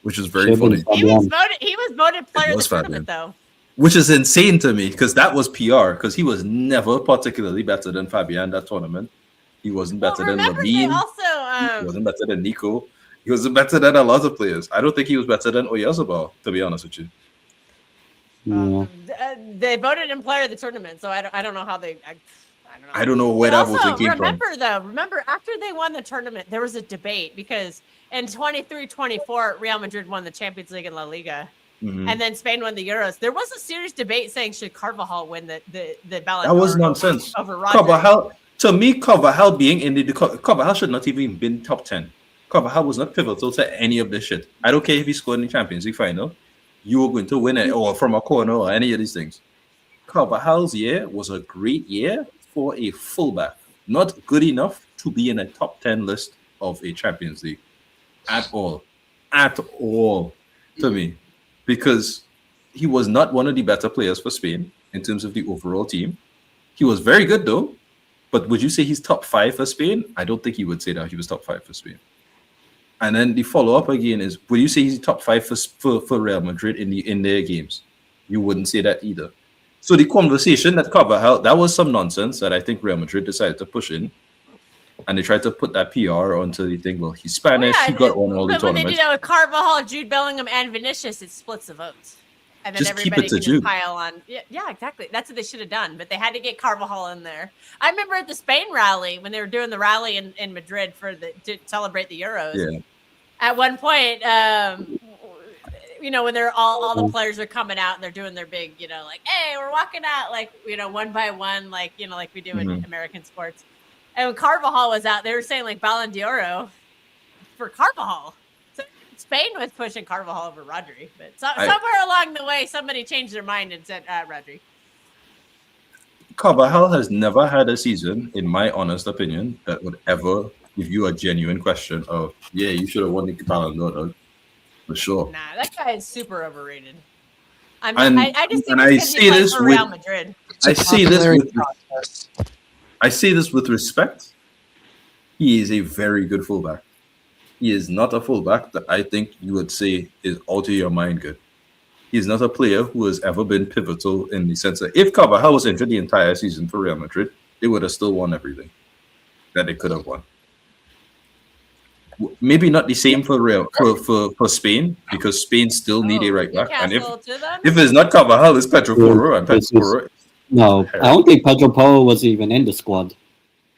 which is very funny. He was voted player of the tournament though. Which is insane to me, because that was PR, because he was never particularly better than Fabian that tournament. He wasn't better than Lamine. He wasn't better than Nico. He wasn't better than a lot of players. I don't think he was better than Oyarzabal, to be honest with you. They voted him player of the tournament, so I don't know how they. I don't know where that voting came from. Remember after they won the tournament, there was a debate, because in 23-24, Real Madrid won the Champions League and La Liga. Mm-hmm. And then Spain won the Euros. There was a serious debate saying, should Carvajal win the Ballon d'Or? That was nonsense. Over Rodri. Carvajal, to me, Carvajal being in Carvajal should not even been top 10. Carvajal was not pivotal to any of this shit. I don't care if he scored in the Champions League final. you were going to win it or from a corner or any of these things. Carvajal's year was a great year for a fullback. Not good enough to be in a top 10 list of a Champions League at all. At all to me. Because he was not one of the better players for Spain in terms of the overall team. He was very good though. But would you say he's top 5 for Spain? I don't think he would say that he was top 5 for Spain. And then the follow-up again is, would you say he's top 5 for Real Madrid in their games? You wouldn't say that either. So the conversation that Carvajal, that was some nonsense that I think Real Madrid decided to push in. And they tried to put that PR onto the thing. Well, he's Spanish. He got on all the tournaments. But when they do that with Carvajal, Jude Bellingham, and Vinicius, it splits the votes. And then just everybody keep it to can Jude. just pile on. Yeah, exactly. That's what they should have done. But they had to get Carvajal in there. I remember at the Spain rally, when they were doing the rally in Madrid to celebrate the Euros. Yeah. At one point, when they're all the players are coming out and they're doing their big, like, hey, we're walking out, like, one by one, like, like we do in American sports. And when Carvajal was out, they were saying like Ballon d'Oro for Carvajal. So Spain was pushing Carvajal over Rodri, but somewhere along the way, somebody changed their mind and said Rodri. Carvajal has never had a season, in my honest opinion, that would ever give you a genuine question of, yeah, you should have won the Ballon d'Or, for sure. Nah, that guy is super overrated. I just think it's because he plays for Real Madrid. I say this with respect. He is a very good fullback. He is not a fullback that I think you would say is out of your mind good. He is not a player who has ever been pivotal in the sense that if Carvajal was injured the entire season for Real Madrid, they would have still won everything that they could have won. Maybe not the same for Spain, because Spain still need a right back. And if it's not Carvajal, it's Pedro Porro, and Pedro Porro. No, I don't think Pedro Porro was even in the squad.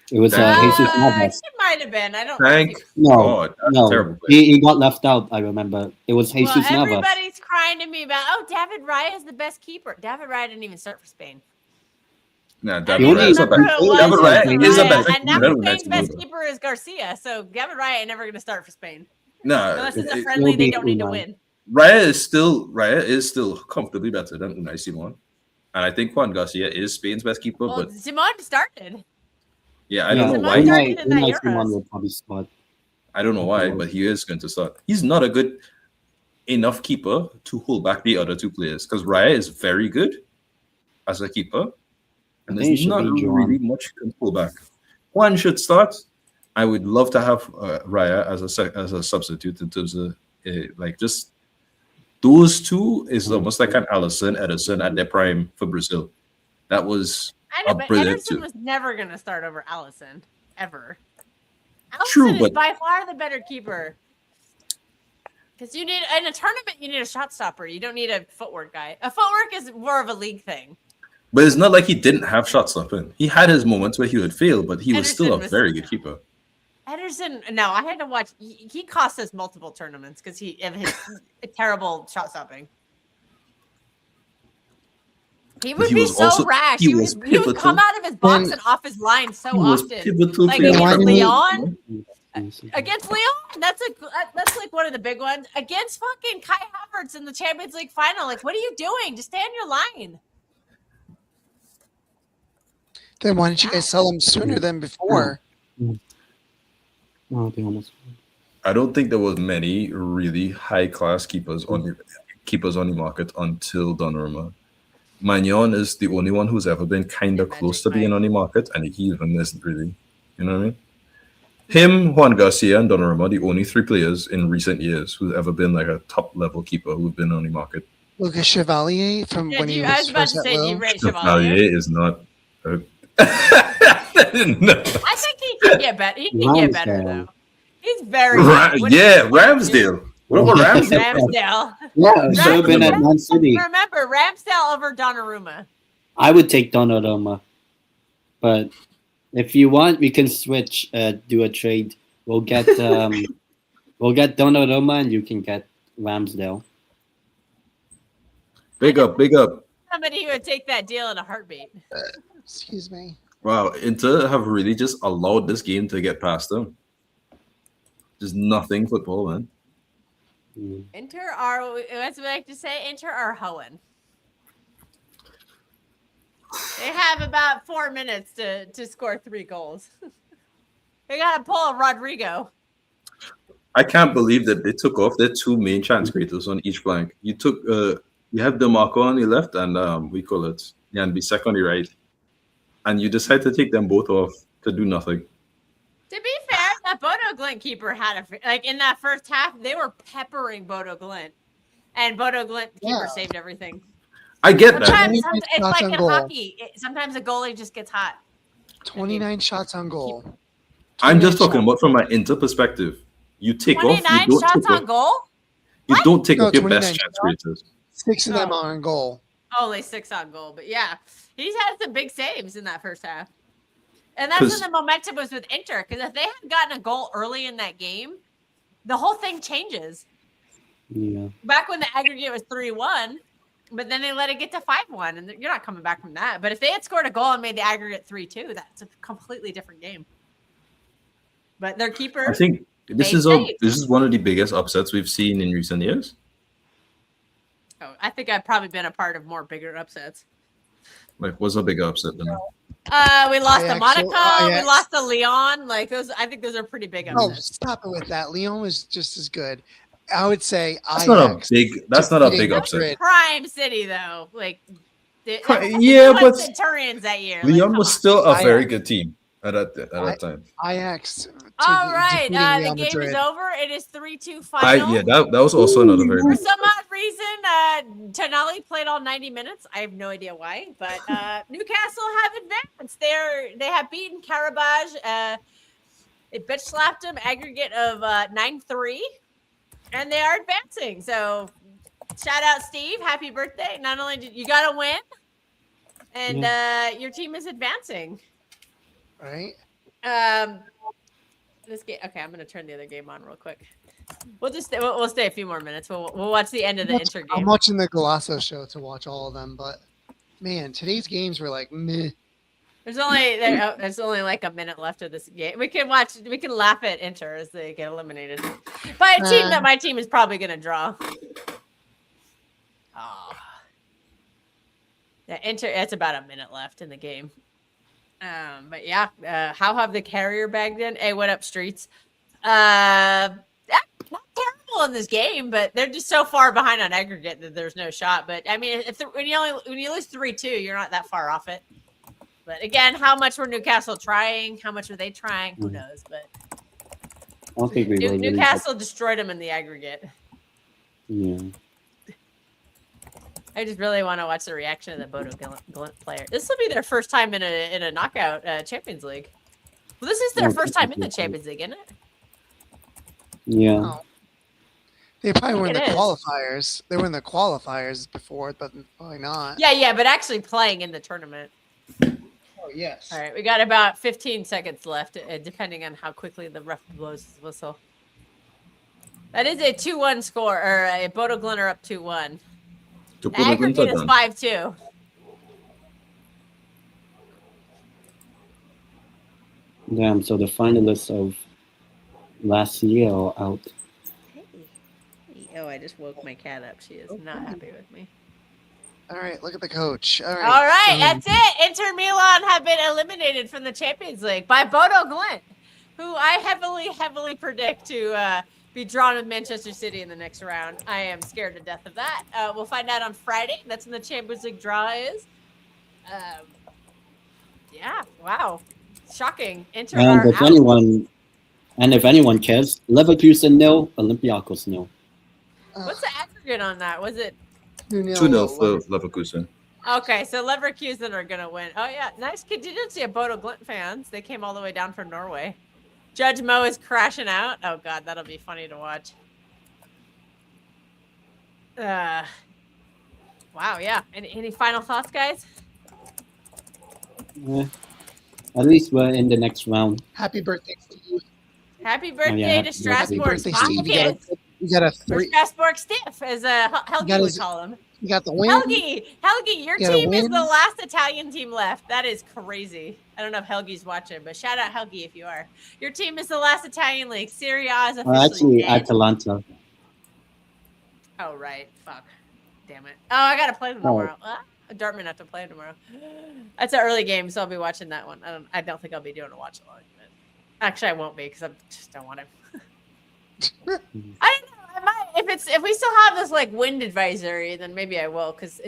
It was Jesus Navas. It might have been. I don't Thank No, God, that's no. terrible. He got left out, I remember. It was Jesus Navas. Everybody's crying to me about, David Raya is the best keeper. David Raya didn't even start for Spain. Nah, David Raya is a better keeper. And now Spain's best keeper is Garcia. So David Raya ain't never going to start for Spain. Nah, unless it's a friendly they don't need to win. Raya is still comfortably better than Unai Simon. And I think Juan Garcia is Spain's best keeper. Well, but Simon started. Yeah, I don't know why. I don't know why, but he is going to start. He's not a good enough keeper to hold back the other two players because Raya is very good as a keeper, and there's not really much you can pull back. Juan should start. I would love to have Raya as a substitute in terms of just those two is almost like an Alisson, Edison at their prime for Brazil. That was but Ederson was never going to start over Alisson, ever. True, Alisson is by far the better keeper. Because you need, in a tournament, you need a shot stopper. You don't need a footwork guy. A footwork is more of a league thing. But it's not like he didn't have shot stopping. He had his moments where he would fail, but he was still a very good keeper. Ederson, no, I had to watch. He cost us multiple tournaments because of his terrible shot stopping. He would be so rash. He would come out of his box and off his line so often. Like against Leon. Against Leon, that's like one of the big ones. Against fucking Kai Havertz in the Champions League final. Like, what are you doing? Just stay on your line. Then why didn't you guys sell him sooner than before? I don't think there was many really high class keepers on the market until Donnarumma. Magnon is the only one who's ever been kind of close to being on the market, and he even isn't really. You know what I mean? Him, Juan Garcia, and Donnarumma, the only three players in recent years who've ever been like a top level keeper who've been on the market. Lucas Chevalier from when he was I was about to say, do you rate Chevalier? Chevalier is not. No. I think he can get better. He can get better though. He's very Ramsdale. What about Ramsdale? Ramsdale. Yeah, should have been at Man City. Remember, Ramsdale over Donnarumma. I would take Donnarumma, but if you want, we can switch. Do a trade. We'll get Donnarumma, and you can get Ramsdale. Big up. Somebody who would take that deal in a heartbeat. Excuse me. Wow, Inter have really just allowed this game to get past them. Just nothing football, man. Mm. Inter are, as we like to say, Inter are hoeing. They have about 4 minutes to score 3 goals. They got to pull a Rodrigo. I can't believe that they took off their 2 main chance creators on each flank. You have DeMarco on the left and we call it Jan Bissek on the right, and you decide to take them both off to do nothing. To be fair, that Bodo Glint keeper had in that first half, they were peppering Bodo Glint, and Bodo Glint keeper saved everything. I get that. Sometimes it's like in hockey. Sometimes a goalie just gets hot. 29 shots on goal. I'm just talking about from an Inter perspective. You take off. 29 shots on goal? You don't take off your 29 best chance creators. 6 of them are on goal. Only 6 on goal, but yeah, he's had some big saves in that first half. And that's when the momentum was with Inter, because if they had gotten a goal early in that game, the whole thing changes. Yeah. Back when the aggregate was 3-1, but then they let it get to 5-1, and you're not coming back from that. But if they had scored a goal and made the aggregate 3-2, that's a completely different game. But their keeper, I think this is one of the biggest upsets we've seen in recent years. Oh, I think I've probably been a part of more bigger upsets. Like, what's a bigger upset than that? We lost to Monaco. We Ajax. lost to Lyon. Like those, I think those are pretty big Oh, upsets. stop it with that. Lyon was just as good. I would say That's Ajax. not a big defeating upset. Madrid. Prime City though, like Yeah, but Centurions that year. Lyon come was on. still a very Ajax. good team at that time. Ajax. All right, defeating the Real game Madrid. is over. It is 3-2 final. That was also another very For good. some odd reason, Tonali played all 90 minutes. I have no idea why, but Newcastle have advanced. They have beaten Qarabağ. It bitch slapped them, aggregate of 9-3, and they are advancing. So, shout out Steve, happy birthday! Not only did you got to win, and your team is advancing. Right? This game. Okay, I'm gonna turn the other game on real quick. We'll stay a few more minutes. We'll watch the end of the Inter game. I'm watching the Golasso show to watch all of them, but man, today's games were like meh. There's only like a minute left of this game. We can laugh at Inter as they get eliminated by a team that my team is probably gonna draw. Oh. Yeah, Inter. It's about a minute left in the game. But yeah, how have the Carrier bagged in? Hey, what up, Streets? Not terrible in this game, but they're just so far behind on aggregate that there's no shot. But I mean, when you lose 3-2, you're not that far off it. But again, how much were Newcastle trying? How much were they trying? Who knows? But I don't think we were really Newcastle destroyed them in the aggregate. Yeah. I just really want to watch the reaction of the Bodo Glint player. This will be their first time in a knockout Champions League. Well, this is their first time in the Champions League, isn't it? Yeah. Oh. They probably were in the it is. qualifiers. They were in the qualifiers before, but probably not. Yeah, but actually playing in the tournament. Oh yes. All right, we got about 15 seconds left, depending on how quickly the ref blows his whistle. That is a 2-1 score, or a Bodo Glint are up 2-1. The aggregate is 5-2. Damn, so the finalists of last year are out. Hey. Oh, I just woke my cat up. She is not happy with me. All right, look at the coach. All right. All right, that's it. Inter Milan have been eliminated from the Champions League by Bodo Glint, who I heavily predict to be drawn with Manchester City in the next round. I am scared to death of that. We'll find out on Friday. That's when the Champions League draw is. Yeah, wow. Shocking. Inter And are if out. anyone cares, Leverkusen 0, Olympiacos 0. What's the aggregate on that? Was it 2-0 for Leverkusen. okay? So Leverkusen are gonna win. Oh yeah, nice contingency of Bodo Glint fans. They came all the way down from Norway. Judge Mo is crashing out. Oh god, that'll be funny to watch. Wow, yeah. Any final thoughts, guys? At least we're in the next round. Happy birthday, Steve. Happy birthday yeah, to happy Strasbourg. birthday, Steve. You got a Or 3. Strasbourg Stiff, as Helgi got would his- call him. You got the win. Helgi, your You got a team is win? the last Italian team left. That is crazy. I don't know if Helgi's watching, but shout out Helgi if you are. Your team is the last Italian league. Serie A is officially Actually, dead. Atalanta. Oh, right. Fuck. Damn it. Oh, I gotta play them tomorrow. Dartmouth have to play tomorrow. That's an early game, so I'll be watching that one. I don't think I'll be doing a watch along. But actually, I won't be because I just don't want to. I don't know. I might, if we still have this like wind advisory, then maybe I will because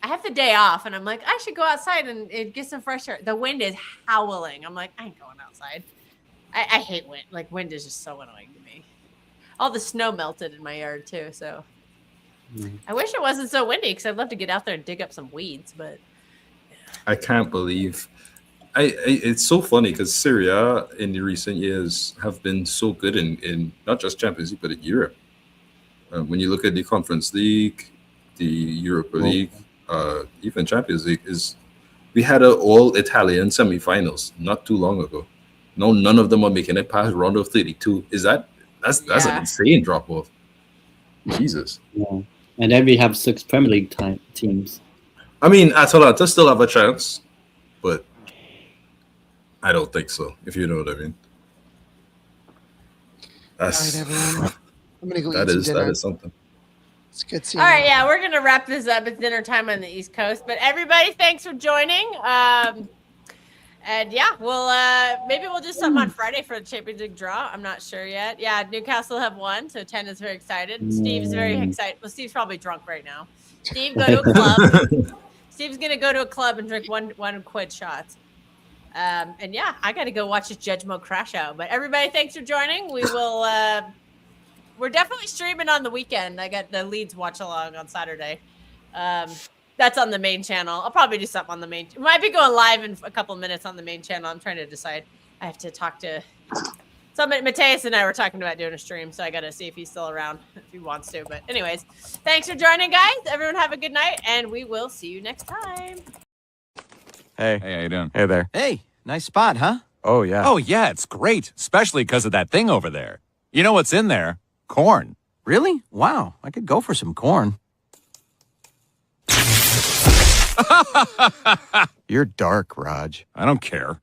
I have the day off and I'm like I should go outside and get some fresh air. The wind is howling. I'm like I ain't going outside. I hate wind. Like wind is just so annoying to me. All the snow melted in my yard too, so I wish it wasn't so windy because I'd love to get out there and dig up some weeds, but I can't believe. It's so funny because Syria in the recent years have been so good in not just Champions League but in Europe. When you look at the Conference League, the Europa League, even Champions League, we had an all Italian semifinals not too long ago. No, none of them are making it past round of 32. That's an insane drop off. Jesus. Yeah. And then we have 6 Premier League teams. I mean, Atalanta still have a chance, but I don't think so, if you know what I mean. All right, everyone. I'm going to go That eat some dinner. is something. It's good seeing all you. right, yeah, we're gonna wrap this up. It's dinner time on the East Coast, but everybody, thanks for joining. And yeah, maybe we'll do something on Friday for the Champions League draw. I'm not sure yet. Yeah, Newcastle have won, so 10 is very excited. Steve's very excited. Well, Steve's probably drunk right now. Steve, go to a club. Steve's gonna go to a club and drink one quid shots. And yeah, I got to go watch this Judge Mo crash out. But everybody, thanks for joining. We will. We're definitely streaming on the weekend. I got the Leeds watch along on Saturday. That's on the main channel. I'll probably do something on the main. Might be going live in a couple minutes on the main channel. I'm trying to decide. I have to talk to. Mateus and I were talking about doing a stream, so I got to see if he's still around, if he wants to. But anyways, thanks for joining, guys. Everyone have a good night, and we will see you next time. Hey, how you doing? Hey there. Hey, nice spot, huh? Oh, yeah. Oh, yeah, it's great, especially because of that thing over there. You know what's in there? Corn. Really? Wow, I could go for some corn. You're dark, Raj. I don't care.